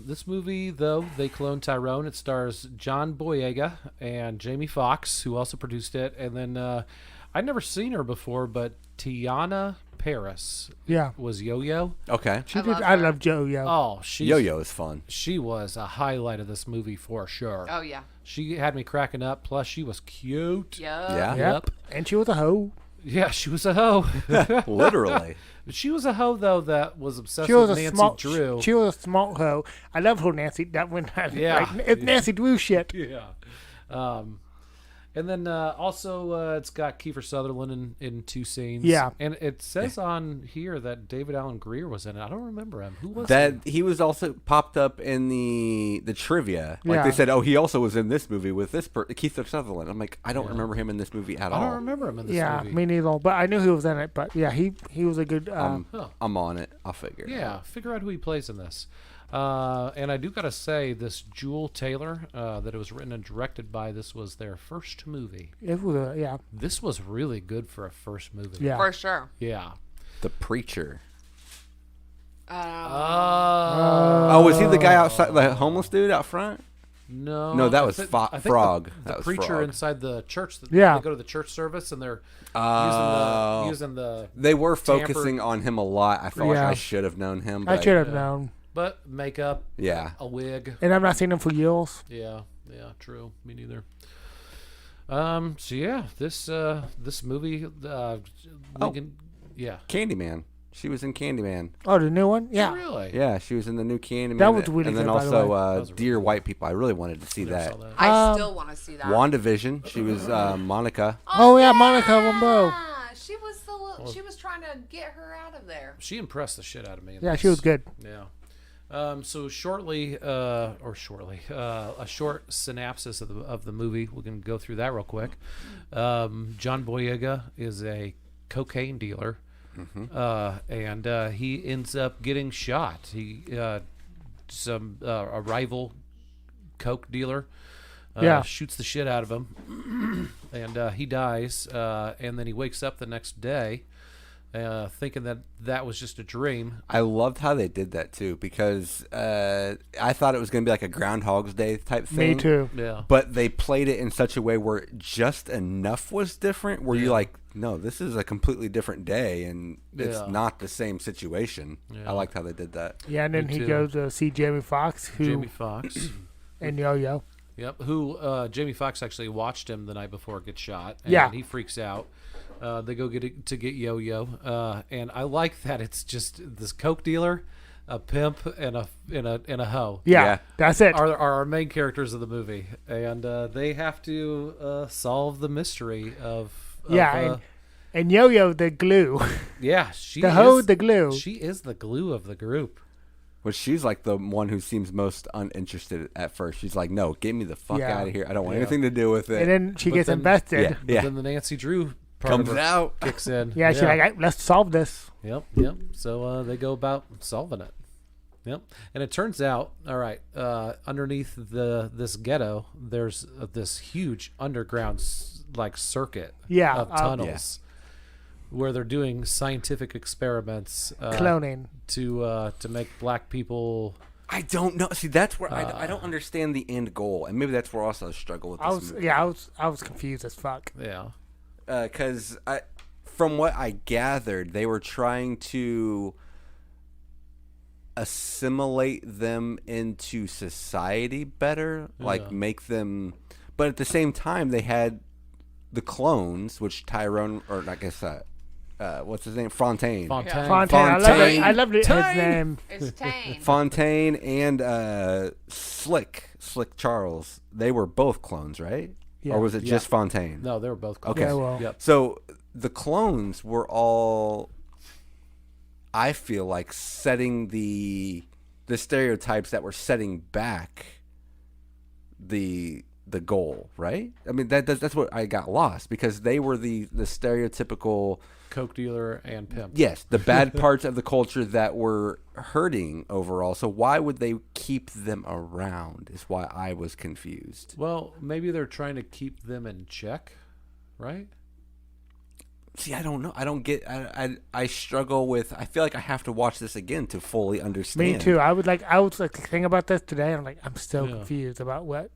Speaker 2: This movie, though, They Cloned Tyrone. It stars John Boyega and Jamie Foxx, who also produced it. And then I'd never seen her before, but Tiana Paris
Speaker 4: Yeah.
Speaker 2: was Yo-Yo.
Speaker 1: Okay.
Speaker 4: I love Yo-Yo.
Speaker 2: Oh, she's,
Speaker 1: Yo-Yo is fun.
Speaker 2: She was a highlight of this movie for sure.
Speaker 3: Oh yeah.
Speaker 2: She had me cracking up. Plus, she was cute.
Speaker 1: Yeah.
Speaker 2: Yep.
Speaker 4: And she was a hoe.
Speaker 2: Yeah, she was a hoe.
Speaker 1: Literally.
Speaker 2: She was a hoe, though, that was obsessed
Speaker 4: She was
Speaker 2: with
Speaker 4: a
Speaker 2: Nancy
Speaker 4: smart.
Speaker 2: Drew.
Speaker 4: She was a smart hoe. I love her Nancy. That one.
Speaker 2: Yeah.
Speaker 4: Like, it's Nancy Drew shit.
Speaker 2: Yeah. And then also it's got Kiefer Sutherland in two scenes.
Speaker 4: Yeah.
Speaker 2: And it says on here that David Allen Greer was in it. I don't remember him. Who was
Speaker 1: That he was also popped up in the trivia. Like
Speaker 4: Yeah.
Speaker 1: they said, oh, he also was in this movie with this Keith Sutherland. I'm like, I don't remember him in this movie at
Speaker 2: I
Speaker 1: all.
Speaker 2: don't remember him in this
Speaker 4: Yeah,
Speaker 2: movie.
Speaker 4: me neither. But I knew he was in it. But yeah, he was a good.
Speaker 2: Huh.
Speaker 1: I'm on it. I'll figure. it
Speaker 2: Yeah,
Speaker 1: out.
Speaker 2: figure out who he plays in this. And I do got to say, this Jewel Taylor, that it was written and directed by, this was their first movie.
Speaker 4: It was yeah.
Speaker 2: This was really good for a first movie.
Speaker 4: Yeah.
Speaker 3: For sure.
Speaker 2: Yeah.
Speaker 1: The Preacher.
Speaker 2: Oh,
Speaker 1: was he the guy outside, the homeless dude out front?
Speaker 2: no.
Speaker 1: No, that
Speaker 2: I
Speaker 1: was
Speaker 2: think-
Speaker 1: Frog.
Speaker 2: I think
Speaker 1: That
Speaker 2: The
Speaker 1: was
Speaker 2: preacher
Speaker 1: Frog.
Speaker 2: inside the church.
Speaker 4: Yeah.
Speaker 2: They go to the church service and they're
Speaker 1: Oh.
Speaker 2: using the
Speaker 1: They were
Speaker 2: Tampered.
Speaker 1: focusing on him a lot. I felt like
Speaker 4: Yeah.
Speaker 1: I should have known him.
Speaker 4: I
Speaker 1: But
Speaker 4: should have known.
Speaker 2: but makeup,
Speaker 1: Yeah.
Speaker 2: a wig.
Speaker 4: And I've not seen him for years.
Speaker 2: Yeah, true. Me neither. So yeah, this movie, yeah.
Speaker 1: Candyman. She was in Candyman.
Speaker 4: Oh, the new one? Yeah.
Speaker 2: Really?
Speaker 1: Yeah, she was in the new Candyman.
Speaker 4: That was really
Speaker 1: and then
Speaker 4: good, by the
Speaker 1: also
Speaker 4: way.
Speaker 2: That was really
Speaker 1: Dear
Speaker 2: good.
Speaker 1: White People. I really wanted to see
Speaker 2: Never
Speaker 1: that.
Speaker 2: saw that.
Speaker 3: I still want to see that.
Speaker 1: WandaVision. She was Monica.
Speaker 4: Oh, yeah, Monica Rambeau.
Speaker 3: She was she was trying to get her out of there.
Speaker 2: She impressed the shit out of me. in
Speaker 4: Yeah,
Speaker 2: this.
Speaker 4: she was good.
Speaker 2: Yeah. So a short synopsis of the movie. We're gonna go through that real quick. John Boyega is a cocaine dealer, and he ends up getting shot. A rival coke dealer shoots the shit out of him, and he dies. And then he wakes up the next day. Thinking that was just a dream.
Speaker 1: I loved how they did that too because I thought it was going to be like a Groundhog's Day type thing.
Speaker 4: Me too.
Speaker 2: Yeah.
Speaker 1: But they played it in such a way where just enough was different where you're like, no, this is a completely different day and it's
Speaker 2: Yeah.
Speaker 1: not the same situation.
Speaker 2: Yeah.
Speaker 1: I liked how they did that.
Speaker 4: Yeah, and then
Speaker 2: Me
Speaker 4: he
Speaker 2: too.
Speaker 4: goes to see Jamie Foxx,
Speaker 2: Jamie Foxx.
Speaker 4: and Yo-Yo.
Speaker 2: Yep. Who Jamie Foxx actually watched him the night before it gets shot. And
Speaker 4: Yeah.
Speaker 2: he freaks out. They go get Yo-Yo, and I like that it's just this coke dealer, a pimp, and a hoe.
Speaker 4: Yeah,
Speaker 1: Yeah.
Speaker 4: that's it.
Speaker 2: Are our main characters of the movie, and they have to solve the mystery of
Speaker 4: and Yo-Yo the glue.
Speaker 2: yeah, she
Speaker 4: The hoe,
Speaker 2: is
Speaker 4: the glue.
Speaker 2: She is the glue of the group.
Speaker 1: Which she's like the one who seems most uninterested at first. She's like, no, get me the fuck
Speaker 4: Yeah.
Speaker 1: out of here. I don't want anything to do with it.
Speaker 4: And then she
Speaker 2: But
Speaker 4: gets
Speaker 2: then-
Speaker 4: invested.
Speaker 1: Yeah.
Speaker 2: But then the Nancy Drew part
Speaker 1: Comes
Speaker 2: of her
Speaker 1: out.
Speaker 2: kicks in.
Speaker 4: Yeah, she's like, let's solve this.
Speaker 2: Yep. So they go about solving it. Yep. And it turns out, all right, underneath this ghetto, there's this huge underground circuit
Speaker 4: Yeah,
Speaker 2: of tunnels where they're doing scientific experiments
Speaker 4: Cloning.
Speaker 2: to make black people.
Speaker 1: I don't know. See, that's where I don't understand the end goal. And maybe that's where also I struggle with this movie.
Speaker 4: I was confused as fuck.
Speaker 2: Yeah.
Speaker 1: Because from what I gathered, they were trying to assimilate them into society better, like make them. But at the same time, they had the clones, which Tyrone, or I guess, what's his name, Fontaine.
Speaker 2: Fontaine.
Speaker 4: Fontaine. I love his name.
Speaker 3: It's Tane.
Speaker 1: Fontaine and Slick Charles. They were both clones, right?
Speaker 4: Yeah.
Speaker 1: Or was it just Fontaine?
Speaker 2: No, they were both.
Speaker 1: Okay.
Speaker 4: Yeah, well.
Speaker 2: Yep.
Speaker 1: So the clones were all, I feel like, setting the stereotypes that were setting back the goal, right? I mean that's what I got lost, because they were the stereotypical
Speaker 2: Coke dealer and pimp.
Speaker 1: yes, the bad parts of the culture that were hurting overall. So why would they keep them around is why I was confused.
Speaker 2: Well, maybe they're trying to keep them in check, right?
Speaker 1: See, I don't know. I don't get. I struggle with. I feel like I have to watch this again to fully understand.
Speaker 4: Me too. I was thinking about this today. And I'm like, I'm still confused about what.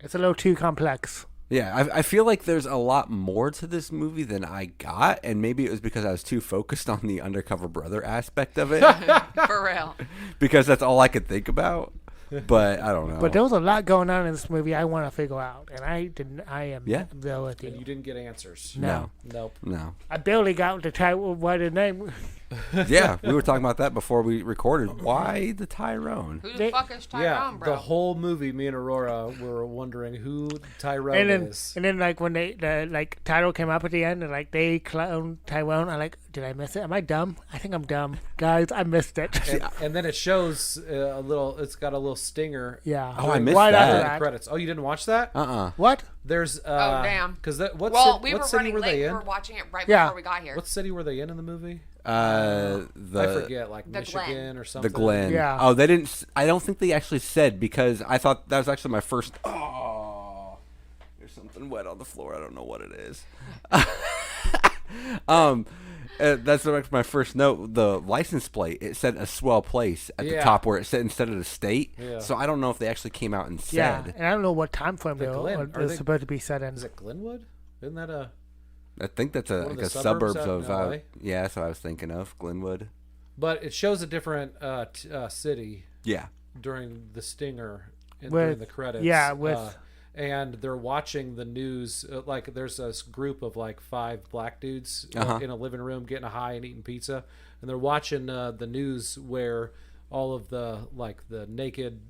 Speaker 4: It's a little too complex.
Speaker 1: Yeah, I feel like there's a lot more to this movie than I got, and maybe it was because I was too focused on the undercover brother aspect of it,
Speaker 3: For real.
Speaker 1: because that's all I could think about. But I don't know.
Speaker 4: But there was a lot going on in this movie I want to figure out, and I didn't. I am
Speaker 1: Yeah.
Speaker 4: there with
Speaker 2: And you
Speaker 4: you.
Speaker 2: didn't get answers.
Speaker 4: No.
Speaker 2: Nope.
Speaker 1: No.
Speaker 4: I barely got to try what the name.
Speaker 1: Yeah, we were talking about that before we recorded. Why the Tyrone?
Speaker 3: Who the
Speaker 4: They-
Speaker 3: fuck is Tyrone,
Speaker 2: Yeah,
Speaker 3: bro?
Speaker 2: the whole movie, me and Aurora were wondering who Tyrone
Speaker 4: And
Speaker 2: is.
Speaker 4: then like when Tyrone came up at the end and like they cloned Tyrone, I'm like, did I miss it? Am I dumb? I think I'm dumb, guys. I missed it.
Speaker 2: And then it shows a little. It's got a little stinger.
Speaker 4: Yeah.
Speaker 1: Oh, I missed
Speaker 4: Right
Speaker 1: that.
Speaker 4: after
Speaker 2: in the credits. Oh, you didn't watch that?
Speaker 4: What?
Speaker 2: There's.
Speaker 3: Oh, damn.
Speaker 2: Because what
Speaker 3: well, we
Speaker 2: what
Speaker 3: were
Speaker 2: city
Speaker 3: running
Speaker 2: were
Speaker 3: late.
Speaker 2: they
Speaker 3: We
Speaker 2: in?
Speaker 3: were watching it right
Speaker 4: Yeah.
Speaker 3: before we got here.
Speaker 2: What city were they in the movie?
Speaker 1: The
Speaker 2: I forget, like
Speaker 3: The
Speaker 2: Michigan
Speaker 3: Glen.
Speaker 2: or something.
Speaker 1: The Glen.
Speaker 4: Yeah.
Speaker 1: Oh, they didn't. I don't think they actually said, because I thought that was actually my first. Oh, there's something wet on the floor. I don't know what it is. That's my first note. The license plate, it said a swell place at the
Speaker 2: Yeah.
Speaker 1: top where it said instead of the state.
Speaker 2: Yeah.
Speaker 1: So I don't know if they actually came out and
Speaker 4: Yeah.
Speaker 1: said.
Speaker 4: And I don't know what time frame
Speaker 2: The
Speaker 4: they
Speaker 2: Glen.
Speaker 4: were
Speaker 2: Are they-
Speaker 4: supposed to be set in.
Speaker 2: Is it Glenwood? Isn't that a?
Speaker 1: I think that's
Speaker 2: One of
Speaker 1: like
Speaker 2: the
Speaker 1: a
Speaker 2: suburbs
Speaker 1: suburbs
Speaker 2: out in
Speaker 1: of.
Speaker 2: LA?
Speaker 1: Yeah, that's what I was thinking of. Glenwood.
Speaker 2: But it shows a different city
Speaker 1: Yeah.
Speaker 2: during the stinger and
Speaker 4: With-
Speaker 2: during the credits.
Speaker 4: yeah, with-
Speaker 2: and they're watching the news. Like there's this group of like 5 black dudes in a living room getting high and eating pizza, and they're watching the news where all of the naked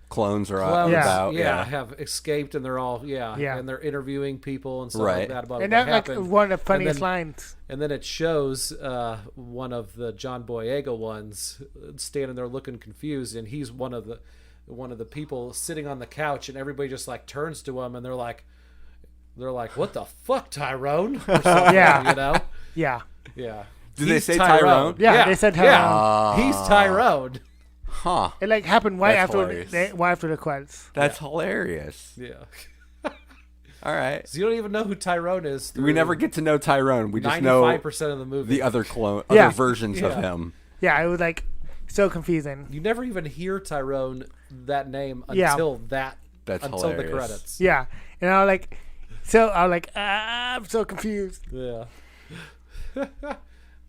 Speaker 1: Clones are
Speaker 2: clowns,
Speaker 1: about.
Speaker 2: have escaped, and they're all
Speaker 4: Yeah.
Speaker 2: and they're interviewing people and stuff
Speaker 1: Right.
Speaker 2: like that about
Speaker 4: And
Speaker 2: what
Speaker 4: that's like
Speaker 2: happened.
Speaker 4: one of the funniest
Speaker 2: then-
Speaker 4: lines.
Speaker 2: And then it shows one of the John Boyega ones standing there looking confused, and he's one of the people sitting on the couch, and everybody just like turns to him, and they're like, "What the fuck, Tyrone?" Or something,
Speaker 4: Yeah.
Speaker 2: you know,
Speaker 4: Yeah.
Speaker 2: yeah.
Speaker 1: Did they
Speaker 2: He's
Speaker 1: say Tyrone?
Speaker 4: Yeah, they said Tyrone.
Speaker 2: He's Tyrone.
Speaker 1: Huh.
Speaker 4: It like happened right
Speaker 1: That's
Speaker 4: after
Speaker 1: hilarious.
Speaker 4: right after the credits.
Speaker 1: That's hilarious.
Speaker 2: Yeah.
Speaker 1: All right.
Speaker 2: So you don't even know who Tyrone is.
Speaker 1: We never get to know Tyrone. We just
Speaker 2: 95%
Speaker 1: know
Speaker 2: of the movie.
Speaker 1: the other clone,
Speaker 4: Yeah.
Speaker 1: other versions of
Speaker 2: Yeah.
Speaker 1: him.
Speaker 4: Yeah, it was like so confusing.
Speaker 2: You never even hear Tyrone that name
Speaker 4: Yeah.
Speaker 2: until the
Speaker 1: Hilarious.
Speaker 2: credits.
Speaker 4: Yeah, and I was like, I'm so confused.
Speaker 2: Yeah.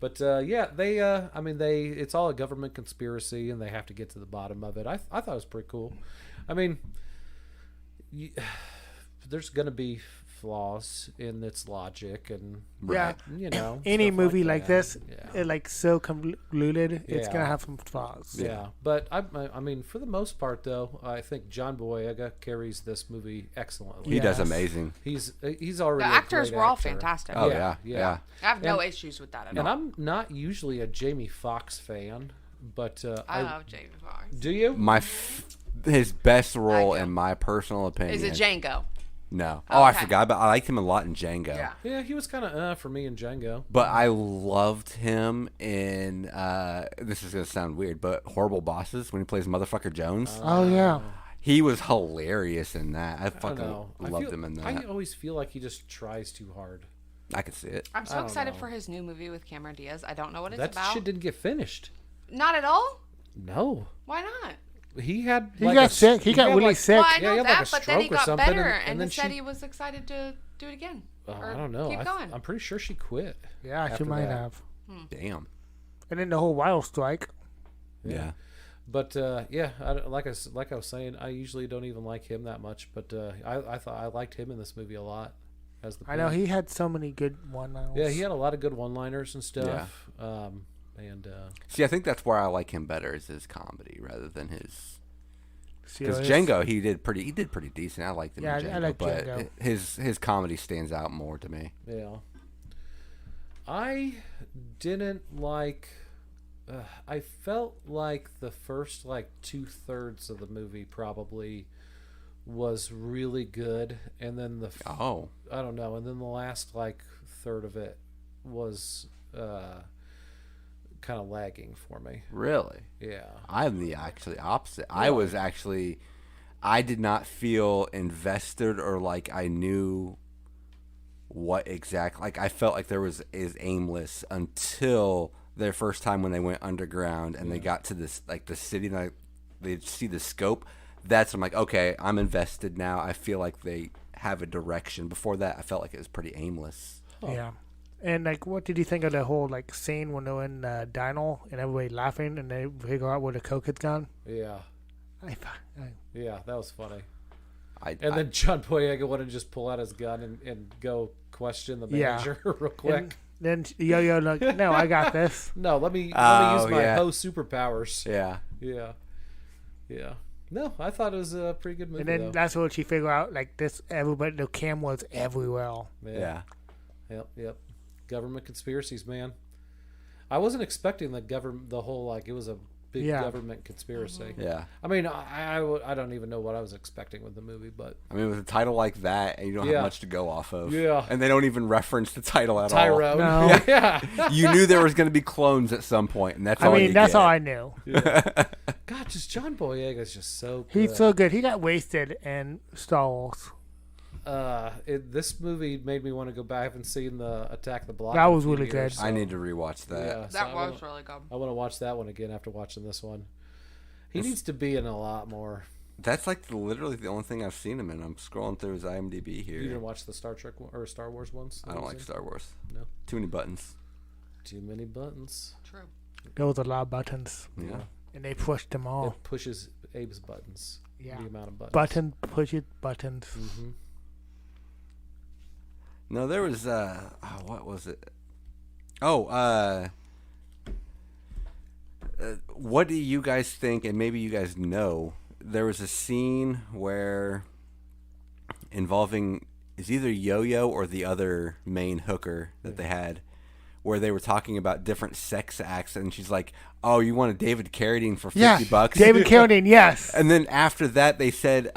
Speaker 2: But yeah, they it's all a government conspiracy, and they have to get to the bottom of it. I thought it was pretty cool. I mean, there's gonna be flaws in its logic, and you know,
Speaker 4: any
Speaker 2: stuff
Speaker 4: movie like
Speaker 2: that.
Speaker 4: this, like so convoluted, it's gonna
Speaker 2: Yeah.
Speaker 4: have some flaws.
Speaker 2: Yeah, but I mean, for the most part, though, I think John Boyega carries this movie excellently.
Speaker 1: He does
Speaker 4: Yes.
Speaker 1: amazing.
Speaker 2: He's
Speaker 3: The
Speaker 2: already
Speaker 3: actors
Speaker 2: a great
Speaker 3: were all
Speaker 2: actor.
Speaker 3: fantastic.
Speaker 1: Oh
Speaker 2: Yeah,
Speaker 1: yeah,
Speaker 2: yeah.
Speaker 1: yeah.
Speaker 3: I have no issues with that at
Speaker 2: And
Speaker 3: all.
Speaker 2: I'm not usually a Jamie Foxx fan, but
Speaker 3: I love Jamie Foxx.
Speaker 2: do you?
Speaker 1: His best role,
Speaker 3: do.
Speaker 1: in my personal opinion,
Speaker 3: Is it Django?
Speaker 1: No.
Speaker 3: Oh,
Speaker 1: Oh, I
Speaker 3: okay.
Speaker 1: forgot, but I liked him a lot in Django.
Speaker 3: Yeah.
Speaker 2: Yeah, he was kind of for me in Django.
Speaker 1: But I loved him in, this is going to sound weird, but Horrible Bosses, when he plays Motherfucker Jones.
Speaker 4: Oh yeah.
Speaker 1: He was hilarious in that. I
Speaker 2: I don't
Speaker 1: fucking
Speaker 2: know.
Speaker 1: loved him in that.
Speaker 2: I always feel like he just tries too hard.
Speaker 1: I could see it.
Speaker 3: I'm so
Speaker 2: don't
Speaker 3: excited
Speaker 2: know.
Speaker 3: for his new movie with Cameron Diaz. I don't know what it's
Speaker 2: That
Speaker 3: about.
Speaker 2: shit didn't get finished.
Speaker 3: Not at all?
Speaker 2: No,
Speaker 3: Why not?
Speaker 2: he had.
Speaker 4: He
Speaker 2: like
Speaker 4: got
Speaker 2: a-
Speaker 4: sick. He got really
Speaker 2: like-
Speaker 4: sick.
Speaker 3: Well, I
Speaker 2: Yeah,
Speaker 3: know
Speaker 2: he had,
Speaker 3: that,
Speaker 2: like, a
Speaker 3: but then he
Speaker 2: stroke or
Speaker 3: got
Speaker 2: something,
Speaker 3: better,
Speaker 2: and
Speaker 3: and
Speaker 2: then
Speaker 3: he said
Speaker 2: she-
Speaker 3: he was excited to do it again.
Speaker 2: I
Speaker 3: Or
Speaker 2: don't know.
Speaker 3: Keep going.
Speaker 2: I'm pretty sure she quit.
Speaker 4: Yeah, she
Speaker 2: after
Speaker 4: might
Speaker 2: that.
Speaker 4: have.
Speaker 1: Damn.
Speaker 4: And then the whole wild strike.
Speaker 1: Yeah.
Speaker 2: But like I was saying, I usually don't even like him that much. But I thought I liked him in this movie a lot. As the
Speaker 4: I know
Speaker 2: pimp.
Speaker 4: he had so many good one-liners.
Speaker 2: Yeah, he had a lot of good one-liners and stuff.
Speaker 1: See, I think that's where I like him better, is his comedy rather than his. Because
Speaker 4: Serious.
Speaker 1: Django, he did pretty decent. I liked him
Speaker 4: Yeah,
Speaker 1: in Django,
Speaker 4: I like
Speaker 1: but
Speaker 4: Django.
Speaker 1: his comedy stands out more to me.
Speaker 2: Yeah. I didn't like. I felt like the first 2/3 of the movie probably was really good, and then
Speaker 1: Oh,
Speaker 2: I don't know, and then the last third of it was kind of lagging for me.
Speaker 1: really?
Speaker 2: Yeah.
Speaker 1: I'm the actually opposite. I did not feel invested or like I knew what exact. Like I felt like is aimless until their first time when they went underground and they got to this the city and they see the scope. That's when I'm like, okay, I'm invested now. I feel like they have a direction. Before that, I felt like it was pretty aimless.
Speaker 4: Yeah. And what did you think of the whole scene when they're in Dino and everybody laughing and they figure out where the coke had gone?
Speaker 2: Yeah. Yeah, that was funny. And then John Boyega wanted to just pull out his gun and go question the manager real quick.
Speaker 4: And then Yo-Yo no, I got this.
Speaker 2: No, let me use
Speaker 1: Oh,
Speaker 2: my
Speaker 1: yeah.
Speaker 2: hoe superpowers.
Speaker 1: Yeah.
Speaker 2: Yeah. No, I thought it was a pretty good movie.
Speaker 4: And then
Speaker 2: though.
Speaker 4: that's what she figured out. Everybody, the cameras everywhere.
Speaker 1: Yeah.
Speaker 2: Yep. Government conspiracies, man. I wasn't expecting the whole it was a big government conspiracy.
Speaker 1: Yeah.
Speaker 2: I mean, I don't even know what I was expecting with the movie, but
Speaker 1: I mean, with a title like that, and you don't
Speaker 2: Yeah.
Speaker 1: have much to go off of.
Speaker 2: Yeah.
Speaker 1: And they don't even reference the title at
Speaker 2: Tyrone.
Speaker 4: No.
Speaker 2: Yeah.
Speaker 1: all. You knew there was going to be clones at some point, and that's all you
Speaker 4: That's
Speaker 1: get.
Speaker 4: all I knew.
Speaker 2: God, just John Boyega is just so good.
Speaker 4: He's so good. He got wasted in Star Wars.
Speaker 2: This movie made me want to go back. I haven't seen the Attack the Block.
Speaker 4: That
Speaker 2: in a
Speaker 4: was
Speaker 2: few
Speaker 4: really
Speaker 2: years,
Speaker 4: good.
Speaker 2: so-
Speaker 1: I need to rewatch that.
Speaker 2: Yeah, so
Speaker 3: That
Speaker 2: I
Speaker 3: was
Speaker 2: wanna-
Speaker 3: really good.
Speaker 2: I want to watch that one again after watching this one. He needs to be in a lot more.
Speaker 1: That's literally the only thing I've seen him in. I'm scrolling through his IMDb here.
Speaker 2: You didn't watch the Star Trek or Star Wars ones?
Speaker 1: I don't like Star Wars.
Speaker 2: No.
Speaker 1: Too many buttons.
Speaker 2: Too many buttons.
Speaker 3: True.
Speaker 4: There was a lot of buttons,
Speaker 1: Yeah.
Speaker 4: and they pushed them all.
Speaker 2: It pushes Abe's buttons.
Speaker 4: Yeah.
Speaker 2: The amount of buttons.
Speaker 4: Button, push it, buttons.
Speaker 2: Mm-hmm.
Speaker 1: No, there was what was it? What do you guys think? And maybe you guys know. There was a scene where involving is either Yo-Yo or the other main hooker that they had, where they were talking about different sex acts, and she's like, "Oh, you want a David Carradine for $50?"
Speaker 4: David Carradine, yes.
Speaker 1: And then after that, they said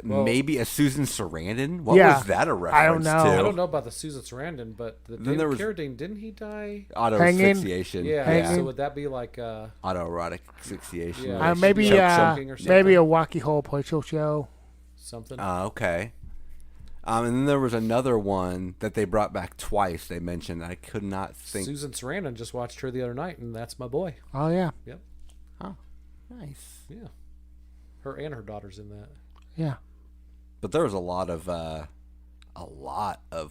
Speaker 1: maybe a Susan Sarandon. What
Speaker 4: Yeah.
Speaker 1: was that a reference
Speaker 4: I don't know.
Speaker 1: to?
Speaker 2: I don't know about the Susan Sarandon, but the
Speaker 1: Then
Speaker 2: David
Speaker 1: there was-
Speaker 2: Carradine, didn't he die?
Speaker 1: Auto
Speaker 4: Hanging?
Speaker 1: asphyxiation.
Speaker 2: Yeah.
Speaker 4: Hanging.
Speaker 2: So would that be
Speaker 1: Autoerotic asphyxiation.
Speaker 2: Yeah.
Speaker 4: Maybe
Speaker 2: Choking or something.
Speaker 4: maybe a wacky hole puzzle show.
Speaker 2: something?
Speaker 1: Okay. And then there was another one that they brought back twice. They mentioned I could not think.
Speaker 2: Susan Sarandon, just watched her the other night, and that's my boy.
Speaker 4: Oh yeah,
Speaker 2: Yep.
Speaker 1: Nice.
Speaker 2: Yeah. Her and her daughter's in that.
Speaker 4: yeah.
Speaker 1: But there was a lot of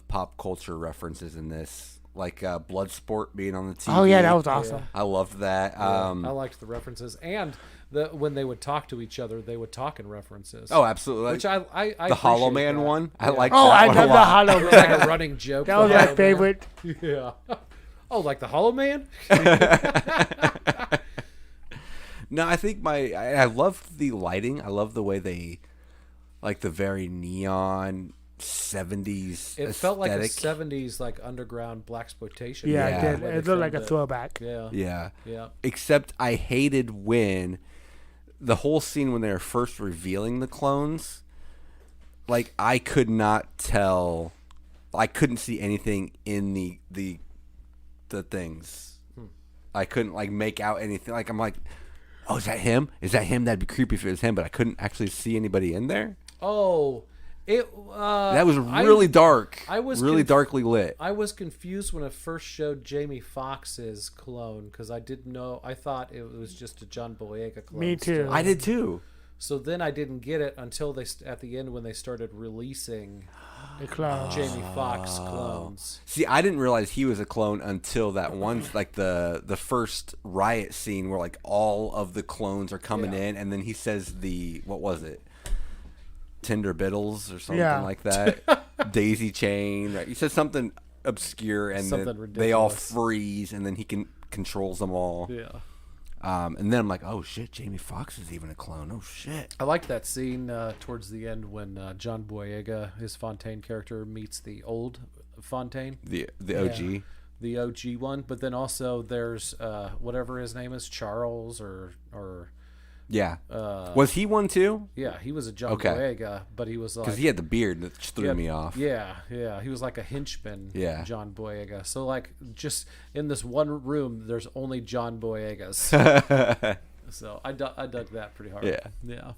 Speaker 1: pop culture references in this. like Bloodsport being on the TV.
Speaker 4: Oh yeah, that was awesome.
Speaker 1: I loved that.
Speaker 2: I liked the references, and when they would talk to each other, they would talk in references.
Speaker 1: Oh, absolutely.
Speaker 2: Which I
Speaker 1: the Hollow
Speaker 2: appreciate
Speaker 1: Man
Speaker 2: that.
Speaker 1: one. I
Speaker 2: Yeah.
Speaker 1: like.
Speaker 4: Oh,
Speaker 1: that
Speaker 4: I
Speaker 1: one
Speaker 4: love
Speaker 1: a
Speaker 4: the
Speaker 1: lot.
Speaker 4: Hollow
Speaker 2: It was like
Speaker 4: Man.
Speaker 2: a running joke.
Speaker 4: That was
Speaker 2: the
Speaker 4: my
Speaker 2: Hollow Man.
Speaker 4: favorite.
Speaker 2: Yeah. Oh, like the Hollow Man?
Speaker 1: No, I think I loved the lighting. I love the way they, like the very neon 70s
Speaker 2: It
Speaker 1: aesthetic.
Speaker 2: felt like a 70s like underground blaxploitation.
Speaker 4: Yeah,
Speaker 1: Yeah.
Speaker 4: it did.
Speaker 2: Where they
Speaker 4: It looked like a
Speaker 2: filmed it.
Speaker 4: throwback.
Speaker 2: Yeah.
Speaker 1: Yeah.
Speaker 2: Yeah.
Speaker 1: Except I hated when the whole scene when they were first revealing the clones, like I could not tell, I couldn't see anything in the things. I couldn't like make out anything. Like I'm like, oh, is that him? Is that him? That'd be creepy if it was him, but I couldn't actually see anybody in there.
Speaker 2: Oh,
Speaker 1: That was really dark.
Speaker 2: I was
Speaker 1: really darkly lit.
Speaker 2: I was confused when it first showed Jamie Foxx's clone because I didn't know. I thought it was just a John Boyega clone.
Speaker 4: Me too.
Speaker 2: still.
Speaker 1: I did too.
Speaker 2: So then I didn't get it until at the end when they started releasing
Speaker 4: The clown.
Speaker 2: Jamie Foxx clones.
Speaker 1: See, I didn't realize he was a clone until that one, like the first riot scene where like all of the clones are coming
Speaker 2: Yeah.
Speaker 1: in, and then he says what was it? Tinder Biddles or something
Speaker 4: Yeah.
Speaker 1: like that. Daisy chain. Right? He says something obscure, and
Speaker 2: Something
Speaker 1: then they all
Speaker 2: ridiculous.
Speaker 1: freeze, and then he controls them all.
Speaker 2: Yeah.
Speaker 1: And then I'm like, oh shit, Jamie Foxx is even a clone. Oh shit.
Speaker 2: I liked that scene towards the end when John Boyega, his Fontaine character, meets the old Fontaine.
Speaker 1: The OG.
Speaker 2: The OG one, but then also there's whatever his name is, Charles or
Speaker 1: Yeah. Was he one too?
Speaker 2: yeah, he was a John
Speaker 1: Okay.
Speaker 2: Boyega, but he was like
Speaker 1: Because he had the beard that threw
Speaker 2: yeah,
Speaker 1: me off.
Speaker 2: Yeah, he was like a henchman.
Speaker 1: Yeah.
Speaker 2: John Boyega. So like just in this one room, there's only John Boyegas. So I dug that pretty hard.
Speaker 1: Yeah.
Speaker 2: yeah,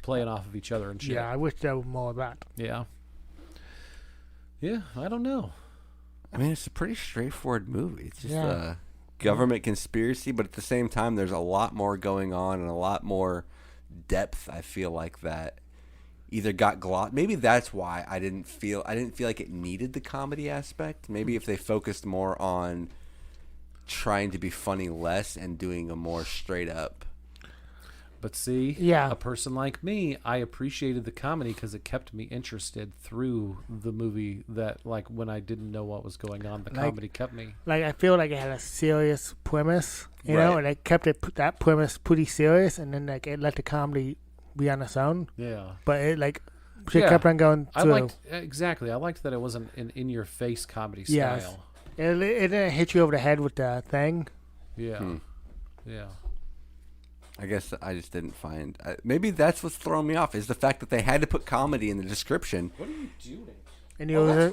Speaker 2: playing off of each other and shit.
Speaker 4: Yeah, I wish there was more of that.
Speaker 2: yeah. I don't know.
Speaker 1: I mean, it's a pretty straightforward movie. It's just
Speaker 4: Yeah.
Speaker 1: a government conspiracy, but at the same time, there's a lot more going on and a lot more depth. I feel like that either got glossed. Maybe that's why I didn't feel like it needed the comedy aspect. Maybe if they focused more on trying to be funny less and doing a more straight up.
Speaker 2: But see,
Speaker 4: Yeah.
Speaker 2: a person like me, I appreciated the comedy because it kept me interested through the movie. That like when I didn't know what was going on, the comedy kept me.
Speaker 4: Like I feel like it had a serious premise, you know,
Speaker 1: Right.
Speaker 4: and they kept that premise pretty serious, and then like it let the comedy be on its own.
Speaker 2: Yeah.
Speaker 4: But it like shit
Speaker 2: Yeah.
Speaker 4: kept on going
Speaker 2: I
Speaker 4: through.
Speaker 2: liked exactly. I liked that it wasn't an in-your-face comedy style.
Speaker 4: Yes. It didn't hit you over the head with the thing.
Speaker 2: Yeah, yeah.
Speaker 1: I guess I just didn't find. Maybe that's what's throwing me off is the fact that they had to put comedy in the description.
Speaker 2: What are you doing?
Speaker 4: And you was
Speaker 2: her.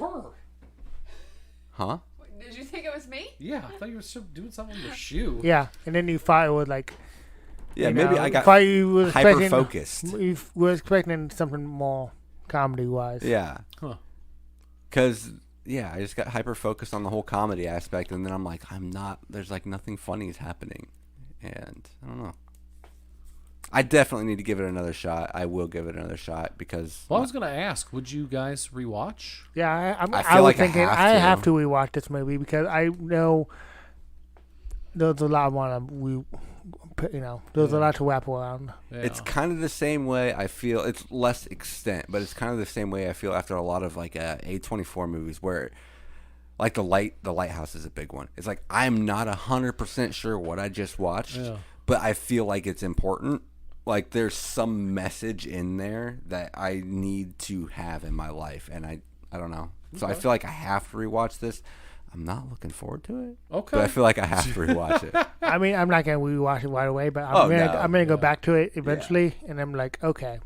Speaker 1: Huh?
Speaker 3: Did you think it was me?
Speaker 2: Yeah, I thought you were still doing something with your shoe.
Speaker 4: yeah, and then you thought it was like
Speaker 1: Yeah,
Speaker 4: you
Speaker 1: maybe
Speaker 4: know,
Speaker 1: I got
Speaker 4: thought you was
Speaker 1: hyper
Speaker 4: expecting
Speaker 1: focused.
Speaker 4: you were expecting something more comedy wise.
Speaker 1: Yeah.
Speaker 2: Huh.
Speaker 1: Because, yeah, I just got hyper focused on the whole comedy aspect, and then I'm like, there's like nothing funny is happening. And I don't know. I definitely need to give it another shot. I will give it another shot because.
Speaker 2: Well, I was gonna ask, would you guys rewatch?
Speaker 4: Yeah,
Speaker 1: I
Speaker 4: I
Speaker 1: feel
Speaker 4: was
Speaker 1: like I
Speaker 4: thinking
Speaker 1: have
Speaker 4: I
Speaker 1: to.
Speaker 4: have to rewatch this movie because I know there's a lot more there's a lot to wrap around.
Speaker 2: Yeah.
Speaker 1: It's kind of the same way I feel. It's less extent, but it's kind of the same way I feel after a lot of like A24 movies where. Like the Lighthouse is a big one. It's like I'm not 100% sure what I just watched,
Speaker 2: Yeah.
Speaker 1: but I feel like it's important. Like there's some message in there that I need to have in my life, and I don't know. So I feel like I have to rewatch this. I'm not looking forward to it,
Speaker 2: Okay.
Speaker 1: but I feel like I have to rewatch it.
Speaker 4: I mean, I'm not gonna rewatch it right away, but I'm gonna go back to it eventually, and I'm like, okay,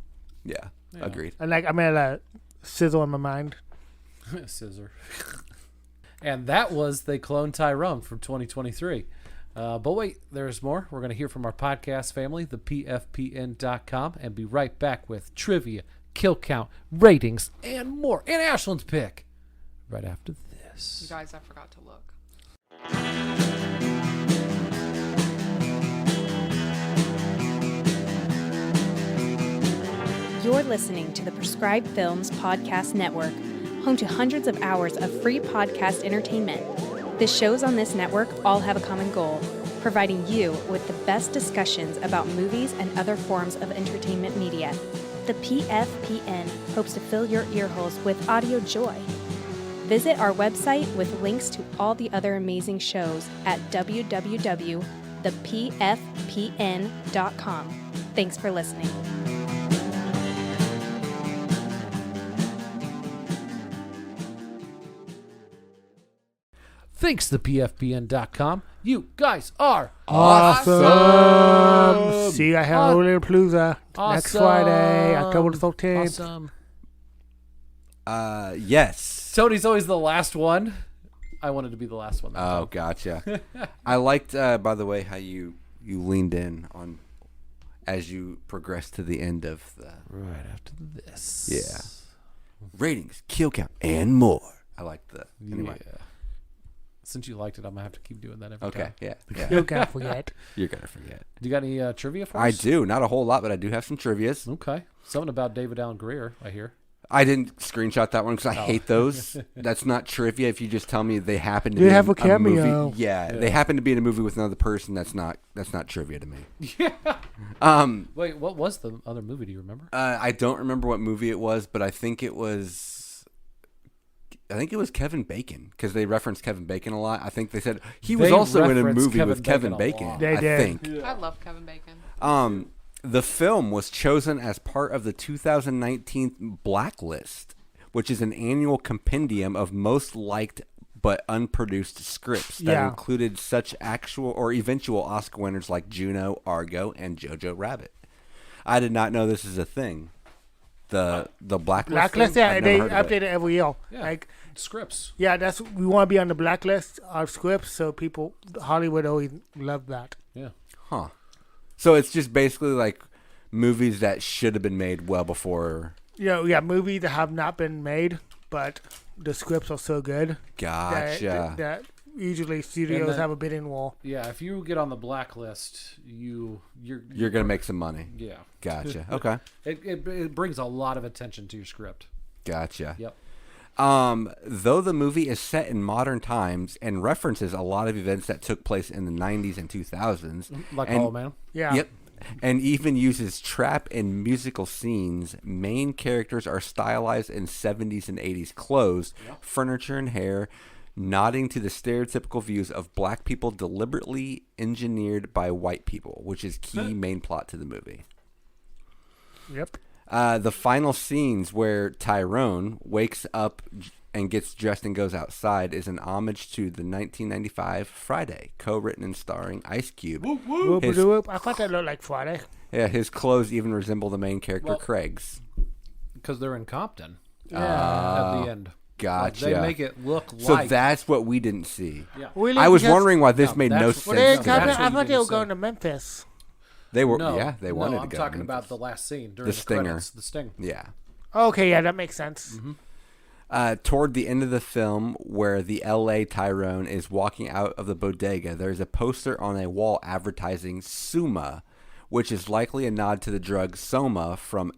Speaker 1: Yeah, agreed.
Speaker 4: and like I'm gonna sizzle in my mind.
Speaker 2: Scissor. And that was They Cloned Tyrone from 2023. But wait, there's more. We're going to hear from our podcast family, the PFPN.com, and be right back with trivia, kill count, ratings, and more. And Ashland's pick right after this.
Speaker 3: You guys, I forgot to look.
Speaker 5: You're listening to the Prescribed Films Podcast Network, home to hundreds of hours of free podcast entertainment. The shows on this network all have a common goal, providing you with the best discussions about movies and other forms of entertainment media. The PFPN hopes to fill your earholes with audio joy. Visit our website with links to all the other amazing shows at www.thepfpn.com. Thanks for listening.
Speaker 2: Thanks to pfpn.com. You guys are
Speaker 4: Awesome. See you at Halloweenapalooza next
Speaker 2: Awesome.
Speaker 4: Friday, October the 13th.
Speaker 2: awesome.
Speaker 1: Yes.
Speaker 2: Tony's always the last one. I wanted to be the last one.
Speaker 1: Oh, gotcha. I liked, by the way, how you leaned in on as you progressed to the end of the
Speaker 2: Right after this.
Speaker 1: yeah ratings, kill count, and more. I liked the anyway.
Speaker 2: Yeah. Since you liked it, I'm gonna have to keep doing that every
Speaker 1: Okay,
Speaker 2: time.
Speaker 1: yeah.
Speaker 4: You can't forget.
Speaker 1: You're gonna forget.
Speaker 2: Do you got any trivia for us?
Speaker 1: I do, not a whole lot, but I do have some trivias.
Speaker 2: Okay. Something about David Allen Greer, I hear.
Speaker 1: I didn't screenshot that one because I hate those. That's not trivia. If you just tell me they happen to
Speaker 4: They
Speaker 1: be
Speaker 4: have
Speaker 1: in
Speaker 4: a cameo.
Speaker 1: movie, they happen to be in a movie with another person. That's not trivia to me.
Speaker 2: Yeah. Wait, what was the other movie? Do you remember?
Speaker 1: I don't remember what movie it was, but I think it was Kevin Bacon because they referenced Kevin Bacon a lot. I think they said he was
Speaker 2: They
Speaker 1: also in a
Speaker 2: referenced
Speaker 1: movie with Kevin
Speaker 2: Bacon a
Speaker 1: Bacon.
Speaker 2: lot.
Speaker 4: They
Speaker 1: I
Speaker 4: did.
Speaker 1: think.
Speaker 3: I love Kevin Bacon.
Speaker 1: The film was chosen as part of the 2019 Blacklist, which is an annual compendium of most liked but unproduced scripts that
Speaker 4: Yeah.
Speaker 1: included such actual or eventual Oscar winners like Juno, Argo, and Jojo Rabbit. I did not know this is a thing. The Blacklist.
Speaker 4: Blacklist,
Speaker 1: thing?
Speaker 4: yeah,
Speaker 1: I've
Speaker 4: they
Speaker 1: never heard of
Speaker 4: update it every year.
Speaker 2: Yeah.
Speaker 4: Like,
Speaker 2: Scripts.
Speaker 4: yeah, we want to be on the blacklist of scripts, so people, Hollywood always love that.
Speaker 2: Yeah.
Speaker 1: Huh. So it's just basically like movies that should have been made well before.
Speaker 4: Movies that have not been made, but the scripts are so good
Speaker 1: Gotcha.
Speaker 4: that usually studios
Speaker 2: then-
Speaker 4: have a bidding war.
Speaker 2: Yeah, if you get on the blacklist, you're
Speaker 1: You're gonna make some money.
Speaker 2: yeah.
Speaker 1: Gotcha. Okay.
Speaker 2: It brings a lot of attention to your script.
Speaker 1: Gotcha.
Speaker 2: Yep.
Speaker 1: Though the movie is set in modern times and references a lot of events that took place in the 90s and 2000s.
Speaker 2: Like
Speaker 1: and,
Speaker 2: Hollow Man.
Speaker 4: Yeah.
Speaker 1: Yep. And even uses trap and musical scenes. Main characters are stylized in 70s and 80s clothes, furniture, and hair, nodding to the stereotypical views of black people deliberately engineered by white people, which is key main plot to the movie.
Speaker 4: Yep.
Speaker 1: The final scenes where Tyrone wakes up and gets dressed and goes outside is an homage to the 1995 Friday, co-written and starring Ice Cube.
Speaker 4: Whoop,
Speaker 1: His-
Speaker 4: whoop. I thought that looked like Friday.
Speaker 1: Yeah, his clothes even resemble the main character, Craig's.
Speaker 2: Because they're in Compton.
Speaker 4: Yeah.
Speaker 2: At the end.
Speaker 1: Gotcha.
Speaker 2: Like, they make it look
Speaker 1: So
Speaker 2: like.
Speaker 1: that's what we didn't see.
Speaker 2: Yeah.
Speaker 4: Really?
Speaker 1: I was
Speaker 4: Because-
Speaker 1: wondering why this
Speaker 2: No,
Speaker 1: made no
Speaker 2: that's-
Speaker 1: sense.
Speaker 4: Well, they
Speaker 1: to
Speaker 4: Compton,
Speaker 1: me.
Speaker 2: That's
Speaker 4: I
Speaker 2: what
Speaker 4: thought
Speaker 2: you
Speaker 4: they were
Speaker 2: didn't
Speaker 4: going
Speaker 2: say.
Speaker 4: to Memphis.
Speaker 1: They were,
Speaker 2: No,
Speaker 1: yeah, they wanted
Speaker 2: no,
Speaker 1: to
Speaker 2: I'm
Speaker 1: go.
Speaker 2: talking
Speaker 1: to
Speaker 2: about
Speaker 1: Memphis.
Speaker 2: the last scene during
Speaker 1: The
Speaker 2: the
Speaker 1: stinger.
Speaker 2: credits. The sting.
Speaker 1: Yeah.
Speaker 4: Okay, yeah, that makes sense.
Speaker 1: Toward the end of the film, where the L.A. Tyrone is walking out of the bodega, there's a poster on a wall advertising Suma, which is likely a nod to the drug Soma from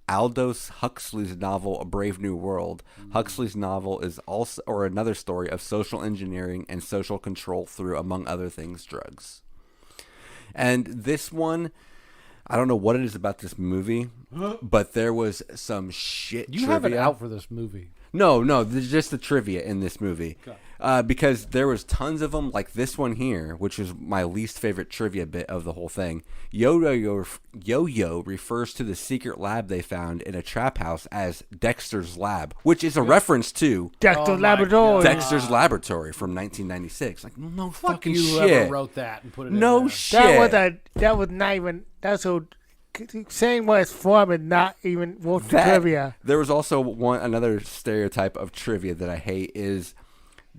Speaker 1: Aldous Huxley's novel A Brave New World. Huxley's novel is also another story of social engineering and social control through, among other things, drugs. And this one, I don't know what it is about this movie, but there was some shit
Speaker 2: You
Speaker 1: trivia.
Speaker 2: have it out for this movie.
Speaker 1: No, there's just the trivia in this movie. Because there was tons of them, like this one here, which is my least favorite trivia bit of the whole thing. Yo-Yo refers to the secret lab they found in a trap house as Dexter's Lab, which is a reference to
Speaker 4: Dexter's
Speaker 2: my
Speaker 4: Laboratory.
Speaker 1: Dexter's Laboratory from 1996. Like, no fucking
Speaker 2: Whoever
Speaker 1: shit.
Speaker 2: wrote that and put it in
Speaker 1: No
Speaker 2: there.
Speaker 1: shit.
Speaker 4: That was not even. That's so. Saying what it's from is not even worth the trivia.
Speaker 1: There was also another stereotype of trivia that I hate is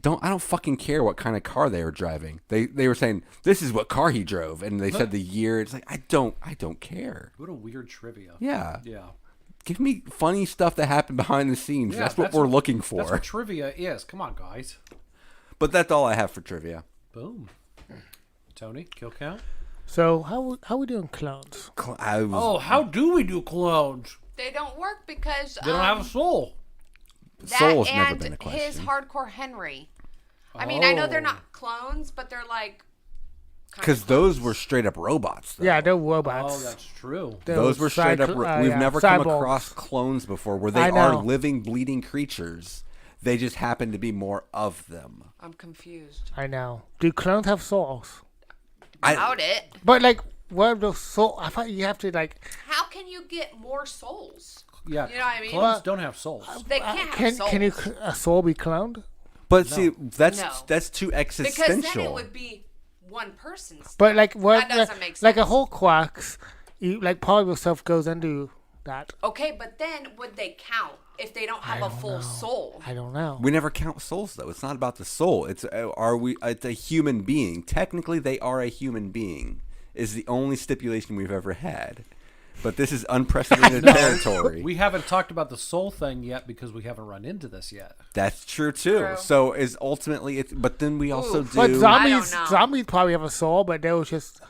Speaker 1: I don't fucking care what kind of car they were driving. They were saying this is what car he drove, and they said the year. It's like I don't care.
Speaker 2: What a weird trivia.
Speaker 1: Yeah.
Speaker 2: Yeah.
Speaker 1: Give me funny stuff that happened behind the scenes.
Speaker 2: Yeah,
Speaker 1: that's what we're looking for.
Speaker 2: That's what trivia is. Come on, guys.
Speaker 1: But that's all I have for trivia.
Speaker 2: Boom. Tony, kill count.
Speaker 4: So how we doing clones?
Speaker 2: How do we do clones?
Speaker 3: They don't work because
Speaker 2: They don't have a soul.
Speaker 3: that
Speaker 1: Soul's
Speaker 3: and
Speaker 1: never been a
Speaker 3: his
Speaker 1: question.
Speaker 3: hardcore Henry. I mean, I know they're not clones, but they're like.
Speaker 1: Because those were straight up robots. Though.
Speaker 4: Yeah, they're robots.
Speaker 2: Oh, that's true.
Speaker 1: Those were straight up. We've never come across clones before where they are living, bleeding creatures. They just happen to be more of them.
Speaker 3: I'm confused.
Speaker 4: I know. Do clones have souls?
Speaker 3: I doubt it.
Speaker 4: But like, what are those souls? I thought you have to like.
Speaker 3: How can you get more souls?
Speaker 2: Yeah,
Speaker 3: you know what I mean.
Speaker 2: Clones don't have souls.
Speaker 3: They can't have souls.
Speaker 4: Can a soul be cloned?
Speaker 1: But see, that's too existential.
Speaker 3: Because then it would be one person's.
Speaker 4: But like, what?
Speaker 3: That doesn't make sense.
Speaker 4: Like a whole quarks, like part of yourself goes into that.
Speaker 3: Okay, but then would they count if they don't have a full soul?
Speaker 4: I don't know.
Speaker 1: We never count souls though. It's not about the soul. It's It's a human being. Technically, they are a human being. Is the only stipulation we've ever had. But this is unprecedented territory.
Speaker 2: We haven't talked about the soul thing yet because we haven't run into this yet.
Speaker 1: That's true too.
Speaker 3: True.
Speaker 1: So is ultimately it. But then we also do.
Speaker 4: But
Speaker 3: I don't know.
Speaker 4: zombies probably have a soul, but they was just.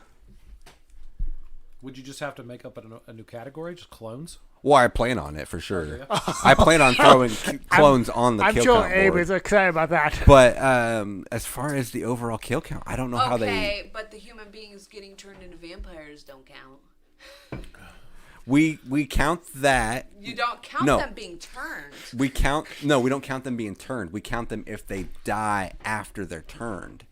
Speaker 2: Would you just have to make up a new category, just clones?
Speaker 1: Well, I plan on it for sure. I plan on throwing clones on the
Speaker 4: I'm
Speaker 1: kill
Speaker 4: sure
Speaker 1: count
Speaker 4: Abe
Speaker 1: board.
Speaker 4: is excited about that.
Speaker 1: But as far as the overall kill count, I don't know how they.
Speaker 3: Okay, but the human beings getting turned into vampires don't count.
Speaker 1: We count that.
Speaker 3: You don't count them being turned.
Speaker 1: We don't count them being turned. We count them if they die after they're turned.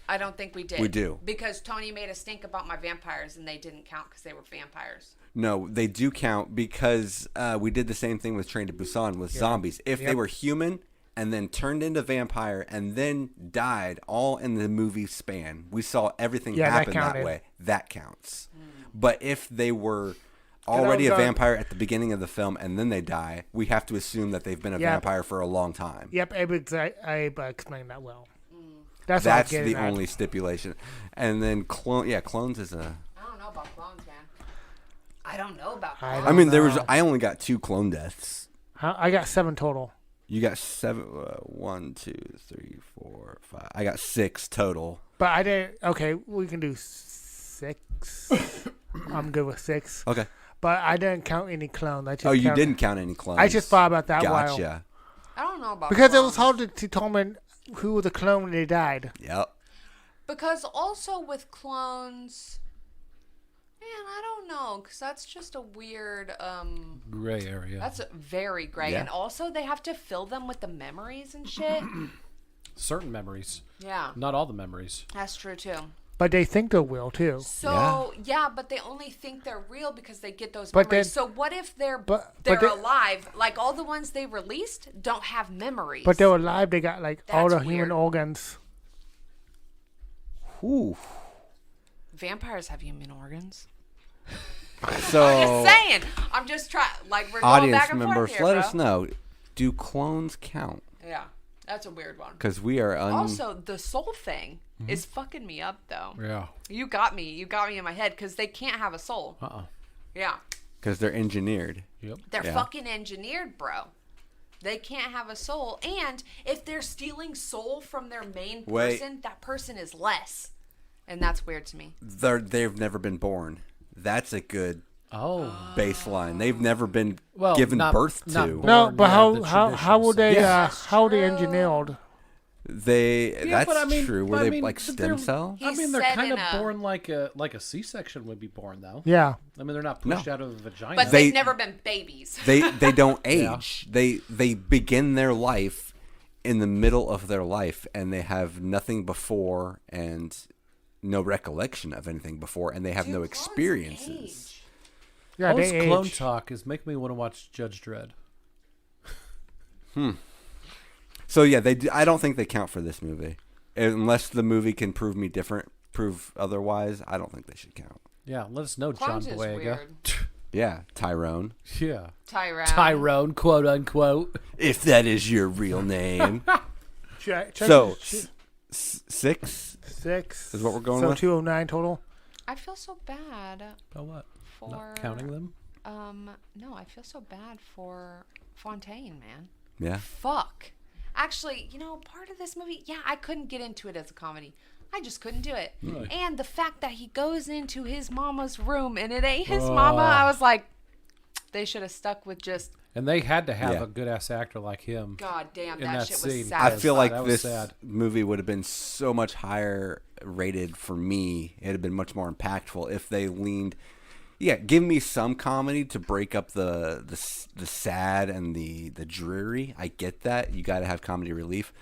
Speaker 3: I don't think we did.
Speaker 1: We do.
Speaker 3: Because Tony made a stink about my vampires and they didn't count because they were vampires.
Speaker 1: No, they do count because we did the same thing with Train to Busan with zombies. If they were human and then turned into vampire and then died all in the movie span, we saw everything happen that way. That counts. But if they were already a vampire at the beginning of the film and then they die, we have to assume that they've been a vampire for a long time.
Speaker 4: Yep, Abe explained that well.
Speaker 1: That's the only stipulation. And then clones is a.
Speaker 3: I don't know about clones, man. I don't know about clones.
Speaker 1: I mean, I only got 2 clone deaths.
Speaker 4: I got 7 total.
Speaker 1: You got 7. 1, 2, 3, 4, 5. I got 6 total.
Speaker 4: But I didn't. Okay, we can do 6. I'm good with 6.
Speaker 1: Okay.
Speaker 4: But I didn't count any clones.
Speaker 1: You didn't count any clones.
Speaker 4: I just thought about that while.
Speaker 1: Gotcha.
Speaker 3: I don't know about
Speaker 4: Because
Speaker 3: clones.
Speaker 4: it was hard to determine who was the clone when they died.
Speaker 1: Yep.
Speaker 3: Because also with clones, man, I don't know, because that's just a weird
Speaker 2: gray area.
Speaker 3: That's very gray, and also they have to fill them with the memories and shit.
Speaker 2: Certain memories.
Speaker 3: Yeah,
Speaker 2: not all the memories.
Speaker 3: That's true too.
Speaker 4: But they think they're real too.
Speaker 3: So but they only think they're real because they get those memories. So what if they're alive? Like all the ones they released don't have memories.
Speaker 4: But they're alive. They got like all the
Speaker 3: weird.
Speaker 4: human organs.
Speaker 1: Ooh.
Speaker 3: Vampires have human organs.
Speaker 1: So
Speaker 3: I'm just saying. I'm just trying. Like we're going
Speaker 1: audience
Speaker 3: back and
Speaker 1: members,
Speaker 3: forth here,
Speaker 1: let
Speaker 3: bro.
Speaker 1: us know. Do clones count?
Speaker 3: Yeah, that's a weird one.
Speaker 1: Because we are
Speaker 3: also the soul thing is fucking me up though.
Speaker 2: Yeah.
Speaker 3: You got me in my head because they can't have a soul. Yeah.
Speaker 1: Because they're engineered.
Speaker 2: Yep.
Speaker 3: They're fucking engineered, bro. They can't have a soul, and if they're stealing soul from their main person, that person is less, and that's weird to me.
Speaker 1: They've never been born. That's a good baseline. They've never been given birth to.
Speaker 4: No, but how would they how they engineered?
Speaker 1: That's true. Were they like stem cells?
Speaker 2: I mean, they're kind of born like a C-section would be born, though.
Speaker 4: Yeah.
Speaker 2: I mean, they're not pushed out of the vagina.
Speaker 3: But they've never been babies.
Speaker 1: They don't age. They begin their life in the middle of their life, and they have nothing before and no recollection of anything before, and they have no experiences.
Speaker 4: Yeah,
Speaker 2: all this clone talk is making me want to watch Judge Dredd.
Speaker 1: So yeah, I don't think they count for this movie, unless the movie can prove otherwise. I don't think they should count.
Speaker 2: Yeah, let us know,
Speaker 3: Clones
Speaker 2: John
Speaker 3: is
Speaker 2: Boyega.
Speaker 3: weird.
Speaker 1: Yeah, Tyrone.
Speaker 2: Yeah,
Speaker 3: Tyrone,
Speaker 2: quote unquote.
Speaker 1: If that is your real name.
Speaker 4: So
Speaker 1: 6 is what we're going with.
Speaker 4: So 209 total.
Speaker 3: I feel so bad.
Speaker 2: About what?
Speaker 3: For
Speaker 2: not counting them.
Speaker 3: No, I feel so bad for Fontaine, man.
Speaker 1: Yeah.
Speaker 3: Fuck. Actually, part of this movie, I couldn't get into it as a comedy. I just couldn't do it.
Speaker 2: Really?
Speaker 3: And the fact that he goes into his mama's room and it ain't his mama, I was like, They should have stuck with just.
Speaker 2: And they had to have
Speaker 1: Yeah.
Speaker 2: a good ass actor like him.
Speaker 3: God damn,
Speaker 2: In
Speaker 3: that
Speaker 2: that
Speaker 3: shit
Speaker 2: scene.
Speaker 3: was sad.
Speaker 1: I
Speaker 3: as
Speaker 1: feel
Speaker 3: fuck.
Speaker 1: like
Speaker 2: That was
Speaker 1: this
Speaker 2: sad.
Speaker 1: movie would have been so much higher rated for me. It'd have been much more impactful if they leaned. Yeah, give me some comedy to break up the sad and the dreary. I get that. You got to have comedy relief.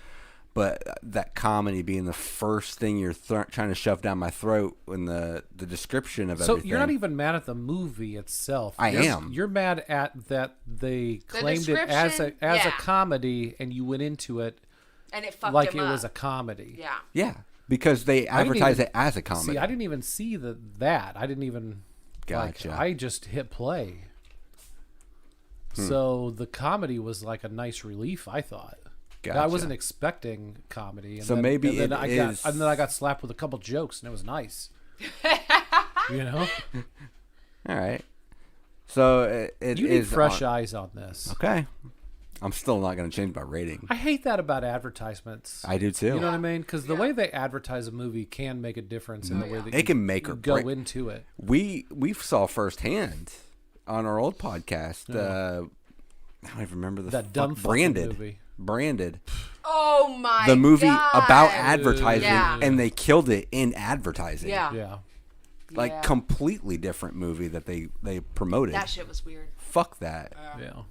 Speaker 1: But that comedy being the first thing you're trying to shove down my throat in the description of
Speaker 2: So
Speaker 1: everything.
Speaker 2: you're not even mad at the movie itself.
Speaker 1: I am.
Speaker 2: You're mad at that they claimed it as a
Speaker 3: description,
Speaker 2: comedy, and you went into it
Speaker 3: And it fucked
Speaker 2: like
Speaker 3: him
Speaker 2: it
Speaker 3: up.
Speaker 2: was a comedy.
Speaker 3: Yeah.
Speaker 1: Yeah, because they
Speaker 2: I didn't
Speaker 1: advertise
Speaker 2: even-
Speaker 1: it as a comedy.
Speaker 2: See, I didn't even see that. I didn't even.
Speaker 1: Gotcha.
Speaker 2: Like, I just hit play. So the comedy was like a nice relief, I thought. I
Speaker 1: Gotcha.
Speaker 2: wasn't expecting comedy. And
Speaker 1: So
Speaker 2: then,
Speaker 1: maybe
Speaker 2: and then
Speaker 1: it
Speaker 2: I
Speaker 1: is-
Speaker 2: got, and then I got slapped with a couple jokes, and it was nice. You know,
Speaker 1: All right. So it
Speaker 2: you need
Speaker 1: is
Speaker 2: fresh
Speaker 1: on-
Speaker 2: eyes on this.
Speaker 1: Okay. I'm still not going to change my rating.
Speaker 2: I hate that about advertisements.
Speaker 1: I do too.
Speaker 2: You know what I mean? Because the way they advertise a movie can make a difference in the way that
Speaker 1: It can make
Speaker 2: you
Speaker 1: or
Speaker 2: go
Speaker 1: break.
Speaker 2: into it.
Speaker 1: We saw firsthand on our old podcast. I don't even remember the
Speaker 2: That dumb fucking
Speaker 1: branded.
Speaker 2: movie.
Speaker 1: Branded.
Speaker 3: Oh my.
Speaker 1: The movie
Speaker 3: God.
Speaker 1: about advertising,
Speaker 3: Yeah.
Speaker 1: and they killed it in advertising.
Speaker 3: Yeah.
Speaker 2: Yeah.
Speaker 1: Like
Speaker 3: Yeah.
Speaker 1: completely different movie that they promoted.
Speaker 3: That shit was weird.
Speaker 1: Fuck that.
Speaker 2: Yeah.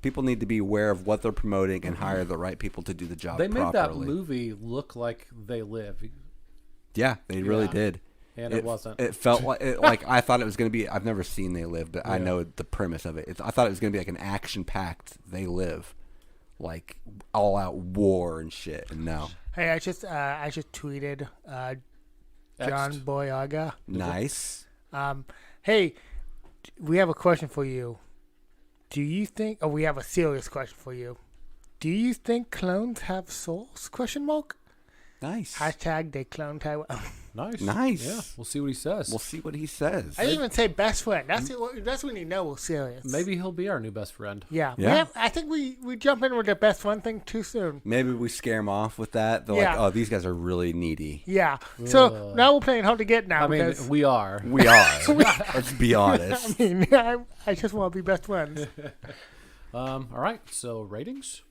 Speaker 1: People need to be aware of what they're promoting and hire the right people to do the job
Speaker 2: They made that
Speaker 1: properly.
Speaker 2: movie look like They Live,
Speaker 1: Yeah, they really
Speaker 2: Yeah.
Speaker 1: did.
Speaker 2: and it wasn't.
Speaker 1: It felt like I thought it was going to be. I've never seen They Live, but I know the premise of it. I thought it was going to be like an action-packed They Live, like all-out war and shit. And no,
Speaker 4: Hey, I just tweeted John
Speaker 2: Exed.
Speaker 4: Boyaga.
Speaker 1: nice.
Speaker 4: Hey, we have a question for you. Do you think? Oh, we have a serious question for you. Do you think clones have souls? Question mark.
Speaker 1: Nice.
Speaker 4: Hashtag They Cloned Tyrone.
Speaker 2: Nice.
Speaker 1: Nice.
Speaker 2: Yeah. We'll see what he says.
Speaker 1: We'll see what he says.
Speaker 4: I didn't even say best friend. That's when you know we're serious.
Speaker 2: Maybe he'll be our new best friend.
Speaker 4: Yeah.
Speaker 1: Yeah.
Speaker 4: I think we jump in with the best friend thing too soon.
Speaker 1: Maybe we scare him off with that. They're
Speaker 4: Yeah.
Speaker 1: like, "Oh, these guys are really needy."
Speaker 4: Yeah. So now we're playing hard to get now.
Speaker 2: I mean,
Speaker 4: because,
Speaker 2: we are.
Speaker 1: We are. Let's be honest.
Speaker 4: I mean, I just want to be best friends.
Speaker 2: All right. So ratings.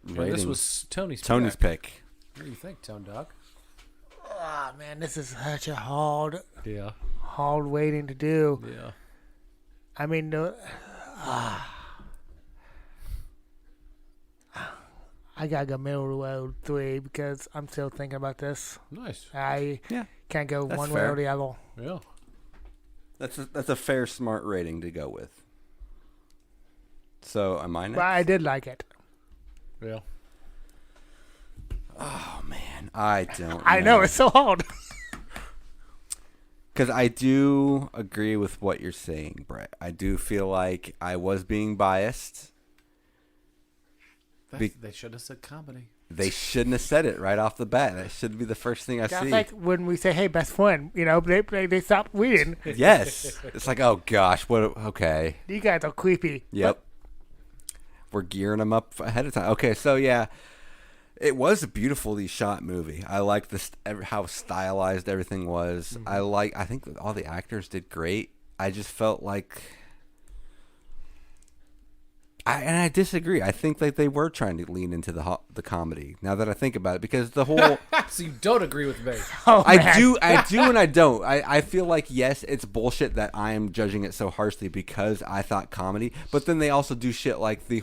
Speaker 2: And
Speaker 1: Ratings.
Speaker 2: this was Tony's
Speaker 1: pick.
Speaker 2: What do you think, Tone Dog?
Speaker 4: Oh man, this is such a hard
Speaker 2: Yeah.
Speaker 4: waiting to do.
Speaker 2: Yeah.
Speaker 4: I mean, I gotta go middle of the road 3 because I'm still thinking about this.
Speaker 2: Nice.
Speaker 4: I
Speaker 1: Yeah.
Speaker 4: can't go
Speaker 1: That's
Speaker 4: one way
Speaker 1: fair.
Speaker 4: or the other.
Speaker 2: Yeah.
Speaker 1: That's a fair, smart rating to go with. So am I next?
Speaker 4: But I did like it.
Speaker 2: Yeah.
Speaker 1: Oh man, I don't.
Speaker 4: I know it's so hard.
Speaker 1: Because I do agree with what you're saying, Brett. I do feel like I was being biased.
Speaker 2: They should have said comedy.
Speaker 1: They shouldn't have said it right off the bat. That should be the first thing I
Speaker 4: That's
Speaker 1: see.
Speaker 4: like when we say, "Hey, best friend," they stop reading.
Speaker 1: Yes. It's like, oh gosh, what? Okay.
Speaker 4: You guys are creepy.
Speaker 1: Yep. We're gearing them up ahead of time. Okay, so yeah, it was a beautifully shot movie. I liked this, how stylized everything was.
Speaker 2: Mm-hmm.
Speaker 1: I think that all the actors did great. I just felt like, I disagree. I think that they were trying to lean into the comedy. Now that I think about it, because the whole
Speaker 2: So you don't agree with me?
Speaker 4: Oh,
Speaker 1: I
Speaker 4: man.
Speaker 1: do, and I don't. I feel like, yes, it's bullshit that I am judging it so harshly because I thought comedy, but then they also do shit like the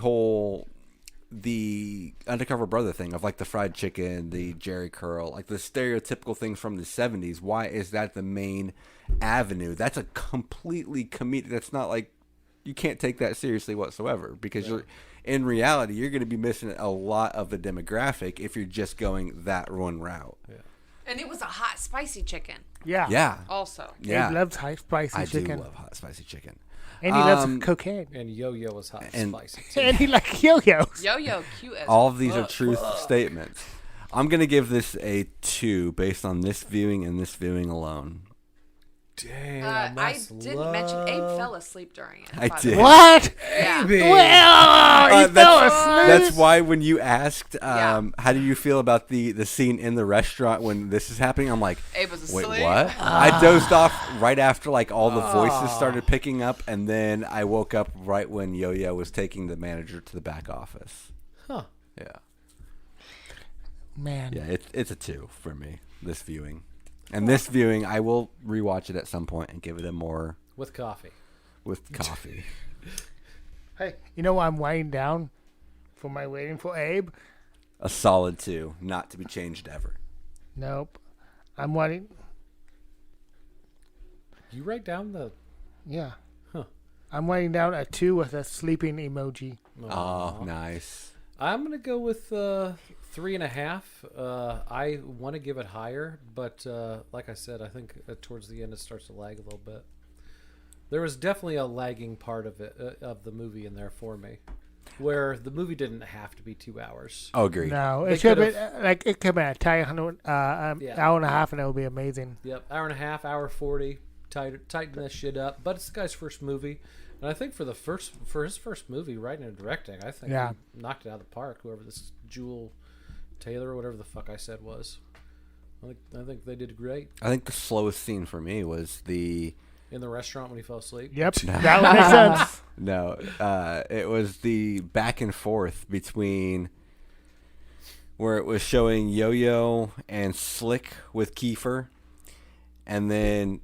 Speaker 1: Undercover Brother thing of like the fried chicken, the Jerry curl, like the stereotypical things from the 70s. Why is that the main avenue? That's a completely comedic. That's not like, you can't take that seriously whatsoever because in reality, you're going to be missing a lot of the demographic if you're just going that one route. Yeah.
Speaker 3: And it was a hot, spicy chicken.
Speaker 4: Yeah.
Speaker 1: Yeah.
Speaker 3: Also.
Speaker 1: Yeah.
Speaker 4: He loves high spicy
Speaker 1: I
Speaker 4: chicken.
Speaker 1: do love hot spicy chicken.
Speaker 4: And he loves cocaine.
Speaker 2: And Yo-Yo was hot
Speaker 1: And-
Speaker 2: and spicy. Too.
Speaker 4: And he likes yo-yos.
Speaker 3: Yo-yo, cute as
Speaker 1: All of these are truth statements. I'm going to give this a 2 based on this viewing and this viewing alone.
Speaker 2: Damn,
Speaker 3: I
Speaker 2: that's
Speaker 3: didn't mention Abe fell asleep during it.
Speaker 1: I
Speaker 3: by the
Speaker 1: did.
Speaker 3: way.
Speaker 4: What?
Speaker 3: Yeah.
Speaker 4: Well, you fell asleep.
Speaker 1: That's why when you asked,
Speaker 3: Yeah.
Speaker 1: how do you feel about the scene in the restaurant when this is happening? I'm like,
Speaker 3: Abe was
Speaker 1: wait,
Speaker 3: asleep.
Speaker 1: what? I dozed off right after like all the voices started picking up, and then I woke up right when Yo-Yo was taking the manager to the back office.
Speaker 2: Huh.
Speaker 1: Yeah,
Speaker 4: Man.
Speaker 1: yeah, it's a 2 for me. This viewing, and this viewing, I will rewatch it at some point and give it a more
Speaker 2: With coffee.
Speaker 1: with coffee.
Speaker 4: Hey, you know why I'm winding down for my waiting for Abe?
Speaker 1: A solid 2, not to be changed ever.
Speaker 4: Nope. I'm waiting.
Speaker 2: You write down the...
Speaker 4: Yeah.
Speaker 2: Huh.
Speaker 4: I'm writing down a 2 with a sleeping emoji.
Speaker 1: Oh, nice.
Speaker 2: I'm going to go with 3.5. I want to give it higher, but like I said, I think towards the end it starts to lag a little bit. There was definitely a lagging part of it, of the movie in there for me, where the movie didn't have to be 2 hours.
Speaker 1: Oh, agreed.
Speaker 4: No,
Speaker 2: They
Speaker 4: it should have
Speaker 2: could've-
Speaker 4: been like it could have been a tight hour and a half, and it would be amazing.
Speaker 2: Yep, hour and a half, hour 40. Tighten this shit up. But it's the guy's first movie, and I think for his first movie, writing and directing, I think he knocked it out of the park. Whoever this Jewel Taylor or whatever the fuck I said was, I think they did great
Speaker 1: I think the slowest scene for me was the
Speaker 2: in the restaurant when he fell asleep.
Speaker 4: Yep, that would make sense.
Speaker 1: no, it was the back and forth between where it was showing Yo-Yo and Slick with Kiefer, and then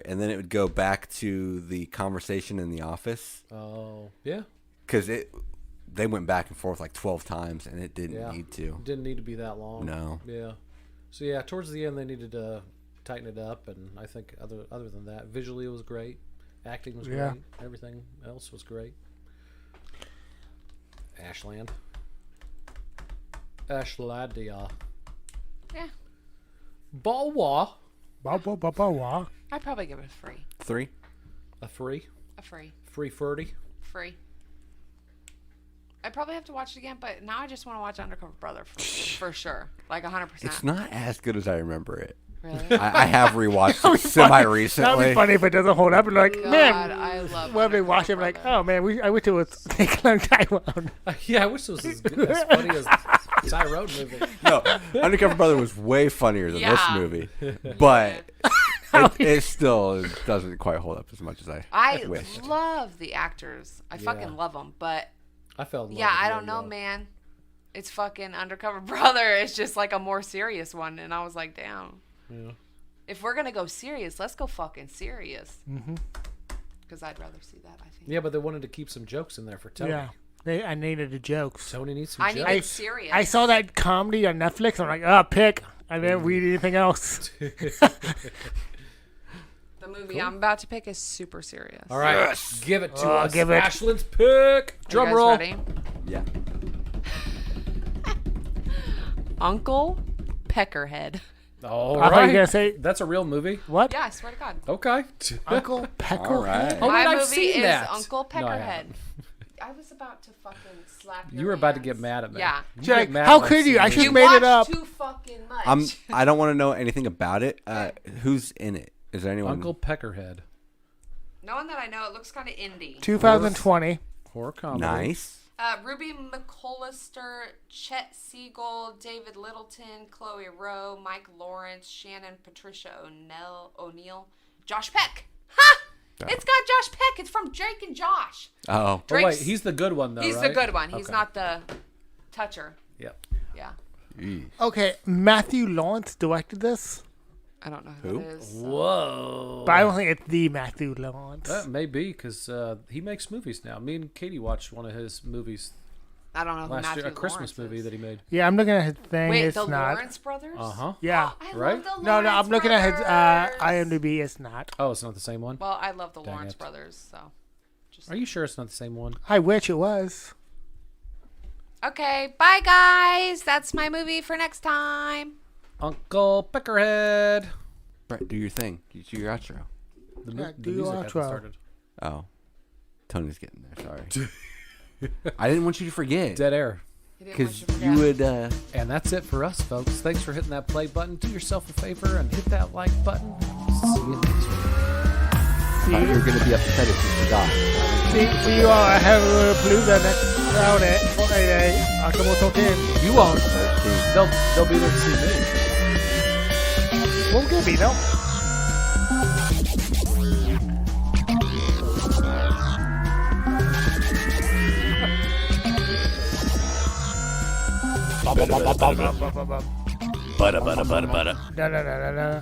Speaker 1: and then it would go back to the conversation in the office
Speaker 2: Oh yeah,
Speaker 1: because they went back and forth like 12 times and it didn't need to.
Speaker 2: Didn't need to be that long.
Speaker 1: No.
Speaker 2: Yeah. So yeah, towards the end they needed to tighten it up, and I think other than that, visually it was great, acting was great, everything else was great. Ashlandia.
Speaker 3: Yeah.
Speaker 2: Balwa.
Speaker 3: I'd probably give it a 3.
Speaker 1: 3.
Speaker 2: A free.
Speaker 3: A free.
Speaker 2: Free 30.
Speaker 3: Free. I'd probably have to watch it again, but now I just want to watch Undercover Brother for sure. Like 100%.
Speaker 1: It's not as good as I remember it.
Speaker 3: Really?
Speaker 1: I have rewatched it semi-recently.
Speaker 4: That'd be funny if it doesn't hold up. And like,
Speaker 3: God,
Speaker 4: man,
Speaker 3: I love
Speaker 4: when they
Speaker 3: Undercover
Speaker 4: watch it, like,
Speaker 3: Brother.
Speaker 4: oh man, I wish it was They Cloned Tyrone.
Speaker 2: Yeah, I wish it was as funny as Tyrone movie.
Speaker 1: No, Undercover Brother was way funnier than this
Speaker 3: Yeah.
Speaker 1: movie, but it still doesn't quite hold up as much as I wish.
Speaker 3: love the actors. I fucking love them, but
Speaker 2: I fell in love
Speaker 3: yeah,
Speaker 2: with
Speaker 3: I don't
Speaker 2: Yo-Yo.
Speaker 3: know, man. It's fucking Undercover Brother. It's just like a more serious one, and I was like, damn.
Speaker 2: Yeah.
Speaker 3: If we're gonna go serious, let's go fucking serious. Because I'd rather see that. I think.
Speaker 2: Yeah, but they wanted to keep some jokes in there for Tony.
Speaker 4: Yeah, I needed the jokes.
Speaker 2: Tony needs some
Speaker 3: I
Speaker 2: jokes.
Speaker 3: need it serious.
Speaker 4: I saw that comedy on Netflix. I'm like, pick. I didn't read anything else.
Speaker 3: The movie I'm about to pick is super serious.
Speaker 2: All right, give it to us.
Speaker 4: give it.
Speaker 2: Ashland's pick.
Speaker 3: Are
Speaker 2: Drum
Speaker 3: you guys
Speaker 2: roll.
Speaker 3: ready?
Speaker 1: Yeah.
Speaker 3: Uncle Peckerhead.
Speaker 2: All
Speaker 4: I thought you were
Speaker 2: right.
Speaker 4: gonna say
Speaker 2: That's a real movie.
Speaker 4: what?
Speaker 3: Yeah, I swear to God.
Speaker 2: Okay.
Speaker 4: Uncle Peckerhead.
Speaker 1: All right.
Speaker 2: Oh,
Speaker 3: My
Speaker 2: wait, I've
Speaker 3: movie
Speaker 2: seen
Speaker 3: is
Speaker 2: that.
Speaker 3: Uncle
Speaker 2: No, I
Speaker 3: Peckerhead.
Speaker 2: haven't.
Speaker 3: I was about to fucking slap your
Speaker 2: You were about to
Speaker 3: hands.
Speaker 2: get mad at me.
Speaker 3: Yeah.
Speaker 2: You
Speaker 4: She's
Speaker 2: get
Speaker 4: like,
Speaker 2: mad
Speaker 4: how
Speaker 2: when
Speaker 4: could
Speaker 2: see
Speaker 4: you? I
Speaker 2: movies.
Speaker 4: just
Speaker 3: You
Speaker 4: made it
Speaker 3: watch
Speaker 4: up.
Speaker 3: too fucking much.
Speaker 1: I don't want to know anything about it. Who's in it? Is there anyone?
Speaker 2: Uncle Peckerhead.
Speaker 3: No one that I know. It looks kind of indie.
Speaker 4: 2020.
Speaker 2: Horror comedy.
Speaker 1: Nice.
Speaker 3: Ruby McCollister, Chet Siegel, David Littleton, Chloe Rowe, Mike Lawrence, Shannon Patricia O'Neill, Josh Peck. Ha! It's got Josh Peck. It's from Drake and Josh.
Speaker 1: Oh.
Speaker 2: Oh, wait,
Speaker 3: Drake's-
Speaker 2: he's the good one, though,
Speaker 3: He's
Speaker 2: right?
Speaker 3: the good one. He's
Speaker 2: Okay.
Speaker 3: not the toucher.
Speaker 2: Yep.
Speaker 3: Yeah.
Speaker 4: Okay, Matthew Lawrence directed this,
Speaker 3: I don't know who,
Speaker 1: Who?
Speaker 3: it is.
Speaker 2: Whoa.
Speaker 4: but I don't think it's the Matthew Lawrence.
Speaker 2: That may be, because he makes movies now. Me and Katie watched one of his movies
Speaker 3: I don't know who
Speaker 2: last
Speaker 3: Matthew
Speaker 2: year, a Christmas
Speaker 3: Lawrence
Speaker 2: movie
Speaker 3: is.
Speaker 2: that he made.
Speaker 4: Yeah, I'm looking at his thing.
Speaker 3: Wait,
Speaker 4: it's
Speaker 3: the
Speaker 4: not.
Speaker 3: Lawrence brothers?
Speaker 2: Uh-huh.
Speaker 4: Yeah.
Speaker 3: I
Speaker 2: Right?
Speaker 3: love the
Speaker 4: No,
Speaker 3: Lawrence
Speaker 4: I'm looking at his
Speaker 3: brothers.
Speaker 4: IMDb. It's not.
Speaker 2: Oh, it's not the same one?
Speaker 3: Well, I love the
Speaker 2: Dang
Speaker 3: Lawrence
Speaker 2: it.
Speaker 3: brothers, so. Just
Speaker 2: Are you sure it's not the same one?
Speaker 4: I wish it was.
Speaker 3: Okay, bye guys. That's my movie for next time.
Speaker 2: Uncle Peckerhead.
Speaker 1: Brett, do your thing. You do your outro.
Speaker 2: The,
Speaker 4: Yeah,
Speaker 2: the
Speaker 4: do your
Speaker 2: music hasn't
Speaker 4: outro.
Speaker 2: started.
Speaker 1: Oh. Tony's getting there. Sorry. I didn't want you to forget.
Speaker 2: Dead air.
Speaker 3: He didn't want
Speaker 1: Because
Speaker 3: you to
Speaker 1: you
Speaker 3: forget.
Speaker 1: would.
Speaker 2: And that's it for us, folks. Thanks for hitting that play button. Do yourself a favor and hit that like button. See you next week.
Speaker 6: You're going to be upset if you forgot.
Speaker 4: See you all at Halloweenapalooza next Friday, October 14th.
Speaker 2: You won't. They'll be there to see me.
Speaker 4: Won't get me, no?
Speaker 1: Butter.
Speaker 4: No.